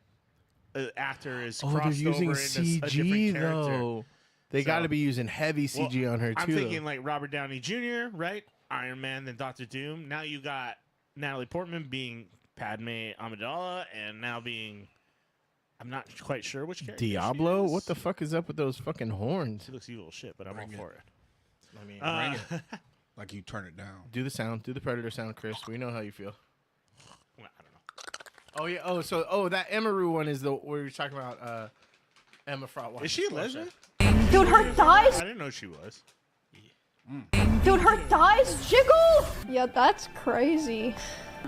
an actor is Oh, they're crossed using over into a CG different character. though. They So- got to be using heavy CG on her too. I'm though. thinking like Robert Downey Jr., right? Iron Man, then Doctor Doom. Now you got Natalie Portman being Padme Amidala, and now being I'm not quite sure which character. Diablo. What the fuck is up with those fucking horns? She looks evil as shit, but I'm all for it. I mean, Bring it. Like you turn it down. do the sound. Do the Predator sound, Chris. We know how you feel. Well, I don't know. Oh yeah. Oh, that Emaru one is the where you're talking about Emma Frost. Is she a lesbian? Dude, her thighs. I didn't know she was. Dude, her thighs jiggle. Yeah, that's crazy.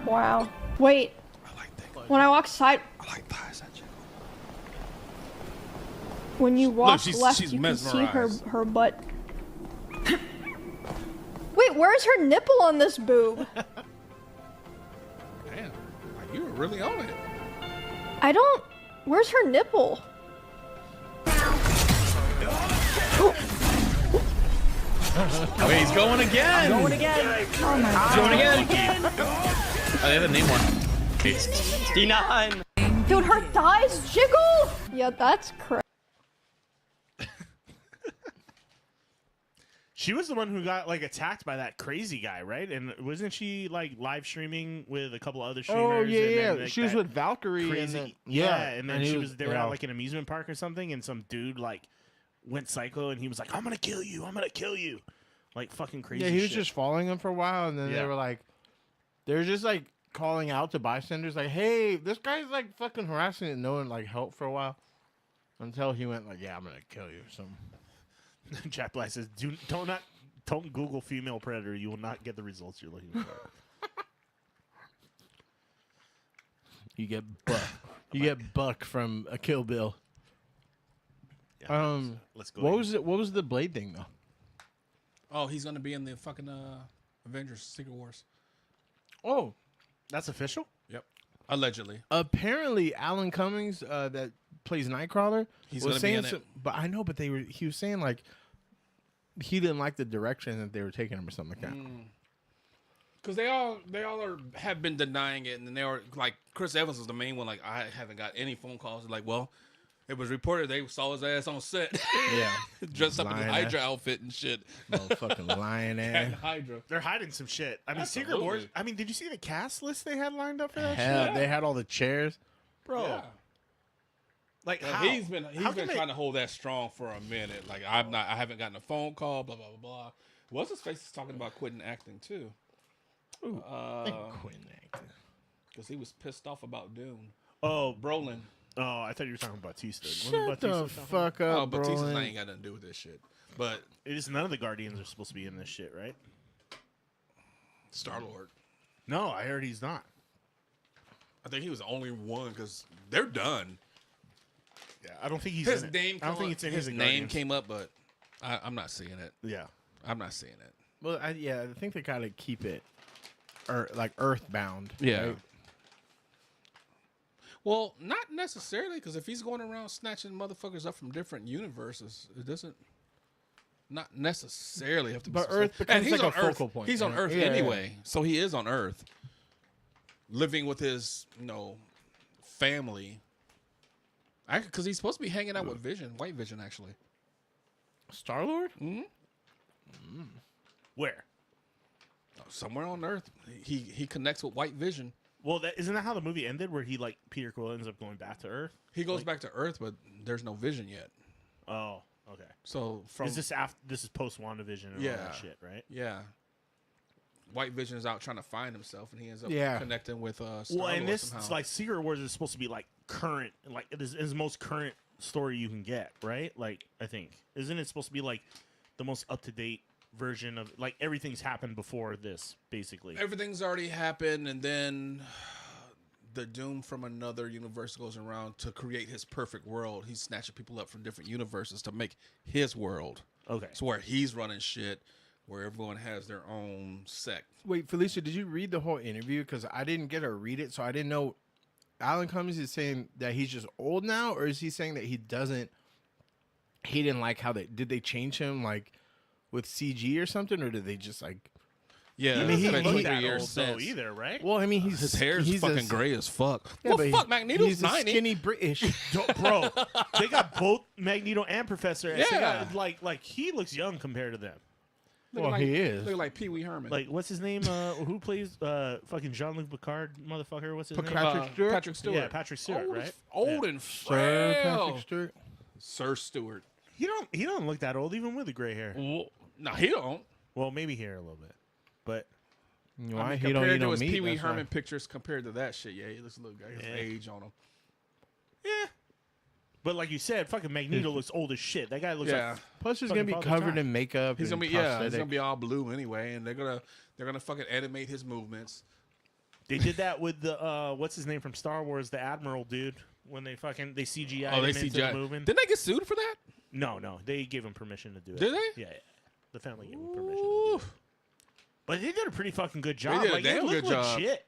Wow. Wait. When I walk side. I like thighs that jiggle. When you walk she's left, you can see mesmerized. her butt. Wait, where's her nipple on this boob? Damn, like you were really on it. I don't. Where's her nipple? Wait, he's going again. Oh my He's going again. Oh, they have a name one. It's D9. Dude, her thighs jiggle. Yeah, that's crazy. She was the one who got like attacked by that crazy guy, right? And wasn't she like live streaming with a couple other streamers? Oh yeah, and yeah. then, like, She was that with Valkyrie. crazy, and then, and then he they were yeah. at like an amusement park or something, and some dude like went psycho, and he was like, "I'm gonna kill you! I'm gonna kill you!" like fucking crazy. Yeah, he was shit. just following him for a while, and then they were like, they were just like calling out to bystanders, like, "Hey, this guy's like fucking harassing," and no one like helped for a while, until he went like, "Yeah, I'm gonna kill you." Or something. Jack Black says, don't Google female predator. You will not get the results you're looking for. You get Buck. You get Buck from a Kill Bill. Yeah, let's go. What was it? What was the Blade thing though? Oh, he's gonna be in the fucking Avengers Secret Wars. Oh, that's official? Yep. Allegedly. Apparently, Alan Cummings, that plays Nightcrawler, He's was gonna be saying in it. But I know, but he was saying like he didn't like the direction that they were taking him or something like that. Because they all have been denying it, and then they were like, Chris Evans was the main one. Like, I haven't got any phone calls. Like, well, it was reported they saw his ass on set. Yeah, dressed up in his Lying Hydra ass. outfit and shit. Motherfucking lying ass. Hydra. They're hiding some shit. I mean, Secret Absolutely. Wars. I mean, did you see the cast list they had lined up for that Hell, shit? they had all the chairs. Bro. Yeah. Like, Well, how? he's been How can they- trying to hold that strong for a minute. Like, I haven't gotten a phone call. Blah blah blah blah. What's his face is talking about quitting acting too. Quitting acting. Because he was pissed off about Dune. Oh, Brolin. Oh, I thought you were talking about Batista. Shut the fuck up, Oh, Batista's Brolin. ain't got nothing to do with this shit. But it is none of the Guardians are supposed to be in this shit, right? Star-Lord. No, I heard he's not. I think he was the only one because they're done. Yeah, I don't think he's His in it. name. I don't think it's in his the name Guardians. came up, but I'm not seeing it. Yeah, I'm not seeing it. Well, I think they gotta keep it, like earthbound. Yeah. right? Well, not necessarily, because if he's going around snatching motherfuckers up from different universes, it doesn't. Not necessarily have to. But be Earth and becomes he's like on a Earth. focal point. He's on Yeah. Earth Yeah, anyway, so he is on Earth, living with his family. Because he's supposed to be hanging out with Vision, White Vision, actually. Star-Lord? Mm-hmm. Where? Somewhere on Earth, he connects with White Vision. Well, isn't that how the movie ended? Where he Peter Quill ends up going back to Earth? He goes back to Earth, but there's no Vision yet. Oh, okay. So from is this after? This is post WandaVision and all that shit, right? Yeah. White Vision is out trying to find himself, and he ends up connecting with Star-Lord Well, and this somehow. like Secret Wars is supposed to be like current, like it is the most current story you can get, right? Like I think isn't it supposed to be like the most up to date version of like everything's happened before this, basically. Everything's already happened, and then the Doom from another universe goes around to create his perfect world. He's snatching people up from different universes to make his world. Okay. So where he's running shit, where everyone has their own sect. Wait, Felicia, did you read the whole interview? Because I didn't get to read it, so I didn't know. Alan Cummings is saying that he's just old now, or is he saying that he didn't like how did they change him like with CG or something, or did they just like? Yeah, I mean, he been doesn't look 23 that years old though since. either, right? Well, I mean, His hair's he's fucking gray as fuck. Yeah, Well, but fuck, Magneto's he's a 90. skinny British. Bro, they got both Magneto and Professor X. They Yeah. got, like he looks young compared to them. Well, like, he is. Look like Pee Wee Herman. Like, what's his name? Who plays fucking Jean-Luc Picard, motherfucker? What's his name? Patrick Stewart? Patrick Stewart. Yeah, Patrick Stewart, old right? Old and Sir frail. Patrick Stewart. Sir Stewart. He don't look that old, even with the gray hair. Well, no, he don't. Well, maybe hair a little bit, but Why I mean, he don't compared eat to no his meat? Pee Wee That's why. Herman pictures compared to that shit, yeah, he looks a little guy. He has age on him. yeah. But like you said, fucking Magneto looks old as shit. That guy looks like Plus, he's fucking gonna be Father covered Time. in makeup. He's and gonna be he's prosthetic. gonna be all blue anyway, and they're gonna fucking animate his movements. They did that with the what's his name from Star Wars, the Admiral dude. When they CGI Oh, they him into CGI. the movement. Didn't they get sued for that? No, they gave him permission to do it. Did they? Yeah. The family gave him permission to do it. But they did a pretty fucking good job. did a like, damn it looked good job. legit.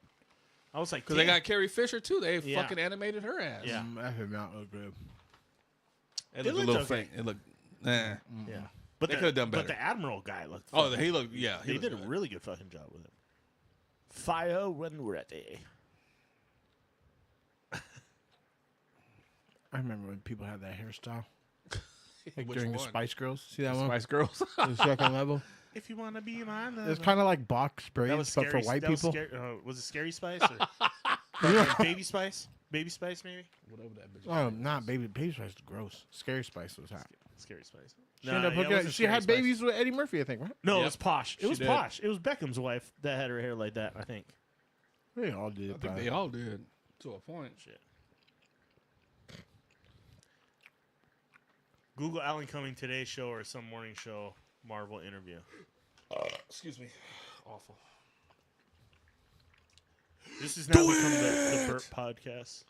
I was like, Because they damn. got Carrie Fisher too. They Yeah. fucking animated her ass. Yeah. That did not look good. It It looked a looked little okay. fake. It looked. Yeah. But They could have done better. But the Admiral guy looked. Oh, fucking- he looked. Yeah, he They looked did a good. really good fucking job with him. Fire when ready. I remember when people had that hairstyle. Like Which during the one? Spice Girls. See that one? Spice Girls. The second level. If you want to be mine, It's kind of like box that braids, was but for scary. white That was people. was it Scary Spice or Baby Spice? Baby Spice, maybe. Whatever that bitch. Oh, not baby. Baby Spice is gross. Scary Spice was hot. Scary Spice. She ended up hooking up. She had babies with Eddie Murphy, I think, right? No, Yep. it was Posh. It She was did. Posh. It was Beckham's wife that had her hair like that, I think. They all did. I think they all did to a point. Shit. Google Alan Cumming Today Show or some morning show Marvel interview. Excuse me. Awful. This has now become the Burp Podcast.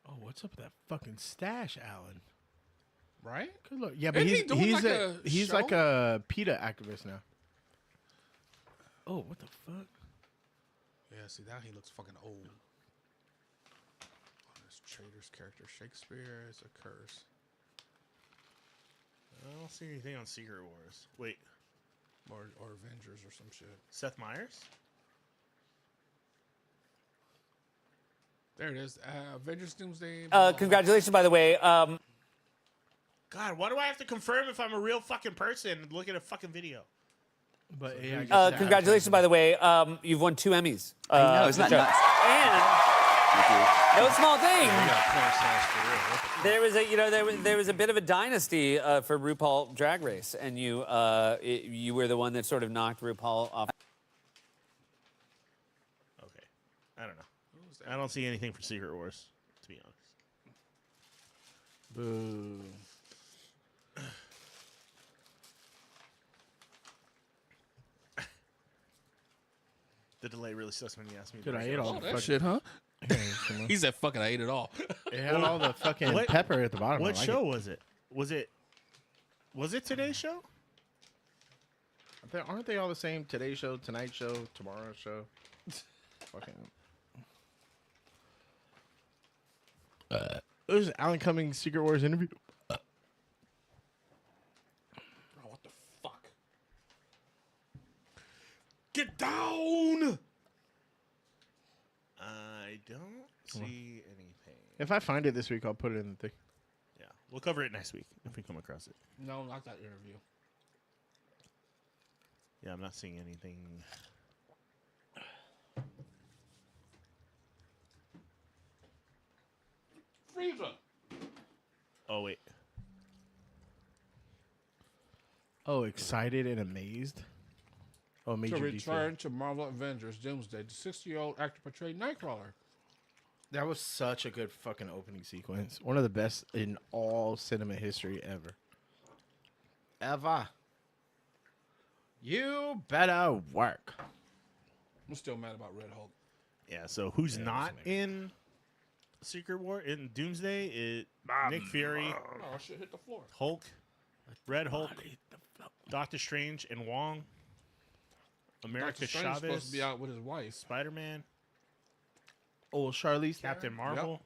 Oh, what's up with that fucking stash, Alan? Right? Good look. Yeah, but Isn't he he's doing like a he's show? like a PETA activist now. Oh, what the fuck? Yeah, see, now he looks fucking old. Oh, this traitor's character, Shakespeare, is a curse. I don't see anything on Secret Wars. Wait. Or Avengers or some shit. Seth Meyers? There it is. Avengers Doomsday. Congratulations, by the way. God, why do I have to confirm if I'm a real fucking person and look at a fuking video? But AI Congratulations, by the way. You've won 2 Emmys. know, isn't that nuts? And no small thing. There was there was a bit of a dynasty for RuPaul Drag Race, and you were the one that sort of knocked RuPaul off. Okay, I don't know. I don't see anything for Secret Wars, to be honest. Boo. The delay really sucks when you ask me. Dude, to I break ate it. all Oh, the that fucking shit, huh? He He said, fucking, I ate it all. It had all the fucking What- pepper at the bottom. What I like show it. was it? Was it Today's Show? Aren't they all the same? Today Show, Tonight Show, Tomorrow Show. Fucking. There's Alan Cummings Secret Wars interview. Oh, what the fuck? Get down! I don't see anything. If I find it this week, I'll put it in the thing. Yeah, we'll cover it next week if we come across it. No, not that interview. Yeah, I'm not seeing anything. Frieza. Oh wait. Oh, excited and amazed. Oh, To major return detail. to Marvel Avengers Doomsday, the 60-year-old actor portrayed Nightcrawler. That was such a good fucking opening sequence. One of the best in all cinema history ever. Ever. You better work. I'm still mad about Red Hulk. Yeah, so who's not in Secret War in Doomsday is Nick Fury, Oh, shit hit the floor. Hulk, Red Hulk, Doctor Strange, and Wong. America Doctor Strange is Chavez, supposed to be out with his wife. Spider-Man, Oh, Charlize. Captain Marvel,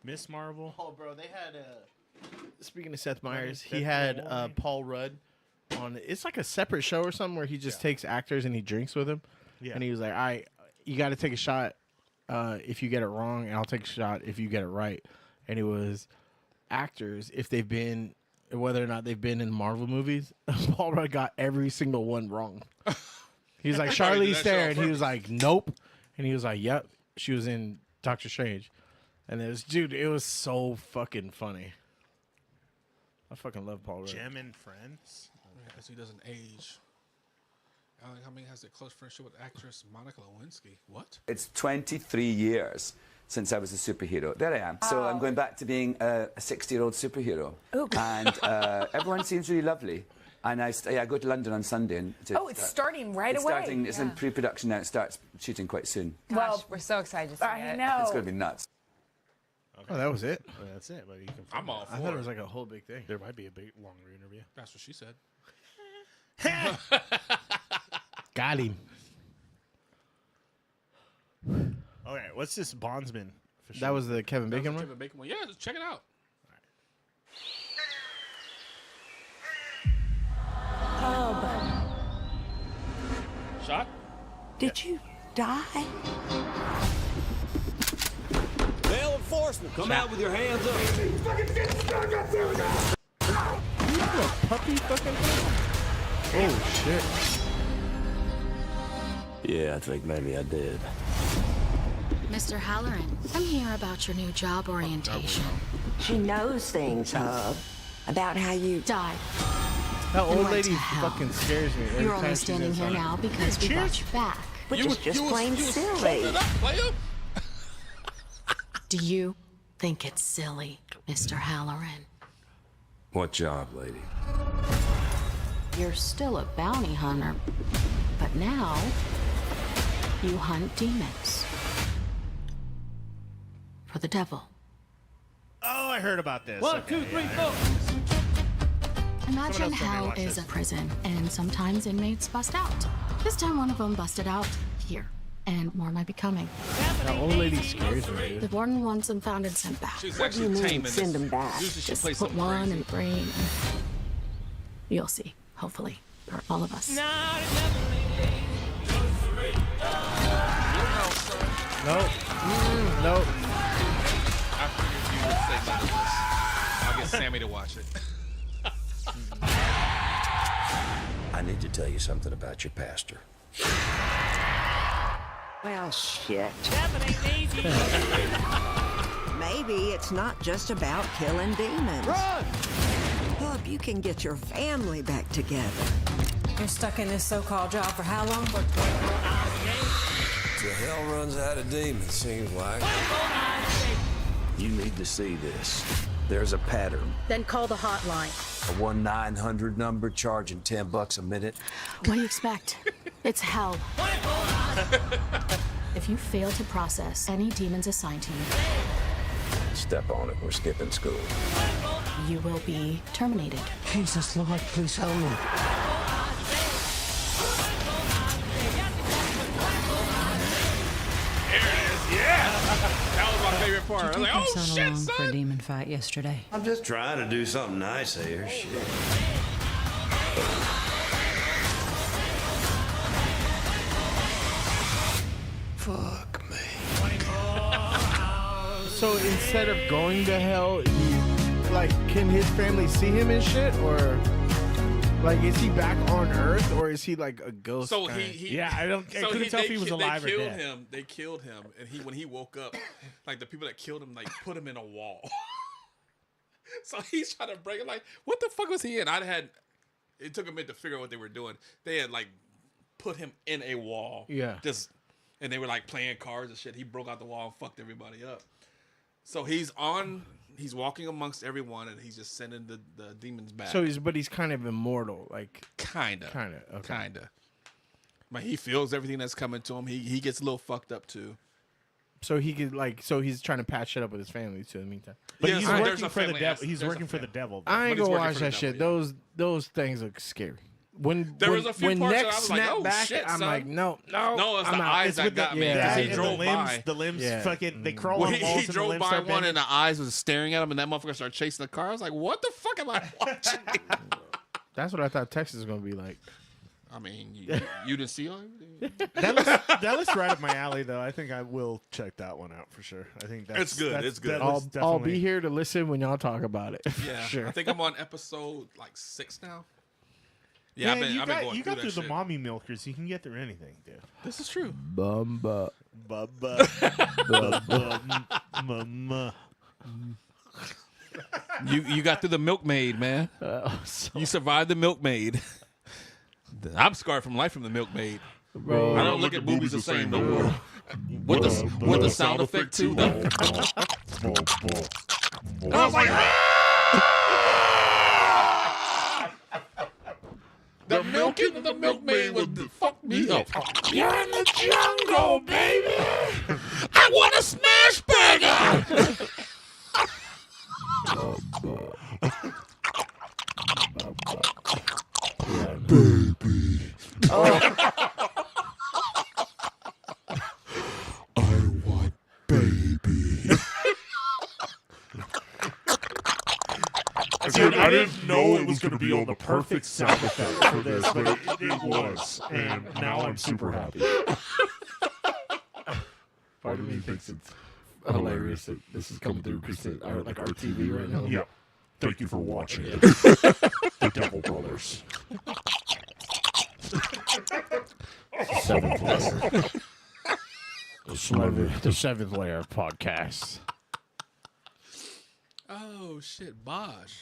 Miss Marvel. Oh, bro, they had. Speaking of Seth Meyers, Deadpool, he had Wolverine. Paul Rudd on. It's like a separate show or something where he just takes actors and he drinks with them. Yeah. And he was like, "All right, you got to take a shot if you get it wrong, and I'll take a shot if you get it right." And it was actors if they've been, whether or not they've been in Marvel movies. Paul Rudd got every single one wrong. He was like, Probably did Charlize that shit on Theron. He was purpose. like, nope. And he was like, yep. She was in Doctor Strange. And it was, dude, it was so fucking funny. I fucking love Paul Rudd. Gem and Friends. Because he doesn't age. Alan Cumming has a close friendship with actress Monica Lewinsky. What? It's 23 years since I was a superhero. There I am. So I'm going back to being a 60-year-old superhero. And everyone seems really lovely. And I go to London on Sunday. And It's starting right it's away. starting. It's in pre-production now. It starts shooting quite soon. Well, we're so excited to see I it. know. It's going to be nuts. Oh, that was it? Well, that's it. But you can. I'm all for I thought it was like a whole big thing. There might be a big longer interview. That's what she said. Got him. All right, what's this Bondsman? That was the Kevin That was Bacon the one? Kevin Bacon one. Yeah, just check it out. Shot? Did you die? Male enforcement, come out with your hands up. Puppy fucking thing? Oh, shit. Yeah, I think maybe I did. Mr. Halloran, I'm here about your new job orientation. She knows things, Hub, about how you died. That and old went lady to hell. fucking scares me. Every You're time only she standing does here that. now because we got you back. Which is just plain silly. Do you think it's silly, Mr. Halloran? What job, lady? You're still a bounty hunter, but now you hunt demons for the devil. Oh, I heard about this. 1, 2, 3, 4. Imagine Someone else told me to hell watch is this. a prison, and sometimes inmates bust out. This time one of them busted out here, and more might be coming. That old lady scares me. The warden wants them found and sent back. She's What do you actually mean, tame in send this. them back? Usually she Just plays put something one crazy. in the brain. You'll see, hopefully, for all of us. Nope. Nope. I figured you would say none of this. I'll get Sammy to watch it. I need to tell you something about your pastor. Well, shit. Maybe it's not just about killing demons. Run! Hub, you can get your family back together. You're stuck in this so-called job for how long? The hell runs out of demons, seems like. You need to see this. There's a pattern. Then call the hotline. A 1-900 number charging $10 a minute. What do you expect? It's hell. If you fail to process any demons assigned to you, Step on it, we're skipping school. you will be terminated. Jesus, Lord, please help me. That was my favorite part. I was like, oh shit, for a son. demon fight yesterday. I'm just trying to do something nice here. Shit. Fuck me. So instead of going to hell, can his family see him and shit, or like is he back on Earth, or is he like a ghost? So guy? he I couldn't tell if he was alive or dead. They killed him, and when he woke up, like the people that killed him, like put him in a wall. So he's trying to break it. Like, what the fuck was he in? It took a minute to figure out what they were doing. They had like put him in a wall. Yeah. And they were like playing cards and shit. He broke out the wall and fucked everybody up. So he's walking amongst everyone, and he's just sending the demons back. So he's kind of immortal, like Kinda. Okay. Kinda. But he feels everything that's coming to him. He gets a little fucked up too. So he could he's trying to patch it up with his family too. In the meantime, But Yeah, he's so there's working a for the family devil. as- He's there's working a for the family. devil. I ain't But he's gonna working watch for the that shit. devil, Those things look scary. When There was a few when parts that neck I was like, snap oh, back, shit, I'm son. like, no, it's the I'm out. eyes It's that with got me. Yeah, Because he and drove the limbs, by. the limbs Yeah. fucking they crawl Well, on walls he and drove the limbs by start one, bending. and the eyes was staring at him, and that motherfucker started chasing the car. I was like, what the fuck am I watching? That's what I thought Texas was gonna be like. I mean, you didn't see all That looks right up my alley, though. I think I will check that one out for sure. I think It's good, it's good. I'll be here to listen when y'all talk about it. Yeah, sure. I think I'm on episode like 6 now. Yeah, Man, I've been going you got through through that the shit. mommy milkers. You can get through anything, dude. This is true. Bumba. Mama. You got through the milkmaid, man. You survived the milkmaid. I'm scarred from life from the milkmaid. Bro, I don't look at movies the same no more. With the sound effect too. Oh my God! The milking of the milkmaid would fuck me up. You're in the jungle, baby. I want a smash burger. Baby. I want baby. Dude, I didn't know it was going to be on the perfect sound effect for this, but it was, and now I'm super happy. Part of me thinks it's hilarious that this is coming through because like our TV right now. Yeah. Thank you for watching it. The Devil Brothers. 7th. The seventh layer of podcasts. Oh shit, Bosch.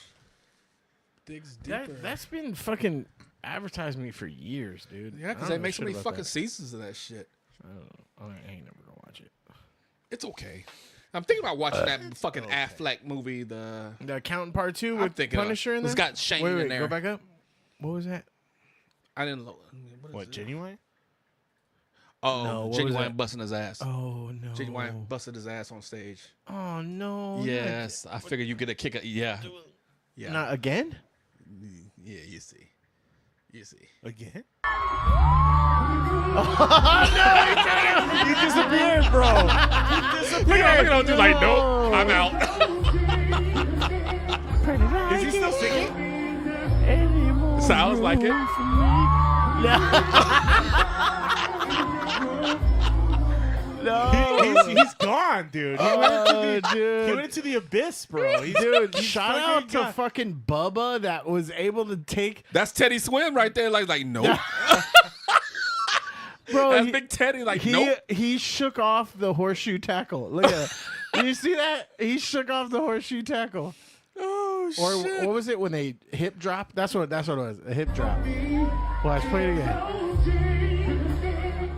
Digs deeper. That's been fucking advertising me for years, dude. Yeah, because they make so many fucking seasons of that shit. I don't know. I ain't never gonna watch it. It's okay. I'm thinking about watching that fucking Affleck movie, the Accountant Part 2 with Punisher in there. It's got Shane in there. Go back up. What was that? I didn't know. What, Genuine? Oh, No, what Genuine was that? busting his ass. Oh no. Genuine busted his ass on stage. Oh no. Yes, I figured you get a kick. Yeah. Yeah. Not again? Yeah, you see. You see. Again? Oh no! You disappeared, bro. You disappeared. Look at him do like, nope, I'm out. Is he still singing? Sounds like it. No. He's gone, dude. He went into the abyss, bro. Dude, shout out to fucking Bubba that was able to take. That's Teddy Swim right there. Like nope. Bro, that's Big Teddy. Like, nope. He shook off the horseshoe tackle. Look at it. Did you see that? He shook off the horseshoe tackle. Oh shit! Or what was it when they hip drop? That's what it was. A hip drop. Well, let's play it again.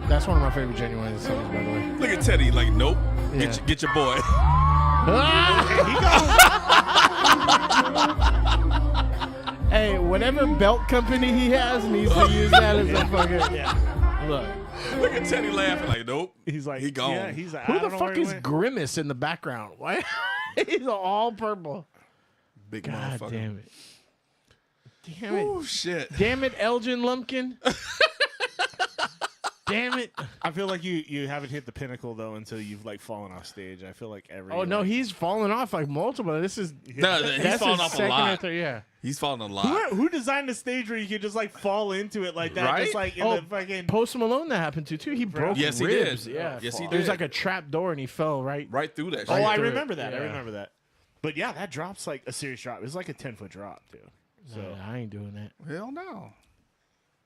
That's one of my favorite Genuine songs, by the way. Look at Teddy. Like, nope. Yeah. Get your boy. Hey, whatever belt company he has needs to use that as a fucking. Yeah. Look at Teddy laughing. Like, nope. He's like, he gone. Yeah, he's like, Who I the don't know fuck where he is went. Grimace in the background? Why? He's all purple. Big God motherfucker. damn it. Damn it. Oh shit. Damn it, Elgin Lumpkin. Damn it. I feel like you haven't hit the pinnacle though until you've like fallen off stage. I feel like Oh no, he's fallen off like multiple. This is No, he's fallen off a second lot. or third, yeah. He's fallen a lot. Who designed a stage where you could just like fall into it like that? Right? Just like in the fucking Post Malone that happened to too. He broke Yes, he ribs. did. Yeah. Yes, he There's did. like a trap door and he fell right through that. Oh, shit. I through remember it. that. I Yeah. remember that. But yeah, that drop's like a serious drop. It's like a 10-foot drop too. So No, I ain't doing that. Hell no.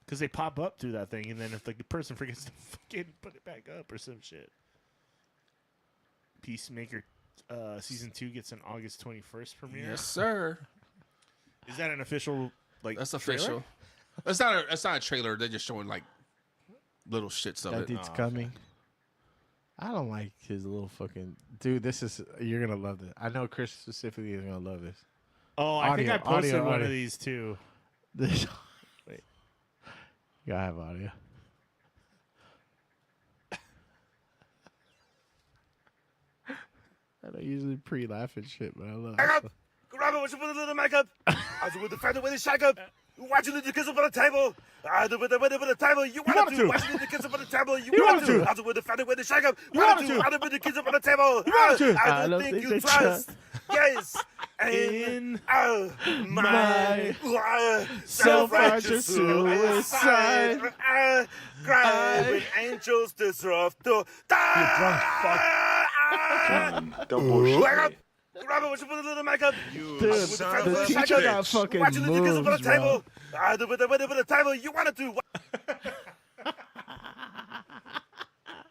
because they pop up through that thing, and then if the person forgets to fucking put it back up or some shit. Peacemaker season 2 gets an August 21st premiere. Yes, sir. Is that an official like? That's trailer? official. It's not a trailer. They're just showing like little shits of That it. dude's coming. I don't like his little fucking dude. You're gonna love this. I know Chris specifically is gonna love this. Oh, I think I posted one audio. of these too. This, wait, you gotta have audio. I don't usually pre-laugh and shit, but I love it. Grab it, what you put in the makeup? I was with the friend with the shake up. Watch you leave the kids up on the table. I do with the table. You want to? Watch you leave the kids up on the table. You want to? I was with the friend with the shake up. You want to? I do with the kids up on the table. You want to? I don't think you trust. Yes. In my self-righteous suicide. Cry when angels deserve to die. Don't bullshit. Wake up! Grab it, what you put in the makeup? Dude, the teacher got fucking Watch you leave the kids up on the moves, bro. table. I do with the table. You wanted to.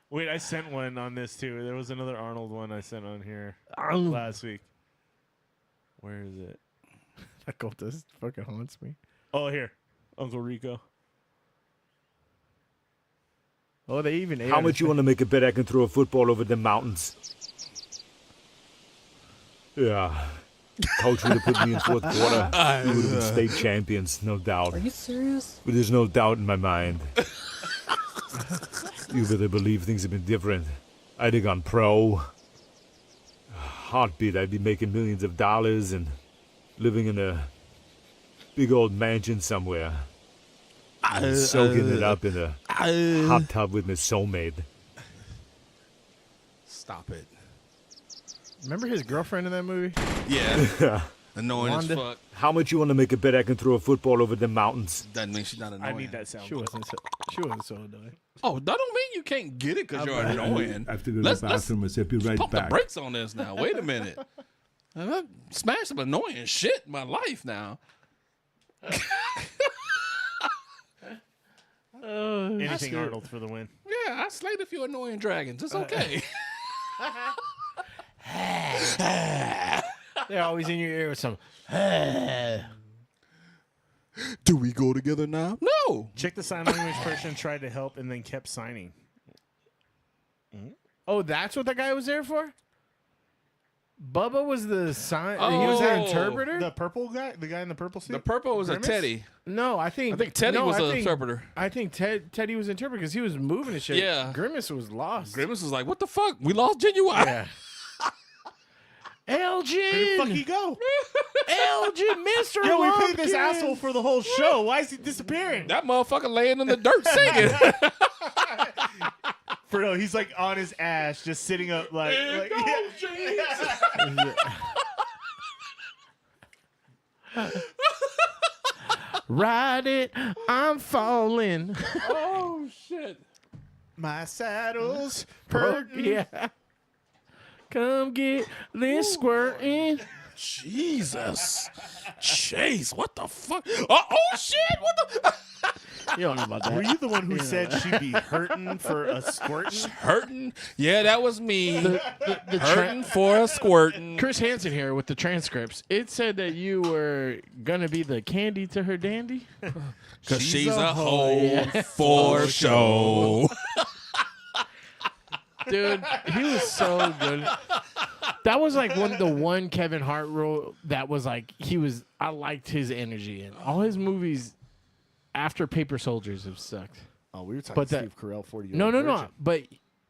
Wait, I sent one on this too. There was another Arnold one I sent on here Arnold. last week. Where is it? That goat this fucking haunts me. Oh, here, Uncle Rico. Oh, they even How much you want to make a bet I can throw a football over the mountains? Yeah. Coach would have put me in fourth quarter. We would have been state champions, no doubt. Are you serious? But there's no doubt in my mind. You better believe things have been different. I'd have gone pro. Heartbeat, I'd be making millions of dollars and living in a big old mansion somewhere. And soaking it up in a hot tub with my soulmate. Stop it. Remember his girlfriend in that movie? Yeah. Annoying Wanda? as fuck. How much you want to make a bet I can throw a football over the mountains? Doesn't mean she's not annoying. I need that sound. She wasn't so annoying. Oh, that don't mean you can't get it because you're annoying. I have to go to the bathroom. I'll be right pump back. the brakes on this now. Wait a minute. I've smashed some annoying shit in my life now. Anything Arnold for the win. I slayed a few annoying dragons. It's okay. They're always in your ear with some. Do we go together now? No. Check the sign language person tried to help and then kept signing. Oh, that's what the guy was there for? Bubba was the sign. He was the interpreter. The purple guy, the guy in the purple suit. The purple was Grimace? a Teddy. No, I think Teddy was the interpreter. I think Teddy was interpreter because he was moving and shit. Yeah. Grimace was lost. Grimace was like, "What the fuck? We lost Genuine." Yeah. Elgin! Where the fuck he go? Elgin, Mr. Yo, we paid Lumpkins! this asshole for the whole show. Why is he disappearing? That motherfucker laying in the dirt singing. For real, he's like on his ass, just sitting up like Ride it, I'm falling. Oh shit! My saddle's Hurting. Yeah. Come get this squirting. Jesus, Chase, what the fuck? Oh shit! What the? You don't know about that. Were you the one who said she'd be hurting for a squirting? Hurting? Yeah, that was me. Hurting for a squirting. Chris Hansen here with the transcripts. It said that you were gonna be the candy to her dandy. Cause she's a hoe for show. Dude, he was so good. That was like the one Kevin Hart role that was like I liked his energy in all his movies. After Paper Soldiers have sucked. Oh, we were talking Steve Carell, 40 year old No. But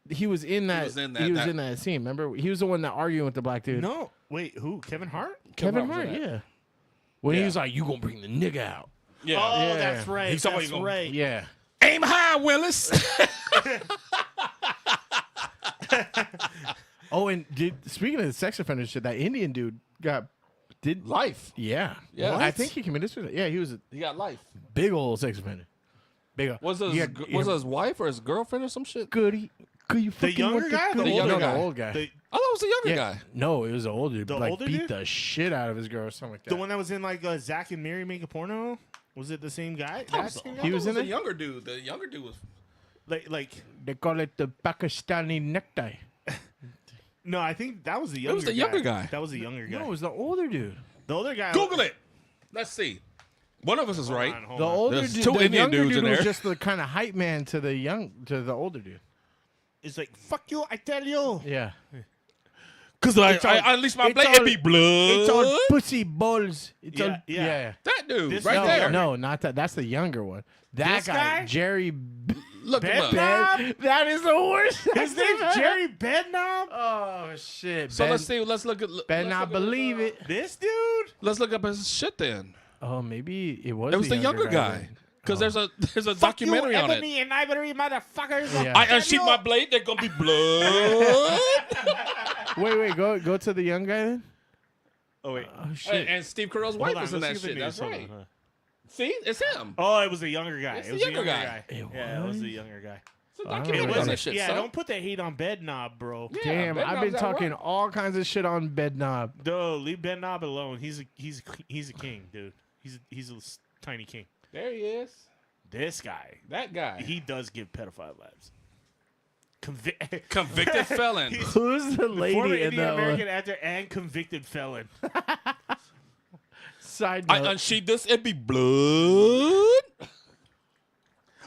he was in that. He was in that scene. Remember, he was the one that arguing with the black dude. No, wait, who? Kevin Hart? Kevin Hart. Yeah. When he was like, "You gonna bring the nigga out?" Yeah. Oh, Yeah. that's right. He's That's right. Yeah. Aim high, Willis. Oh, and speaking of the sex offender shit, that Indian dude did life. Yeah. Yeah. I think he committed suicide. Yeah, he was a He got life. big old sex offender. Big old. Was his wife or his girlfriend or some shit? Goody? Could you The fucking younger want the guy? goody? The older No, guy? the old guy. I thought it was the younger Yeah. guy. No, it was the older dude. The Like older beat dude? the shit out of his girl or something like that. The one that was in like Zack and Mary Make a Porno? Was it the same guy? He was in the it? younger dude. The younger dude was. Like They call it the Pakistani necktie. no, I think that was the younger. was the younger guy. That was the younger guy. No, it was the older dude. The older guy. Google it. Let's see. One of us is right. The older There's dude, two the Indian younger dudes dude in was there. just the kind of hype man to the older dude. It's like fuck you, I tell you. Yeah. Cause It's all- at least my it's blade all- it be blood. It's all pussy balls. It's Yeah, all, yeah. That dude This right no, there. No, not that. That's the younger one. That This guy, guy? Jerry. Look him up. Bedknob? That is the worst. His name's Jerry Bedknob. Oh shit. So let's see. Let's look at. Better not believe it. This dude. Let's look up his shit then. Oh, maybe it was. It was the younger guy. then. Because there's a Fuck documentary you, on it. Ebony and Ivory motherfuckers. Yeah. I unsheath my blade. There's gonna be blood. Wait. Go to the young guy then. Oh wait. Oh shit. And Steve Carell's wife was in that shit. That's right. See, it's him. Oh, it was the younger guy. It's it the was younger guy. Yeah, it was the younger guy. It's a I don't documentary know. on that shit. Yeah, son. don't put the hate on Bedknob, bro. Yeah, Damn, I've Bedknob's been that talking right. all kinds of shit on Bedknob. No, leave Bedknob alone. He's a king, dude. He's a tiny king. There he is. This guy, That guy. he does give pedophile vibes. Convicted felon. He's Who's the lady former in Indian that American one? actor and convicted felon. Side I note. unsheath this. It be blood.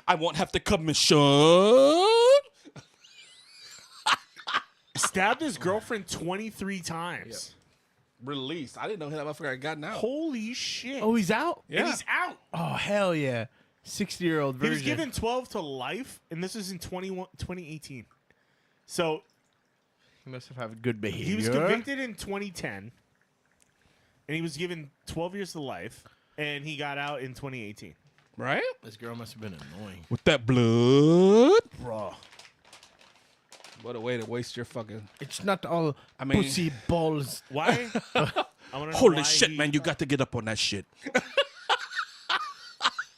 I won't have to commission. Stabbed his girlfriend 23 times. Released. I didn't know that motherfucker had gotten out. Holy shit. Oh, he's out. Yeah. And he's out. Oh hell yeah. 60-year-old He version. was given 12 to life, and this is in 2018. So He must have had good behavior. he was convicted in 2010, and he was given 12 years to life, and he got out in 2018. Right? This girl must have been annoying. With that blood. Bro. What a way to waste your fucking. It's not all I mean- pussy balls. Why? I wanna know Holy why shit, he- man. You got to get up on that shit.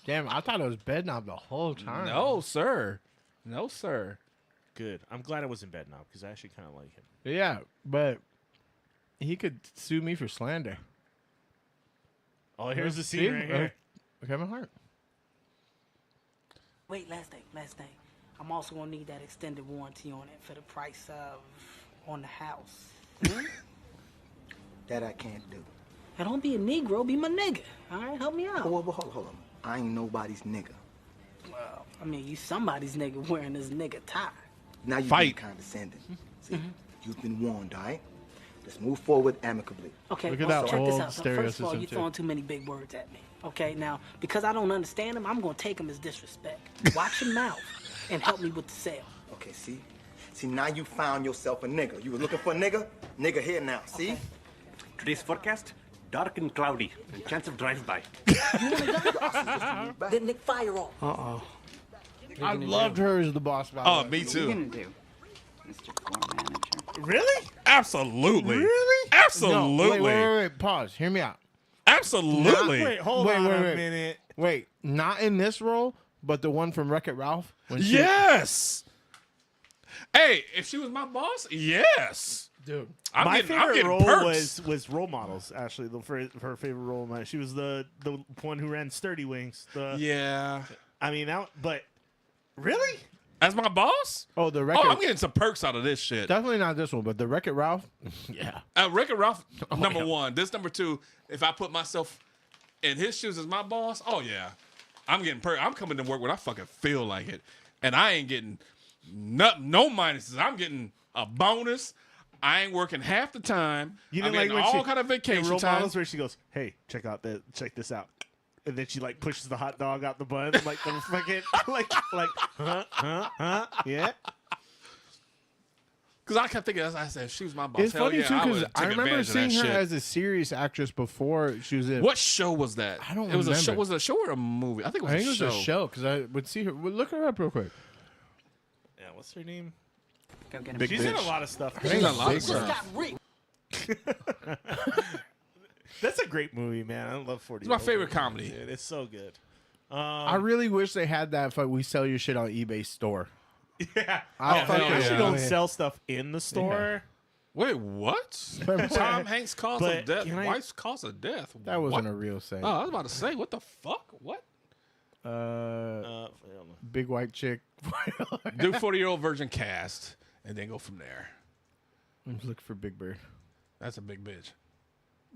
Damn, I thought it was Bedknob the whole time. No, sir. No, sir. Good. I'm glad I was in bed now because I actually kind of like him. Yeah, but he could sue me for slander. Oh, here's the scene See? right here. Kevin Hart. Wait, last thing. I'm also gonna need that extended warranty on it for the price of on the house. That I can't do. Now don't be a Negro, be my nigga. All right, help me out. Hold on. I ain't nobody's nigga. Well, I mean, you somebody's nigga wearing this nigga tie. Now you're being condescending. See, you've been warned, all right? Let's move forward amicably. Okay, Look at well, that check this old out. So stereo first of all, system, you're too. throwing too many big words at me. Okay, now, because I don't understand them, I'm gonna take them as disrespect. Watch your mouth and help me with the sale. Okay, see? See, now you found yourself a nigga. You were looking for a nigga? Nigga here now, see? Today's forecast, dark and cloudy, and chance of drive-by. Then Nick, fire off. Uh-oh. I loved her as the boss battle. Oh, me too. What are you gonna do, Mr. Floor Manager? Really? Absolutely. Really? Absolutely. No, wait. Pause. Hear me out. Absolutely. Wait, hold on a minute. Wait, not in this role, but the one from Wreck-It Ralph. When she- Yes. Hey, if she was my boss, yes. Dude. My I'm favorite getting role perks. was Role Models. Actually, her favorite role. She was the one who ran Sturdy Wings. Yeah. I mean, but really, as my boss? Oh, the Oh, Wreck-It. I'm getting some perks out of this shit. Definitely not this one, but the Wreck-It Ralph. Yeah. Wreck-It Ralph, number one. This number two. If I put myself in his shoes as my boss, oh yeah, I'm getting perks. I'm coming to work when I fucking feel like it, and I ain't getting no minuses. I'm getting a bonus. I ain't working half the time. you I'm didn't like getting when all kind of vacation Role time. Models where she goes, "Hey, check this out," and then she like pushes the hot dog out the bun, like the fucking like yeah. Because I kept thinking, I said, if she was my boss, It's hell funny yeah, too I because would I take remember advantage of that seeing her shit. as a serious actress before she was in. What show was that? I don't It was a show. remember. Was it a show or a movie? I think it was a show. Because I would see her. Well, look her up real quick. Yeah, what's her name? Go get him. Big She's in a bitch. lot of stuff. She's in a lot of stuff. That's a great movie, man. I love 40. It's my favorite comedy. Dude, it's so good. I really wish they had that for we sell your shit on eBay store. Yeah, I they fucking actually yeah. don't sell stuff in the store. Wait, what? Tom Hanks' cause But of death. can I- Wife's cause of death. That wasn't What? a real saying. Oh, I was about to say, what the fuck? What? Big white chick. Do 40-year-old virgin cast, and then go from there. I'm looking for Big Bird. That's a big bitch.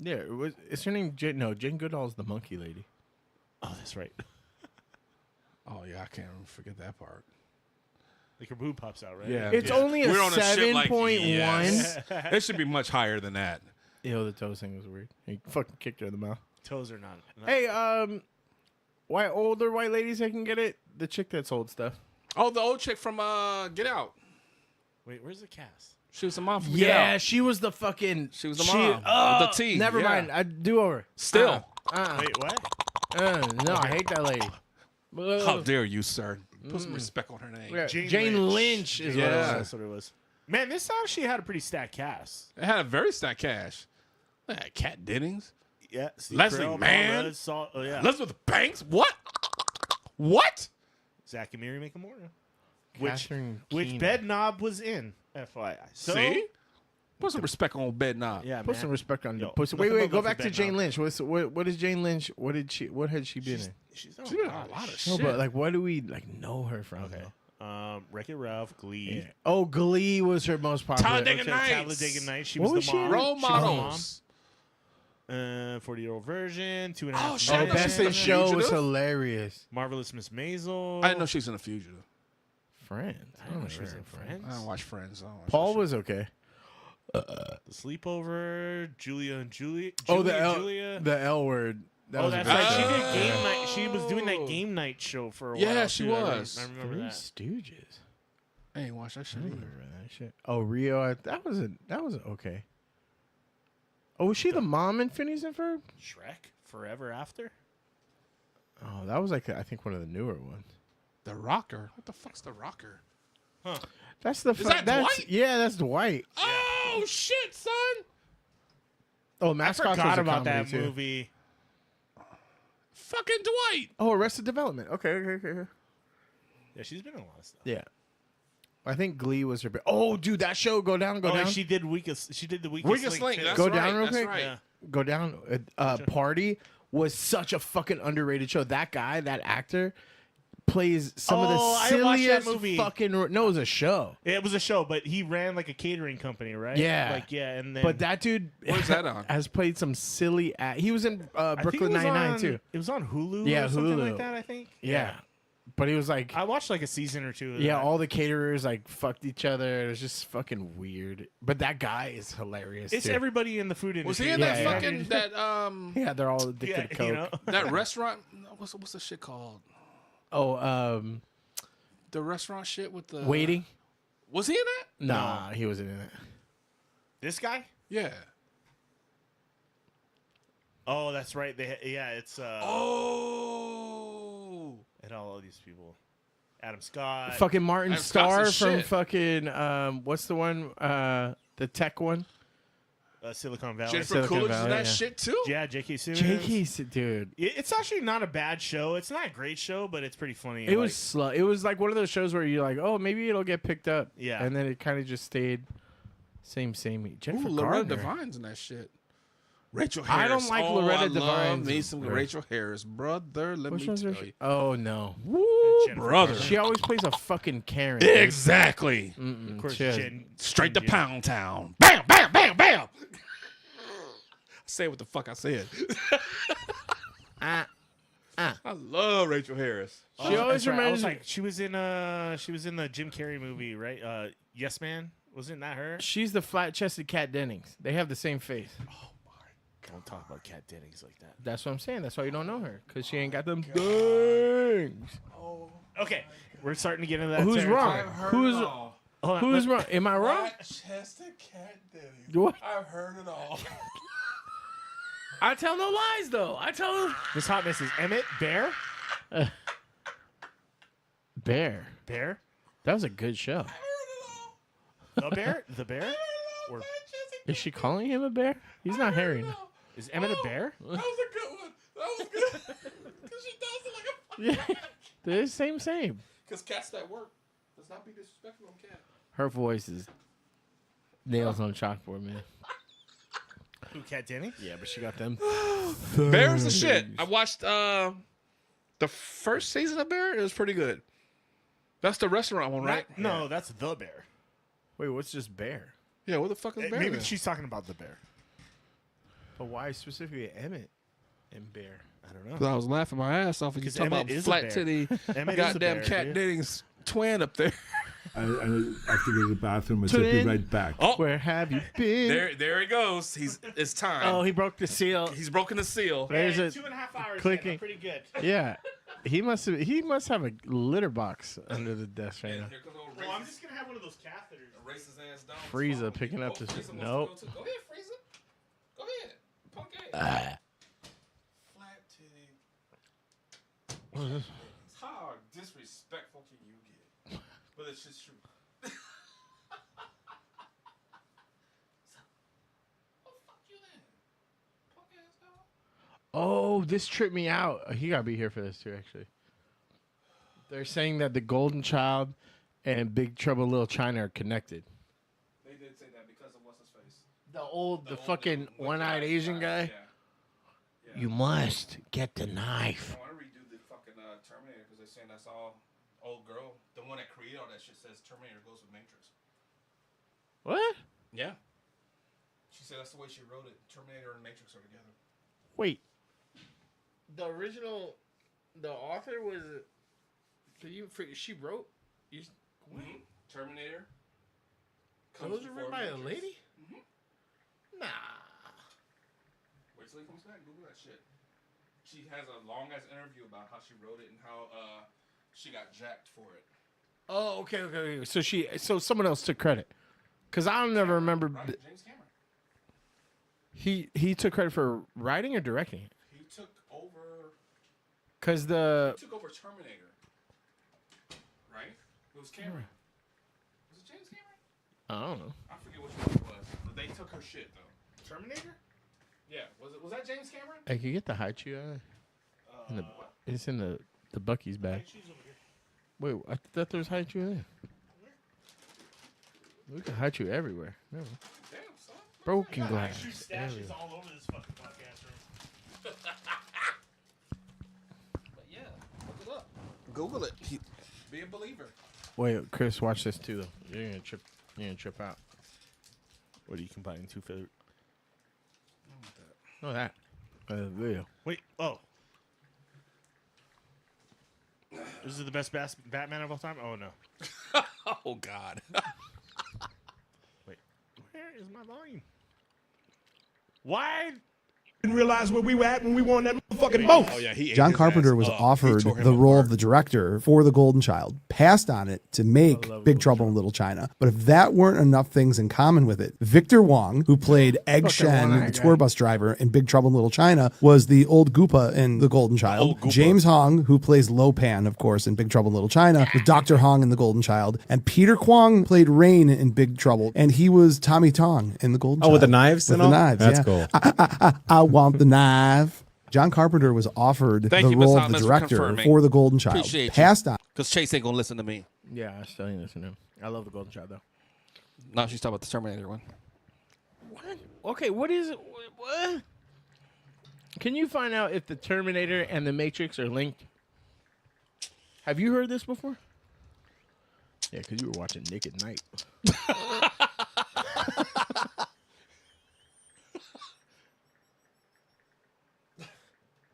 Yeah, is her name Jane? No, Jane Goodall's the monkey lady. Oh, that's right. Oh yeah, I can't even forget that part. Like her boob pops out, right? Yeah, It's only a We're on ship like, 7.1. yes. It should be much higher than that. Ew, the toes thing was weird. He fucking kicked her in the mouth. Toes are not. Hey, older white ladies that can get it. The chick that sold stuff. Oh, the old chick from Get Out. Wait, where's the cast? She was the mom from Get Out. she was the fucking. She was the mom. With the T. Never yeah. mind. I do over. Still. Wait, what? No, I hate that lady. How dare you, sir? Put some respect on her name. Yeah, Jane Lynch is what it was. That's what it was. Man, this actually had a pretty stacked cast. It had a very stacked cast. Kat Dennings. Yeah. Steve Leslie Carell, Mann. Oh, yeah. Elizabeth Banks. What? What? Zach and Miri Micamora. Which Catherine which Keener. Bed Knob was in, FYI. So, See? Put some respect on Bed Knob. Yeah, Put man. some respect on the Yo, pussy. nothing Wait, but go love back for to Bed Jane Knob. Lynch. What is Jane Lynch? What had she been in? She's She's been in a lot of No, shit. but like, what do we like know her from? Okay. though? Wreck-It Ralph, Glee. Yeah. Oh, Glee was her most popular. Talladega Nights. Talladega Nights. She What was was the she mom. in? Role She was the mom. models. 40-year-old version, 2.5 Oh, Men. shit. Oh, Best in Show was Fugitive? hilarious. Marvelous Miss Maisel. I didn't know she was in a fugitive. Friends. I don't know she was in Friends. I don't watch Friends. I don't watch Paul that was okay. The Sleepover, Julia and Julia. Oh, Julia. the L word. That was That's a big right. She show. did game night. She was doing that game night show for a while. Yeah, she too. was. I remember Three that. Stooges. I ain't watched that shit I either. remember that shit. Oh, Rio. That was okay. Oh, was she the mom in Phineas and Ferb? Shrek Forever After. Oh, that was like I think one of the newer ones. The Rocker. What the fuck's the Rocker? Huh. That's the. Is that Dwight? Yeah, that's Dwight. Oh shit, son! Oh, I Mascots forgot was a about that comedy, too. movie. Fucking Dwight. Oh, Arrested Development. Okay. Yeah, she's been in a lot of stuff. Yeah. I think Glee was her. Oh, dude, that show Go Down. And she did She did the Weakest Weakest Link, too. that's Go right, Down real that's quick. right. Yeah. Go Down. Party was such a fucking underrated show. That guy, that actor, plays some of the I watched that silliest movie. fucking. No, it was a show. It was a show, but he ran like a catering company, right? Yeah, Like and then but that dude, Where's that on? has played some silly. He was in I think Brooklyn it was Nine-Nine on- too. It was on Hulu. Yeah, or something Hulu. like that. I think. Yeah. But he was like, I watched like a season or two. Of yeah, that. all the caterers like fucked each other. It was just fucking weird. But that guy is hilarious. It's too. everybody in the food Was industry. he in that Yeah, fucking that Yeah, they're all addicted to Coke. you know? that restaurant? What's the shit called? Oh, The restaurant shit with the Waiting. Was he in that? Nah, he wasn't in it. This guy? Yeah. Oh, that's right. It's Oh. and all of these people. Adam Scott. Fucking Martin Adam Scott's Starr the from shit. fucking what's the one? The tech one. Silicon Valley. Jennifer Silicon Coolidge is in Valley, that yeah. shit too. Yeah, J.K. Simmons. J.K. Dude. It's actually not a bad show. It's not a great show, but it's pretty funny. It was slow. It was like one of those shows where you're like, oh, maybe it'll get picked up. Yeah. And then it kind of just stayed same. Jennifer Ooh, Loretta Gardner. Devine's in that shit. Rachel Harris. I don't like oh, Loretta I love Devine's me some work. Rachel Harris, brother. Let Which me one's tell her? you. Oh no, Woo, Jennifer brother. she always plays a fucking Karen. Exactly. Of course, Shit. Straight to Pound Town. Bam, bam, bam, bam. Say what the fuck I said. I love Rachel Harris. She always I reminds was me. like, she was in the Jim Carrey movie, right? Yes Man. Wasn't that her? She's the flat-chested Kat Dennings. They have the same face. Don't talk about Kat Dennings like that. That's what I'm saying. That's why you don't know her, because she ain't got them things. Okay, we're starting to get into that. Who's territory. wrong? Hold on, Who's wrong? Am I wrong? Flat-chested Cat Dennings. What? I've heard it all. I tell no lies, though. I tell them. This hot miss is Emmett Bear. Bear. Bear. That was a good show. The bear. The bear. Or Is she calling him a bear? He's not hairy. now. is Emmett a bear? That was a good one. That was good. Because she does it like a Yeah, they're same. Because cats that work. Let's not be disrespectful on cat. Her voice is nails on chalkboard, man. Who, Kat Dennings? Yeah, but she got them. Bear's the shit. I watched the first season of Bear. It was pretty good. That's the restaurant one, right? No, that's the bear. Wait, what's just bear? Yeah, what the fuck is Bear? Maybe then? she's talking about the bear. But why specifically Emmett and bear? I don't know. 'Cause I was laughing my ass off. And you Because talking Emmett about is a flat bear. titty, Emmett is a goddamn bear, Cat dude. Dennings twin up there. I have to go to the bathroom. I'll be Twin. right back. Oh, Where have you been? there he goes. It's time. Oh, he broke the seal. He's broken the seal. There's a 2.5 hours. clicking. In, pretty good. Yeah, he must have a litter box under the desk right now. Here comes old Well, I'm just gonna have one of those catheters. Race his ass down. Frieza picking up this. Frieza wants Nope. to go too. Go ahead, Frieza. Go ahead. Punk ass. Flat titty. What is this? How disrespectful can you get? But it's just true. Oh, this tripped me out. He gotta be here for this too, actually. They're saying that the Golden Child and Big Trouble in Little China are connected. They did say that because of what's his face. The fucking one-eyed Asian guy. Yeah. You must get the knife. I want to redo the fucking Terminator because they're saying that's all old girl. The one that created all that shit says Terminator goes with Matrix. What? Yeah. She said that's the way she wrote it. Terminator and Matrix are together. Wait. The original, the author was. She wrote. Terminator. Those were written by a lady? Nah. Wait till he comes back. Google that shit. She has a long ass interview about how she wrote it and how she got jacked for it. Oh, okay. So someone else took credit, because I don't never remember. James Cameron. He took credit for writing or directing it. He took over. Cause He took over Terminator. Right? It was Cameron. Was it James Cameron? I don't know. I forget which one it was. But they took her shit though. Terminator? Yeah. Was that James Cameron? I could get the Haichu out of there. It's in the Bucky's bag. Wait, I thought there was Haichu in there. Look at Haichu everywhere. No. Damn, son. Broken glass. Haichu stashes all over this fucking podcast room. But yeah, look it up. Google it. Be a believer. Wait, Chris, watch this too, though. You're gonna trip. You're gonna trip out. What are you combining two favorite? Oh, that. Video. Wait. Oh. This is the best Batman of all time? Oh, no. Oh, God. Wait. Where is my volume? Why? Didn't realize where we were at when we won that motherfucking boat. Oh, yeah, he ate John his Carpenter ass was up. offered He tore him the role apart. of the director for The Golden Child, passed on it to make Big Trouble in Little China. But if that weren't enough things in common with it, Victor Wong, who played Egg Shen, the tour bus driver in Big Trouble in Little China, was the old Goopa in The Golden Child. James Hong, who plays Lo Pan, of course, in Big Trouble in Little China, was Dr. Hong in The Golden Child. And Peter Kwong played Rain in Big Trouble, and he was Tommy Tong in The Golden Child. with the knives With and the all? knives, That's yeah. cool. I want the knife. John Carpenter was offered Thank the you, Ms. role of Thomas, the for director confirming. for The Golden Child. Appreciate Passed on. Because Chase ain't going to listen to me. Yeah, I still ain't listening to him. I love the Golden Child, though. No, she's talking about the Terminator one. What? Okay, what is it? What? Can you find out if the Terminator and the Matrix are linked? Have you heard this before? Yeah, because you were watching Nick at Night.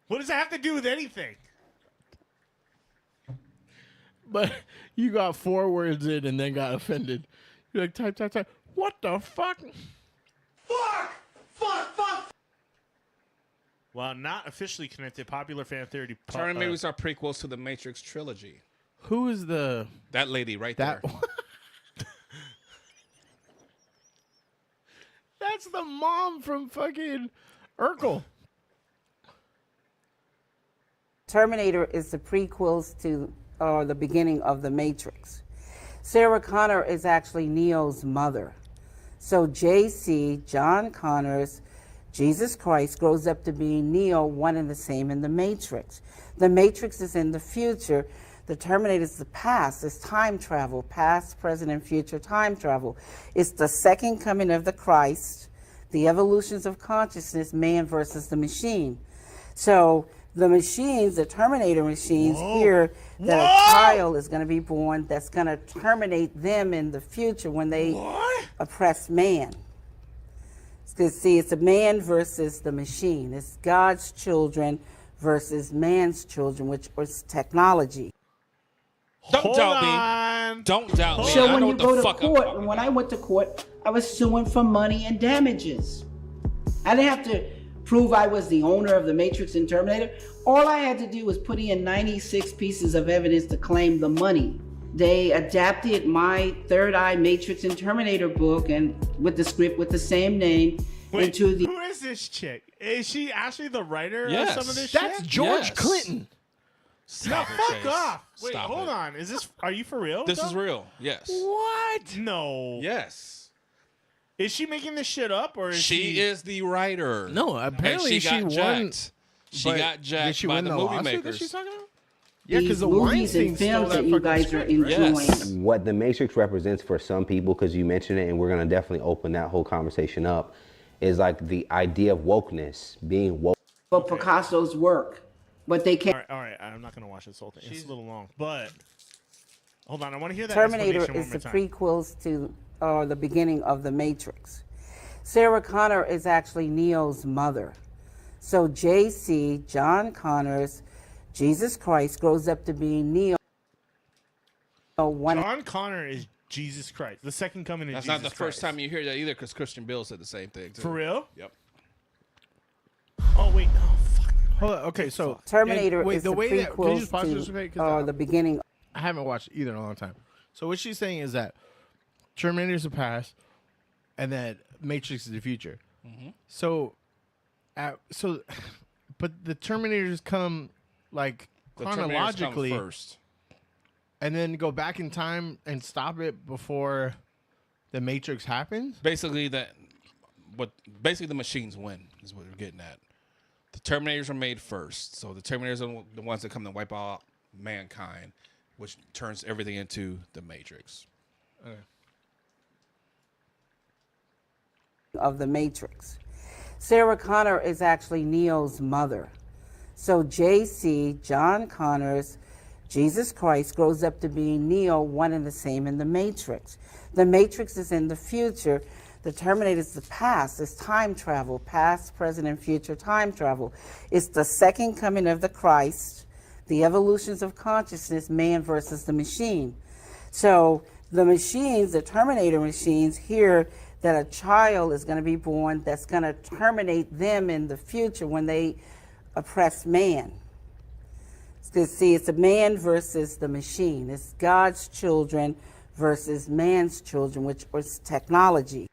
What does that have to do with anything? But you got 4 words in and then got offended. You're like, type. What the fuck? Well, not officially connected. Popular fan theory. Terminators are prequels to the Matrix trilogy. Who is the... That lady right That- there. That's the mom from fucking Urkel. Terminator is the prequels to the beginning of The Matrix. Sarah Connor is actually Neo's mother. So JC, John Connor's Jesus Christ, grows up to be Neo, one and the same in The Matrix. The Matrix is in the future. The Terminator is the past. It's time travel, past, present, and future time travel. It's the second coming of the Christ, the evolutions of consciousness, man versus the machine. So the machines, the Terminator machines, hear that a child is going to be born that's going to terminate them in the future when they oppress man. See, it's a man versus the machine. It's God's children versus man's children, which was technology. Don't doubt me. Don't doubt me. So I when know you what go the to fuck I'm court, talking and when I went to court, I was suing for money and damages. I didn't have to prove I was the owner of the Matrix and Terminator. All I had to do was put in 96 pieces of evidence to claim the money. They adapted my Third Eye Matrix and Terminator book and with the script with the same name into the... Who is this chick? Is she actually the writer Yes. of some of this That's shit? George Yes. Clinton. Stop no, it, fuck Chase. off. Wait, Stop hold it. on. Is this? Are you for real? This though? is real. Yes. What? No. Yes. Is she making this shit up or is She is the writer. No, apparently And she got won. jacked. She but got jacked did she by win the the movie lawsuit makers. that she's talking about? Yeah, these because the movies Weinstein and stole films that that you fucking guys are script, enjoying. Yes. What the Matrix represents for some people, because you mentioned it, and we're going to definitely open that whole conversation up, is like the idea of wokeness, being woke. But Picasso's work, but they can't. All right. I'm not gonna watch this whole thing. It's a little long, but hold on. I want to hear that Terminator explanation is one the more time. prequels to the beginning of The Matrix. Sarah Connor is actually Neo's mother. So JC, John Connor's Jesus Christ, grows up to be Neo. John Connor is Jesus Christ, the second coming of That's Jesus not the Christ. first time you hear that either, because Christian Bale said the same thing. Too. For real? Yep. Oh wait, no. Fuck. Hold on. Okay, so Terminator wait, is the the way that, can you prequels just pause to this, okay? 'Cause the beginning. I haven't watched either in a long time. So what she's saying is that Terminator's the past, and that Matrix is the future. Mhm. So, but the Terminators come like The Terminators come chronologically first. and then go back in time and stop it before the Matrix happens. Basically, basically the machines win is what we're getting at. The Terminators are made first, so the Terminators are the ones that come to wipe out mankind, which turns everything into the Matrix. Okay. Of The Matrix. Sarah Connor is actually Neo's mother. So JC, John Connor's Jesus Christ grows up to be Neo, one and the same in the Matrix. The Matrix is in the future. The Terminator is the past. It's time travel, past, present, and future time travel. It's the second coming of the Christ, the evolutions of consciousness, man versus the machine. So the machines, the Terminator machines, hear that a child is going to be born that's going to terminate them in the future when they oppress man. See, it's a man versus the machine. It's God's children versus man's children, which was technology.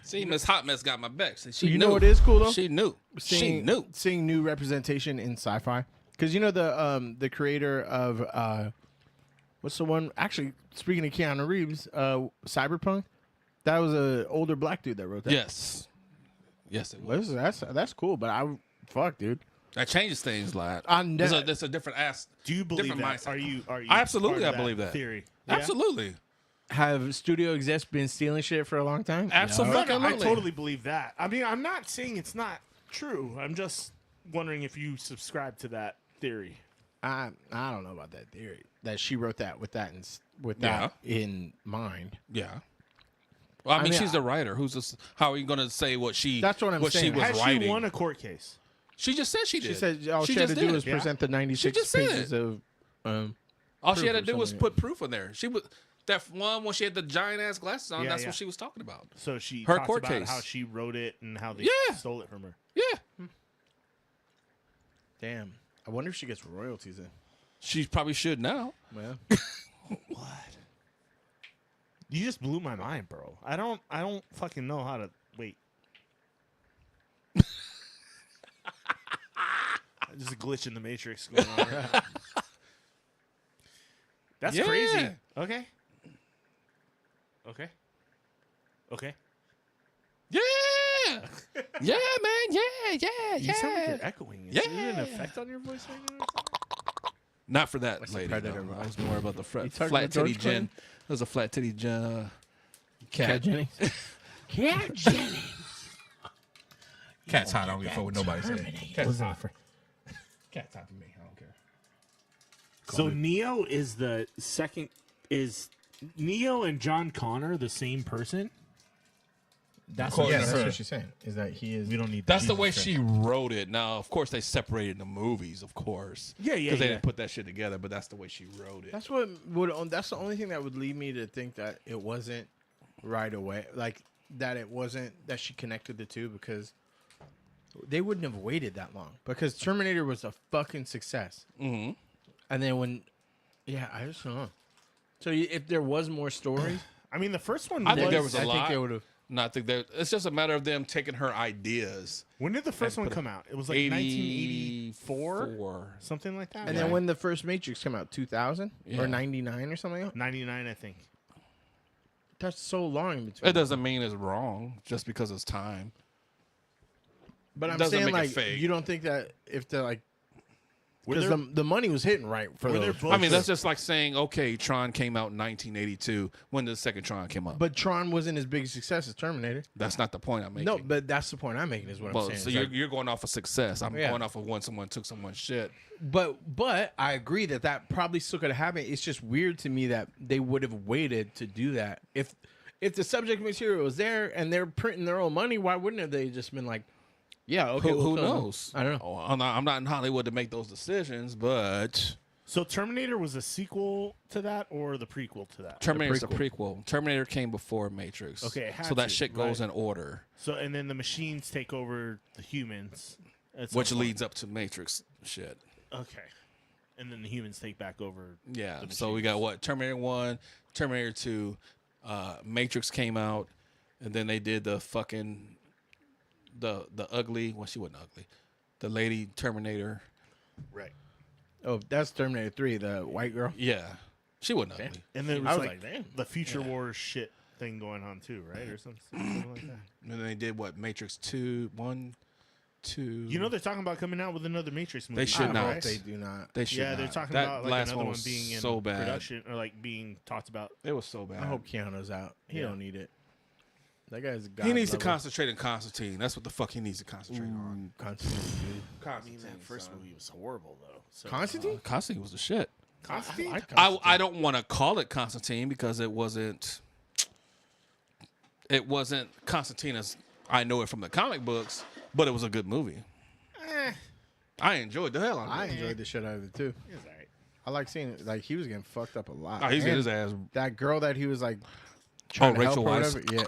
See, Miss Hot Mess got my back. She You knew. know what is cool though? She knew. Seeing new representation in sci-fi, because you know the creator of what's the one? Actually, speaking of Keanu Reeves, Cyberpunk, that was an older black dude that wrote that. Yes, it was. That's cool, but fuck, dude. That changes things, lad. That's a different ass. Do you believe different that? mindset. Are you Absolutely, part I of believe that theory? Yeah? Absolutely. Have studio execs been stealing shit for a long time? Absolutely. No, I totally believe that. I mean, I'm not saying it's not true. I'm just wondering if you subscribe to that theory. I don't know about that theory that she wrote that with that in mind. Yeah. Well, I mean, she's the writer. How are you going to say what she? That's what I'm saying. She was Has writing. she won a court case? She just said she did. She said all she had to do was present the 96 pages of. All she had to do was put proof in there. She was that one when she had the giant ass glasses on. That's what she was talking about. So she her talks court about case. how she wrote it and how they stole it from her. Yeah. Damn. I wonder if she gets royalties in. She probably should now. Well. What? You just blew my mind, bro. I don't fucking know how to wait. Just a glitch in the Matrix going on. Right? That's crazy. Okay. Yeah. Yeah, man. Yeah. You sound like you're echoing. Is there an effect on your voice right now? Not for that What's lady. the predator No. I was more about the talking flat about titty George Jen. It was a flat titty Jen. Cat Jennings. Cat Jennings. Cat's hot. I don't give a fuck what nobody says. Cat's hot. Cat's hot to me. I don't care. So Neo is the second. Is Neo and John Connor the same person? That's what she's saying. Is that he is? We don't need. That's the way she wrote it. Now, of course, they separated the movies, of course. Yeah. Because they didn't put that shit together, but that's the way she wrote it. That's that's the only thing that would lead me to think that it wasn't right away, like that it wasn't that she connected the two, because they wouldn't have waited that long, because Terminator was a fucking success. Mm-hmm. And then I just don't know. So if there was more stories, I mean, the first one. I think there was a lot. I think they would have. No, I think it's just a matter of them taking her ideas. When did the first one come out? It was like 1984, something like that. And then when the first Matrix came out, 2000 or 99 or something. 99, I think. That's so long in between. It doesn't mean it's wrong just because it's time. But I'm doesn't saying, make it like, fake. you don't think that if they're like, because the money was hitting right for those. I mean, that's just like saying, okay, Tron came out in 1982. When the second Tron came out? But Tron wasn't as big a success as Terminator. That's not the point I'm making. No, but that's the point I'm making is what I'm saying. So you're going off of success. I'm going off of when someone took someone's shit. But I agree that probably still could have happened. It's just weird to me that they would have waited to do that. If the subject material was there and they're printing their own money, why wouldn't have they just been like, yeah, okay. Who knows? I don't know. Oh, I'm not in Hollywood to make those decisions, but so Terminator was a sequel to that or the prequel to that? Terminator's a prequel. Terminator came before Matrix. Okay, it had so that to, shit goes right? in order. So and then the machines take over the humans, which leads up to Matrix shit. Okay, and then the humans take back over. Yeah. So we got what? Terminator 1, Terminator 2, Matrix came out, and then they did the fucking. The ugly, well, she wasn't ugly. The lady Terminator. Right. Oh, that's Terminator 3, the white girl. Yeah. She wasn't ugly. And then it was like the Future Wars shit thing going on too, right? Or something like that. And then they did what? Matrix 2, 1, 2. You know they're talking about coming out with another Matrix movie. They should not. Right? They do not. They should not. They're talking that about like last another one was being in so bad. production or like being talked about. It was so bad. I hope Keanu's out. He don't need it. That guy's God he needs level. to concentrate on Constantine. That's what the fuck he needs to concentrate on. Constantine. I mean, that first movie was horrible though. So, Constantine? Constantine was the shit. Constantine? I don't want to call it Constantine because it wasn't Constantine as I know it from the comic books, but it was a good movie. I enjoyed the hell out of it. I enjoyed the shit out of it too. It was all right. I like seeing it. Like he was getting fucked up a lot. Oh, he's getting And his ass. That girl that he was like trying to Rachel help or Weisz. whatever. Yeah.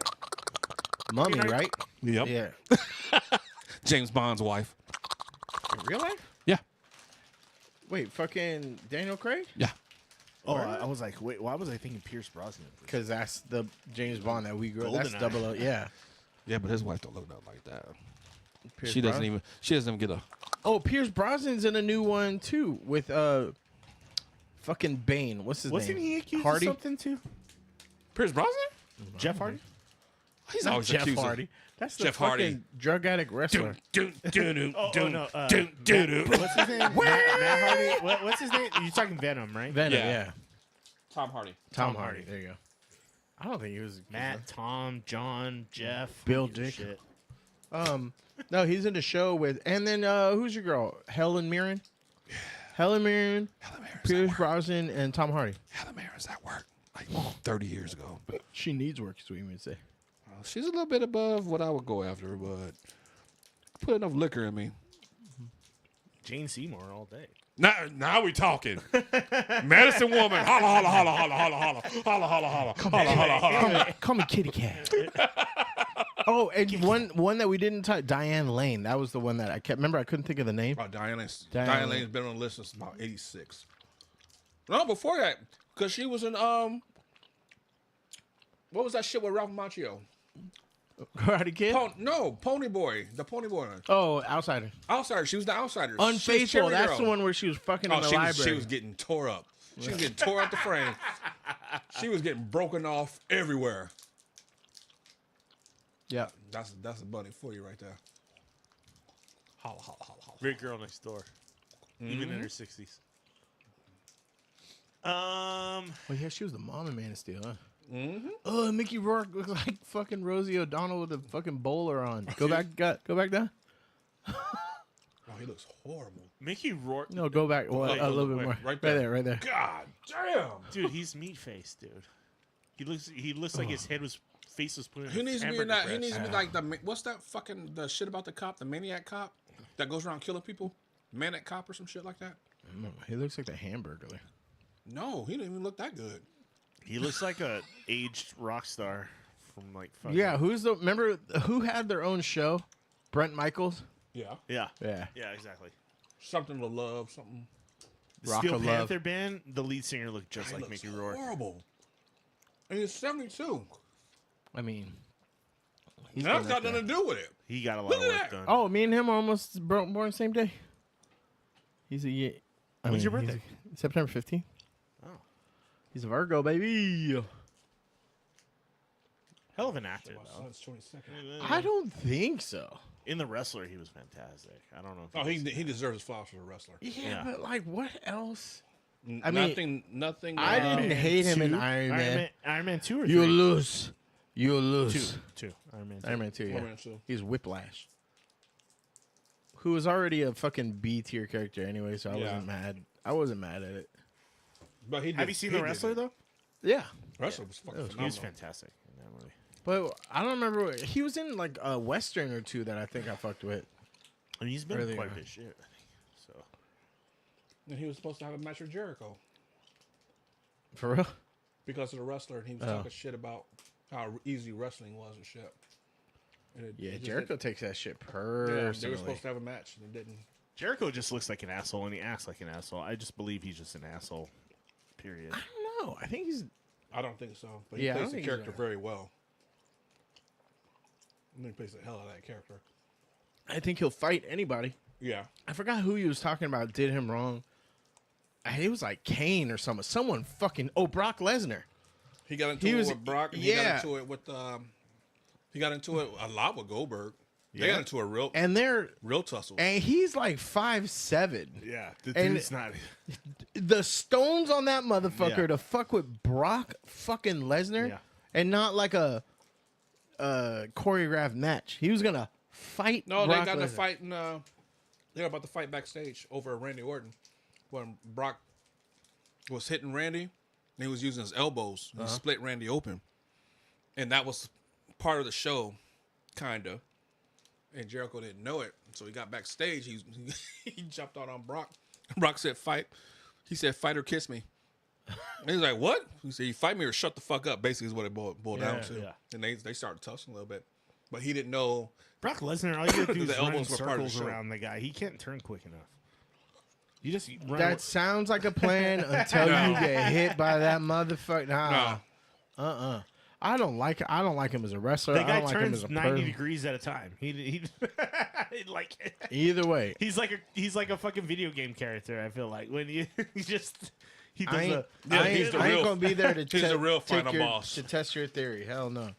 Mummy, right? Yep. Yeah. James Bond's wife. In real life? Yeah. Wait, fucking Daniel Craig? Yeah. Oh, I was like, wait, why was I thinking Pierce Brosnan? Because that's the James Bond that we grew up. That's GoldenEye. 00. Yeah. Yeah, but his wife don't look nothing like that. Pierce She doesn't Brosnan? even get a. Oh, Pierce Brosnan's in a new one too with fucking Bane. What's his Wasn't name? he accused Hardy? of something too? Pierce Brosnan? Jeff Hardy? He's Not always Jeff accused of- Hardy. That's the Jeff fucking Hardy. drug addict wrestler. Oh, no. What's his name? Matt Hardy. What's his name? You're talking Venom, right? Venom, Yeah. yeah. Tom Hardy. Tom Hardy. There you go. I don't think he was Matt, Tom, John, Jeff, Bill who gives a Dick. shit. No, he's in the show with, and then who's your girl? Helen Mirren. Helen Mirren, Pierce Brosnan, and Tom Hardy. Helen Mirren's at work like 30 years ago. She needs work, is what you would say. She's a little bit above what I would go after, but put enough liquor in me. Jane Seymour all day. Now we talking. Medicine woman. Holla, holla, holla, holla, holla, holla. Holla, holla, holla. Holla, holla, holla. Call me Kitty Cat. Oh, and one that we didn't touch, Diane Lane. That was the one that I kept. Remember, I couldn't think of the name. Oh, Diane Lane's been on the list since about 86. No, before that, because she was in, what was that shit with Ralph Macchio? Karate Kid? Pony Boy. The Pony Boy. Oh, Outsider. Outsider. She was the Outsider. Unfaithful. That's the one where she was fucking in the library. She was getting tore up. She was getting tore up the frame. She was getting broken off everywhere. Yeah. That's a bunny for you right there. Holla, holla, holla, holla. Great girl next door. Even in her 60s. Well, yeah, she was the mom in Man of Steel, huh? Mm-hmm. Oh, Mickey Rourke looks like fucking Rosie O'Donnell with a fucking bowler on. Go back down. Oh, he looks horrible. Mickey Rourke. No, go back a little bit more. Right there. God damn, dude, he's meat faced, dude. He looks like his face was put in. He needs to be in hamburger that. He press. needs to be like the what's that fucking the shit about the cop, the maniac cop that goes around killing people, maniac cop or some shit like that. No, he looks like the Hamburglar. No, he didn't even look that good. He looks like a aged rock star from like. Yeah, remember who had their own show? Brent Michaels. Yeah. Yeah, Yeah. exactly. Something to love, something. The Rock Steel of Panther Love. band, the lead singer looked just He like looks Mickey Rourke. horrible. And he's 72. I mean, That's got nothing to do with it. He got a lot of Look at work that. done. oh, me and him are almost born the same day. He's a year. When's your birthday? September 15th. Oh, He's a Virgo, baby. hell of an actor though. That's 22nd. I don't think so. In The Wrestler, he was fantastic. I don't know. If Oh, he deserves his flowers for the wrestler. Yeah, but like, what else? I mean, nothing. I didn't hate him in Iron Man. Iron Man 2 or 3? You'll lose. You'll lose. Two. Iron Man 2. Iron Man 2, yeah. Iron Man 2. He's Whiplash. Who was already a fucking B tier character anyway, so I wasn't mad. I wasn't mad at it. But he did, Have you seen The Wrestler though? Yeah. Wrestler was fucking He was phenomenal. fantastic in that movie. But I don't remember. He was in like a Western or two that I think I fucked with. And he's been in Earlier. quite a bit of shit, I think. So And he was supposed to have a match with Jericho For real? because of the wrestler, and he was Oh. talking shit about how easy wrestling was and shit. And it Yeah, just Jericho didn't- takes that shit Yeah, personally. they were supposed to have a match, and it didn't. Jericho just looks like an asshole, and he acts like an asshole. I just believe he's just an asshole. Period. I don't know. I think he's. I don't think so. But he Yeah, I plays don't the think he's character a- very well. And he plays the hell out of that character. I think he'll fight anybody. Yeah. I forgot who he was talking about did him wrong. It was like Kane or someone. Someone fucking. Oh, Brock Lesnar. He got into He it was- with Brock. And yeah. He got into it with. He got into it a lot with Goldberg. They Yeah. got into a real And tussle. And he's like 5'7". Yeah, the And dude's not. The stones on that motherfucker Yeah. to fuck with Brock fucking Lesnar, Yeah. and not like a choreographed match. He was gonna fight. No, Brock they got Lesnar. to fight in. They're about to fight backstage over Randy Orton when Brock was hitting Randy, and he was using his elbows. He split Randy open. And that was part of the show, kind of. And Jericho didn't know it. So he got backstage. He jumped out on Brock. Brock said, fight. He said, fight or kiss me. And he's like, what? He said, you fight me or shut the fuck up, basically is what it boiled down to. Yeah. And they started touching a little bit. But he didn't know. Brock Lesnar, all you gotta do is The run elbows were part of the circles show. around the guy. He can't turn quick enough. You just run. That sounds like a plan until you get hit by that motherfucker. Nah. No. I don't like him as a wrestler. the guy I don't like him turns as a 90 person. degrees at a time. He like Either way, he's like a fucking video game character. I feel like when he does I ain't, the I ain't gonna be there to he's the real final take boss. to test your theory. Hell no.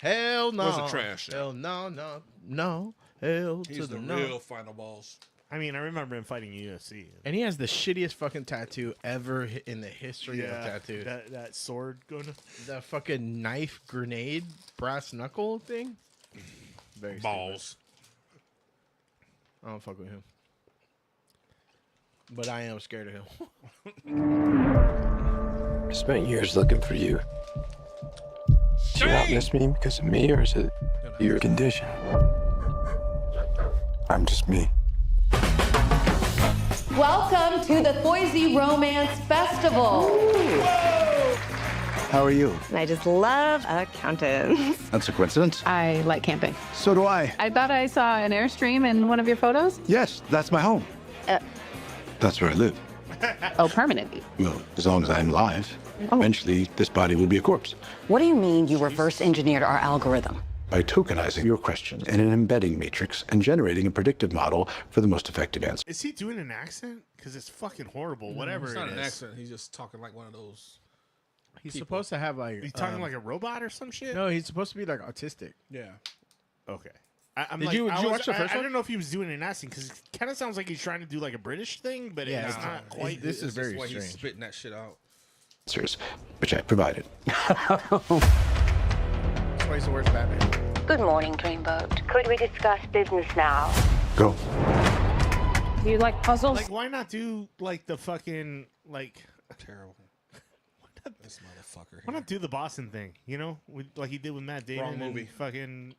Hell no. It was a trash show. Hell no. Hell He's to the no. real final boss. I mean, I remember him fighting UFC. And he has the shittiest fucking tattoo ever in the history of tattoos. That sword going. The fucking knife grenade brass knuckle thing. Very Balls. stupid. I don't fuck with him. But I am scared of him. I spent years looking for you. Do you not miss me because of me, or is it your condition? I'm just me. Welcome to the Boise Romance Festival. How are you? I just love accountants. That's a coincidence. I like camping. So do I. I thought I saw an Airstream in one of your photos. Yes, that's my home. That's where I live. Oh, permanently. Well, as long as I'm alive. Eventually, this body will be a corpse. What do you mean you reverse engineered our algorithm? By tokenizing your questions in an embedding matrix and generating a predictive model for the most effective answer. Is he doing an accent? Because it's fucking horrible. Whatever It's not it an is. accent. He's just talking like one of those. He's people. supposed to have like. He's talking like a robot or some shit. No, he's supposed to be like autistic. Yeah. Okay. Did you watch the first I one? don't know if he was doing an accent because it kind of sounds like he's trying to do like a British thing, but Yeah, it's it's not not. quite. This is very Why he's strange. spitting that shit out. Answers, which I provided. That's why he's the worst Batman. Good morning, Dreamboat. Could we discuss business now? Go. Do you like puzzles? Like, why not do like the fucking like? Terrible. This motherfucker. Why not do the Boston thing? You know, like he did with Matt Damon. Wrong movie. And fucking.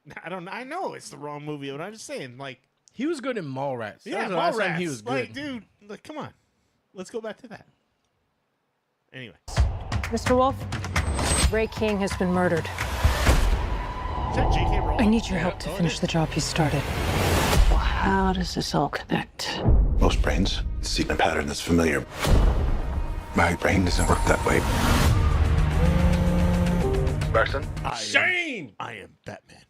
I know it's the wrong movie, but I'm just saying, like. He was good in Mallrats. That Yeah, was the last time Mallrats. he was good. Like, dude, like, come on, let's go back to that. Anyway, Mr. Wolf, Ray King has been murdered. is that J.K. Rowling? I need your help to finish the job you started. Well, how does this all connect? Most brains see a pattern that's familiar. My brain doesn't work that way. Braxton? Shane! I am Batman.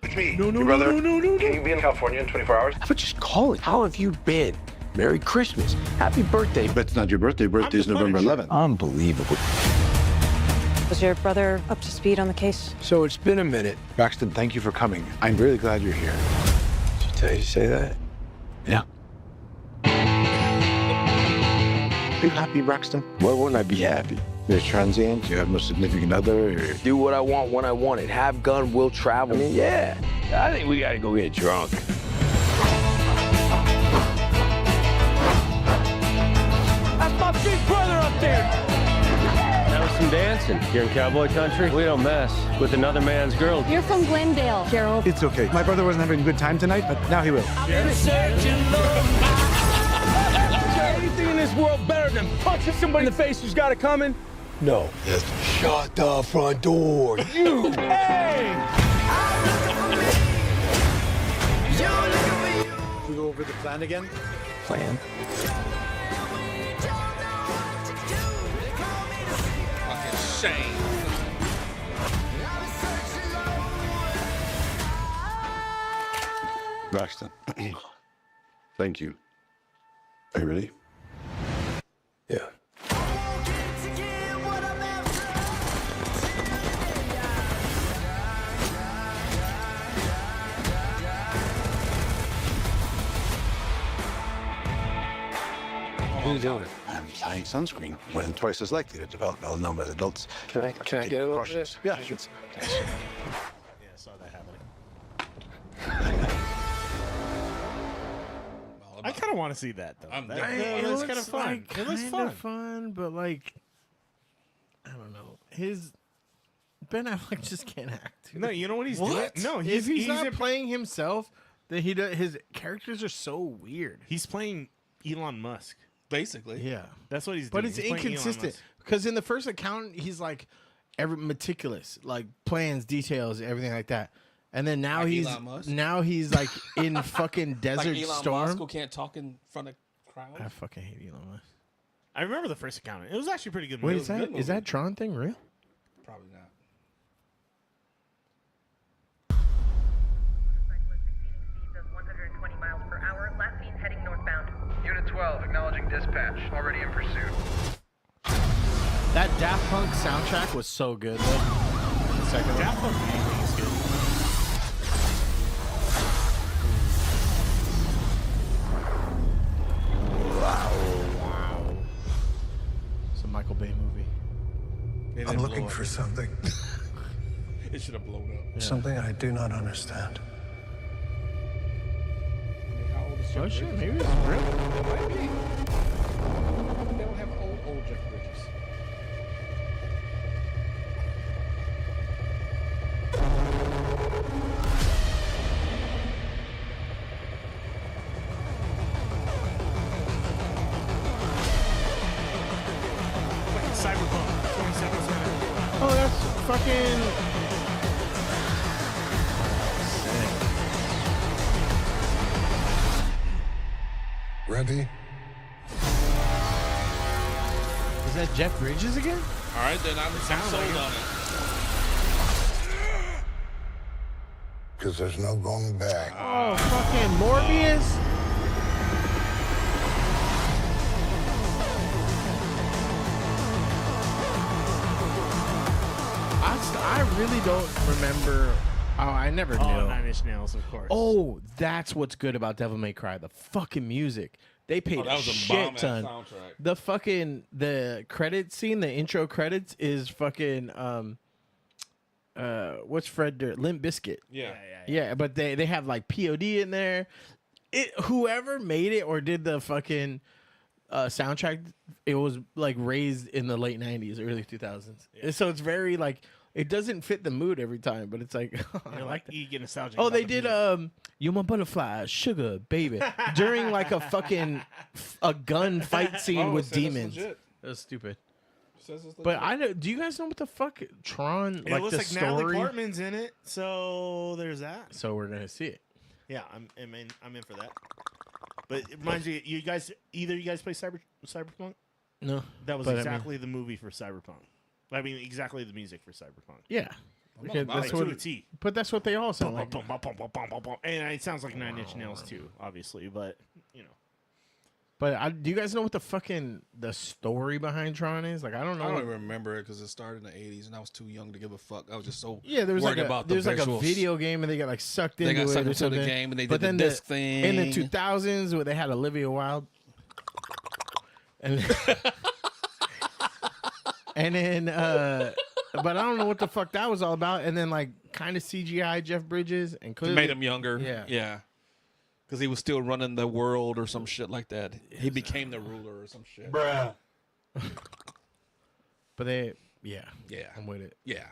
It's me, your brother. Can you be in California in 24 hours? But just call it. How have you been? Merry Christmas. Happy birthday. But it's not your birthday. Birthday is November 11th. Unbelievable. Was your brother up to speed on the case? So it's been a minute. Braxton, thank you for coming. I'm really glad you're here. Did she tell you to say that? Yeah. Are you happy, Braxton? Why wouldn't I be happy? You're transient. You have no significant other. Or... Do what I want when I want it. Have gun, will travel. I mean, yeah. I think we gotta go get drunk. That's my big brother up there. That was some dancing. Here in cowboy country, we don't mess with another man's girl. You're from Glendale, Gerald. It's okay. My brother wasn't having a good time tonight, but now he will. Is there anything in this world better than punching somebody in the face who's got it coming? No. Yes. Shut the front door. You. Hey! We go over the plan again? Plan? Fucking Shane. Braxton. Thank you. Are you ready? Yeah. What are you doing? I'm applying sunscreen when twice as likely to develop melanoma as adults. Can I get a little bit of this? Yeah, sure. Yeah, I saw that happening. I kind of want to see that though. I'm That definitely- looks kind of fun. Like, It looks kinda fun. fun, but like, I don't know. His Ben Affleck just can't act. No, you know what he's What? doing? No, if he's not in- playing himself, then he does. His characters are so weird. He's playing Elon Musk. Basically. Yeah, That's what he's but doing. it's He's playing Elon inconsistent Musk. because in the first accountant, he's like every meticulous, like plans, details, everything like that. And then now Like Elon Musk? he's like in fucking Desert like Elon Storm. Musk who can't talk in front of crowds. I fucking hate Elon Musk. I remember the first accountant. It was actually a pretty good. Wait, movie. is that is that Tron thing real? Probably not. Heading northbound. Unit 12, acknowledging dispatch. Already in pursuit. That Daft Punk soundtrack was so good. Though. The second Daft Punk anything is good. Wow. It's a Michael Bay movie. It I'm didn't looking blow for up. something. It should have blown up. Something I do not understand. How old is Jeff Oh shit, Bridges? maybe it's real. It might be. They don't have old Jeff Bridges. Fucking Cyberpunk 2077. Oh, that's fucking. Ready? Is that Jeff Bridges again? All right, then I'm sold like it. on it. Because there's no going back. Oh, fucking Morbius. I really don't remember. Oh, I never knew. Oh, Nine Inch Nails, of course. Oh, that's what's good about Devil May Cry. The fucking music. They paid Oh, that was a shit bomb-ass ton. soundtrack. The fucking the credit scene, the intro credits is fucking what's Fred Durst? Limp Bizkit. Yeah. But they have like POD in there. Whoever made it or did the fucking soundtrack, it was like raised in the late 90s, early 2000s. So it's very like it doesn't fit the mood every time, but it's like I like that. You get nostalgic. Oh, about they the did music. "You My Butterfly, Sugar Baby" during like a fucking a gun fight scene Oh, it with said it's demons. legit. That was stupid. Says it's But legit. I know. Do you guys know what the fuck Tron It like looks the like Natalie story? Portman's in it, so there's that. So we're gonna see it. Yeah, I'm in for that. But it reminds me, either you guys play Cyberpunk? No, That was but I mean- exactly the movie for Cyberpunk. I mean, exactly the music for Cyberpunk. Yeah, okay, Like, that's to what. a T. But that's what they all sound like. Bum, bum, bum, bum, bum, bum, bum. And it sounds like Nine Inch Nails too, obviously. But you know, But do you guys know what the story behind Tron is? Like I don't know. I don't even remember it because it started in the 80s and I was too young to give a fuck. I was just so Yeah, there was worried like about there's the like a visuals. video game and they got like sucked into They got it sucked or into the something. game and they But did the then disc in the thing. 2000s where they had Olivia Wilde and and then but I don't know what the fuck that was all about. And then like kind of CGI Jeff Bridges and clearly Made him younger. Yeah. Yeah. Because he was still running the world or some shit like that. He became the ruler or some shit. Bruh. But yeah, I'm with it. Yeah.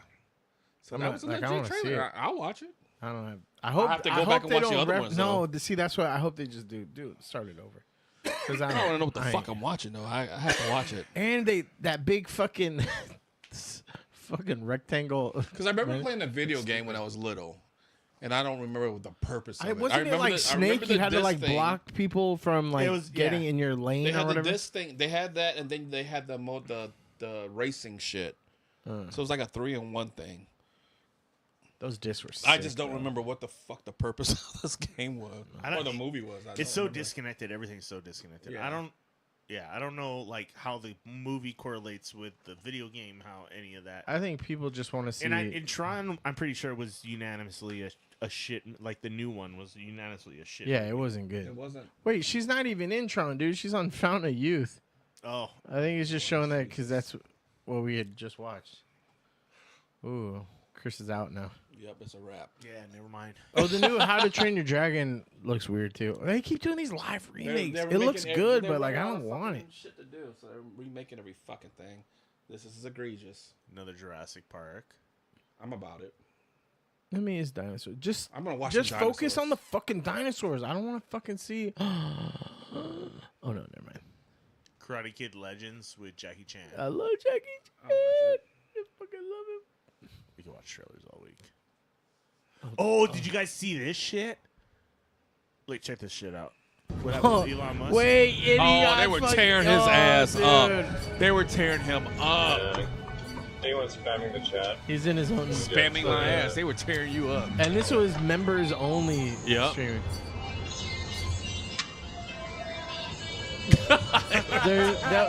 So I'm that not- was a like, I legit wanna see trailer. it. I'll watch it. I don't have. I hope. have to I go hope back and they watch the don't other ones, No, though. see, that's what I hope they just do. Start it over. Because I don't want to know what the fuck I'm watching though. I have to watch it. And that big fucking fucking rectangle. Because I remember playing the video game when I was little, and I don't remember what the purpose of it. Wasn't it remember like I remember Snake? You the had to disc like thing. block people from like getting in your lane They or had the whatever. disc thing. They had that, and then they had the racing shit. So it was like a 3-in-1 thing. Those discs were. I sick, just don't bro. remember what the fuck the purpose of this game was, or the movie was. I it's don't so remember. disconnected. Everything's so disconnected. Yeah. I don't know like how the movie correlates with the video game. How any of that. I think people just want to see. And in Tron, I'm pretty sure it was unanimously a shit. Like the new one was unanimously a shit. Yeah, movie. it wasn't good. It wasn't. Wait, she's not even in Tron, dude. She's on Fountain of Youth. Oh, I think it's just showing that because that's what we had just watched. Ooh, Chris is out now. Yep, it's a wrap. Yeah, never mind. Oh, the new How to Train Your Dragon looks weird too. They keep doing these live remakes. They're It looks making good, they're but like I running out don't of want fucking it. Shit to do, so they're remaking every fucking thing. This is egregious. Another Jurassic Park. I'm about it. I mean, it's dinosaurs. Just I'm gonna watch. Just some focus dinosaurs. on the fucking dinosaurs. I don't want to fucking see. Oh no, never mind. Karate Kid Legends with Jackie Chan. I love Jackie Chan. I fucking love him. We can watch trailers all week. Oh, did you guys see this shit? Wait, check this shit out. What happened with Elon Musk? Wait, Oh, they were tearing his ass up. They were tearing him up. Anyone spamming the chat? He's in his own Spamming my ass. They were tearing you up. And this was members only Yep. streaming.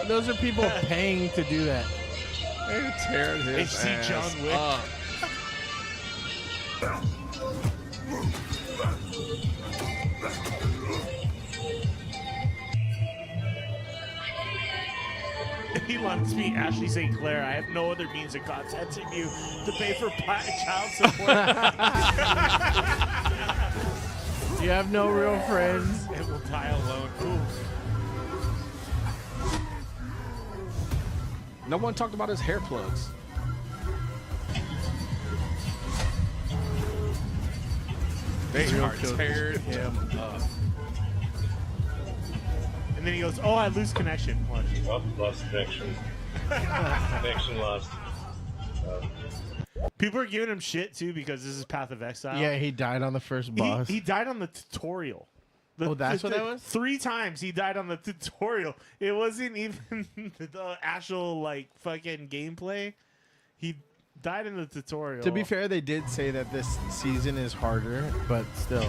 Those are people paying to do that. They were tearing his see ass John Wick. up. Elon speak Ashley St. Clair. I have no other means of contacting you to pay for child support. You have no real friends. And will die alone. Ooh. No one talked about his hair plugs. They are tearing him up. And then he goes, "Oh, I lose connection." Watch. Oh, lost connection. Connection lost. People are giving him shit too because this is Path of Exile. Yeah, he died on the first boss. He died on the tutorial. Oh, that's what that was? 3 times he died on the tutorial. It wasn't even the actual like fucking gameplay. He died in the tutorial. To be fair, they did say that this season is harder, but still.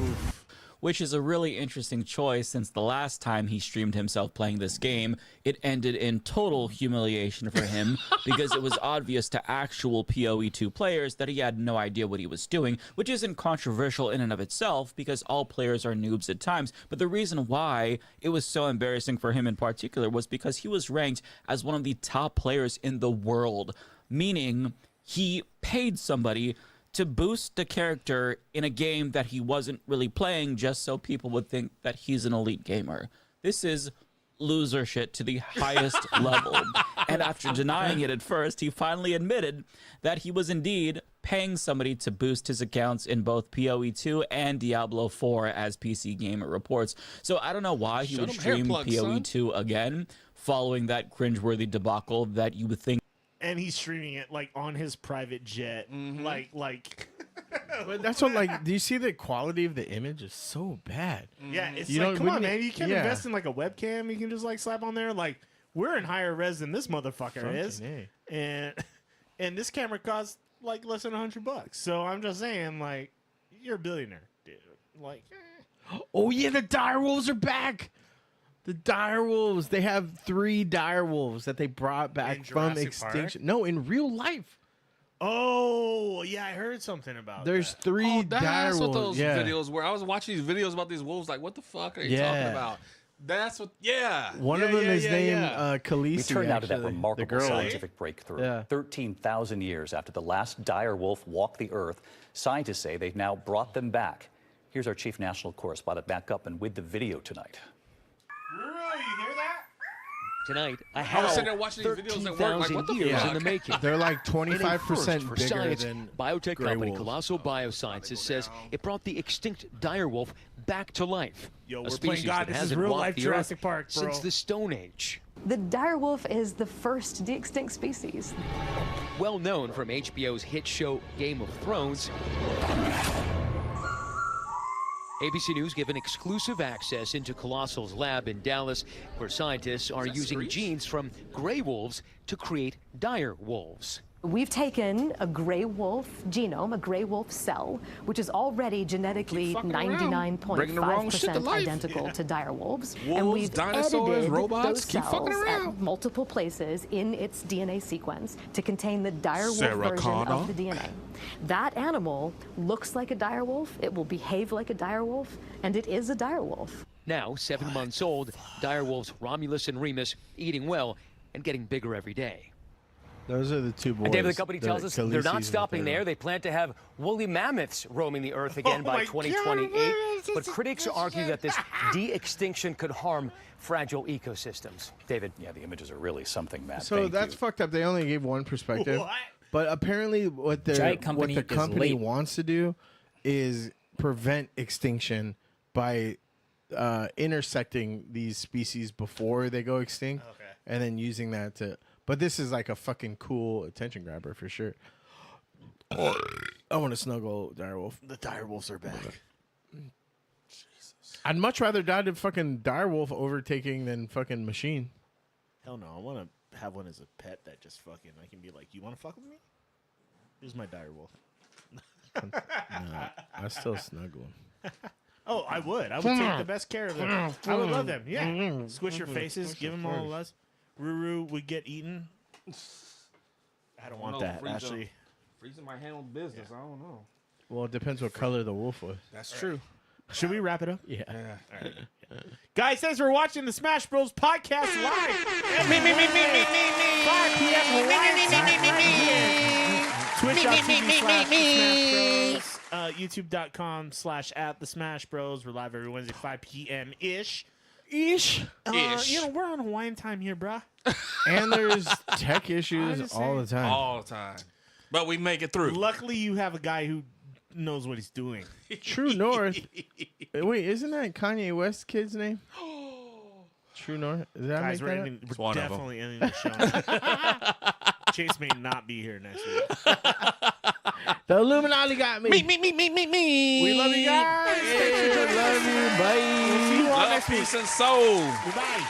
Oof. Which is a really interesting choice since the last time he streamed himself playing this game, it ended in total humiliation for him because it was obvious to actual PoE2 players that he had no idea what he was doing, which isn't controversial in and of itself because all players are noobs at times. But the reason why it was so embarrassing for him in particular was because he was ranked as one of the top players in the world, meaning he paid somebody to boost the character in a game that he wasn't really playing just so people would think that he's an elite gamer. This is loser shit to the highest level. And after denying it at first, he finally admitted that he was indeed paying somebody to boost his accounts in both PoE2 and Diablo 4 as PC Gamer reports. So I don't know why he would stream PoE2 again following that cringeworthy debacle that you would think. And he's streaming it like on his private jet. Like But that's what, like, do you see the quality of the image is so bad? Yeah, it's You like, know, come on, wouldn't man. it- You can't yeah. invest in like a webcam. You can just like slap on there. Like, we're in higher res than this motherfucker Fucking is. A. And this camera costs like less than $100. So I'm just saying, like, you're a billionaire, dude. Like, Oh, yeah, the direwolves are back. The direwolves. They have 3 direwolves that they brought back In from Jurassic Park? extinction. No, in real life. oh yeah, I heard something about There's that. 3 Oh, that's direwolves. what those yeah. videos were. I was watching these videos about these wolves. Like, what the fuck are you talking Yeah. about? That's what. Yeah. One of Yeah, them yeah, is yeah, named yeah. Khaleesi. We turn now to that actually, the remarkable girl. scientific breakthrough. 13,000 years after the last dire wolf walked the Earth, scientists say they've now brought them back. Here's our chief national correspondent back up and with the video tonight. You hear that? Tonight, a I was hell sitting there watching these videos at work, like, what the years fuck? in the making. They're like In a 25% first for bigger science, than biotech gray company wolves. Colossal Biosciences says it brought the extinct direwolf back to life. Yo, a we're species playing God. that This is hasn't real walked life the Jurassic Earth Park, bro. since the Stone Age. The direwolf is the first de-extinct species. Well known from HBO's hit show Game of Thrones, ABC News given exclusive access into Colossal's lab in Dallas, where scientists are using genes from gray wolves to create dire wolves. We've taken a gray wolf genome, a gray wolf cell, which is already genetically Bringing the wrong shit to 99.5% life. identical to dire wolves. and Wolves, we've dinosaurs, edited robots, those keep cells fucking at around. multiple places in its DNA sequence to contain the dire wolf Sarah version Connor. of the DNA. That animal looks like a dire wolf, it will behave like a dire wolf, and it is a dire wolf. Now, 7 months old, dire wolves Romulus and Remus eating well and getting bigger every day. Those are the two boys. And David, the company The tells us they're Khaleesi's not and stopping the there. They plan to have woolly mammoths roaming the earth again by 2028. But critics argue that this de-extinction could harm fragile ecosystems. David? Yeah, the images are really something, Matt. So that's fucked up. They only gave one perspective. What? But apparently what the Giant company what the is company late. wants to do is prevent extinction by intersecting these species before they go extinct. Okay. And then using that to... But this is like a fucking cool attention grabber for sure. I want to snuggle direwolf. The direwolves are back. I'd much rather die to fucking direwolf overtaking than fucking machine. Hell no, I want to have one as a pet that just fucking, I can be like, you want to fuck with me? Here's my direwolf. No, I still snuggle him. Oh, I would. I would take the best care of them. I would love them. Yeah. Squish your faces. Give them all the love. Ruru would get eaten. I don't want that, Ashley. Freezing my handle business. I don't know. Well, it depends what color the wolf was. That's true. Should we wrap it up? Yeah. All right. Guys, thanks for watching the Smash Bros. Podcast live. 5 p.m. Hawaiian time right here. Twitch.tv/The Smash Bros. YouTube.com/@The Smash Bros. We're live every Wednesday, 5 p.m. Ish. We're on Hawaiian time here, bruh. And there's tech issues all the time. All the time. But we make it through. Luckily, you have a guy who knows what he's doing. True North. Wait, isn't that Kanye West kid's name? True North. Is that Guys, we're definitely ending the show. Chase may not be here next week. The Illuminati got me. Me. We love you guys. Thanks for joining us. Love you. Bye. We'll see you all Love, next week. peace, and soul. Goodbye.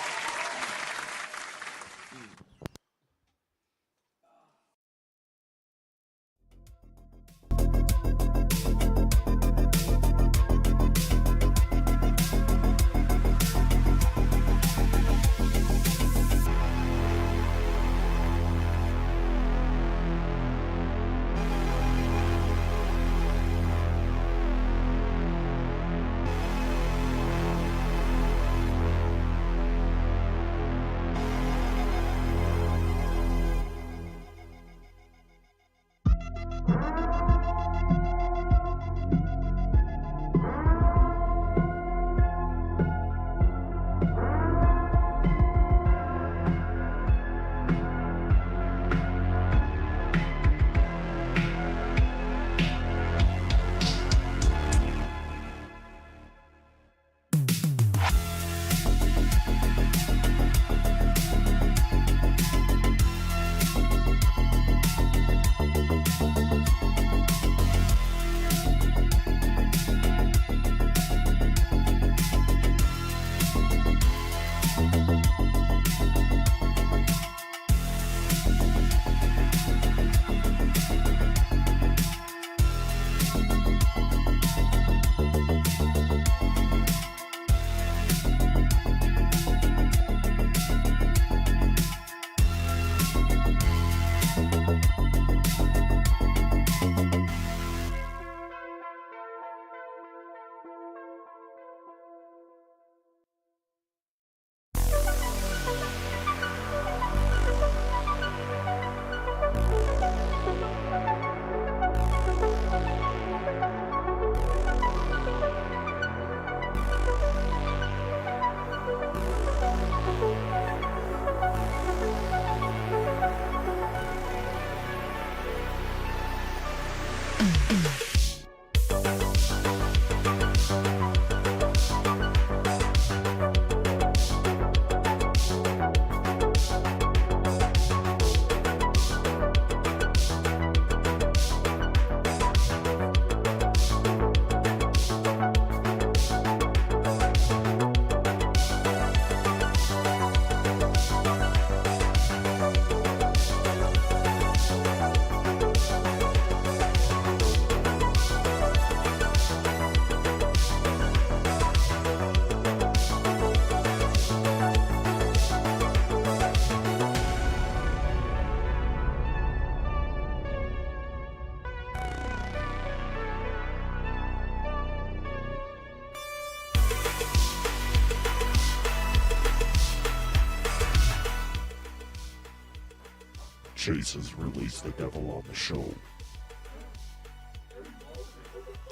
Chase has released the devil on the show.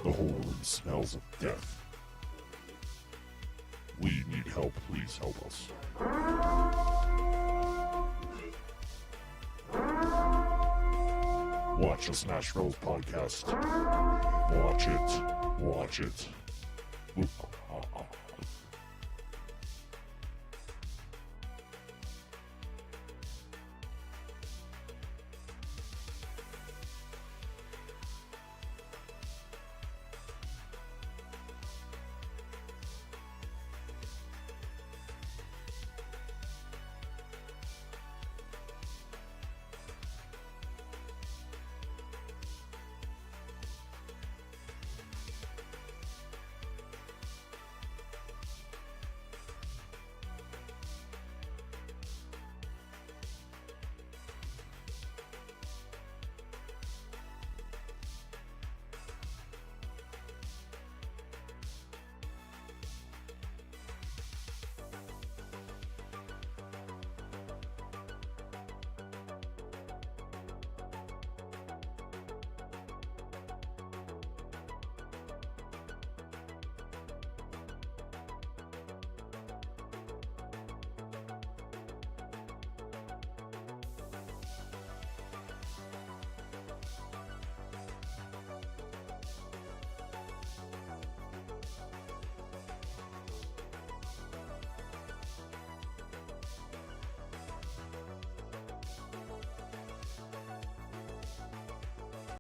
The whole room smells of death. We need help. Please help us. Watch the Smash Bros. Podcast. Watch it. Watch it. Oop.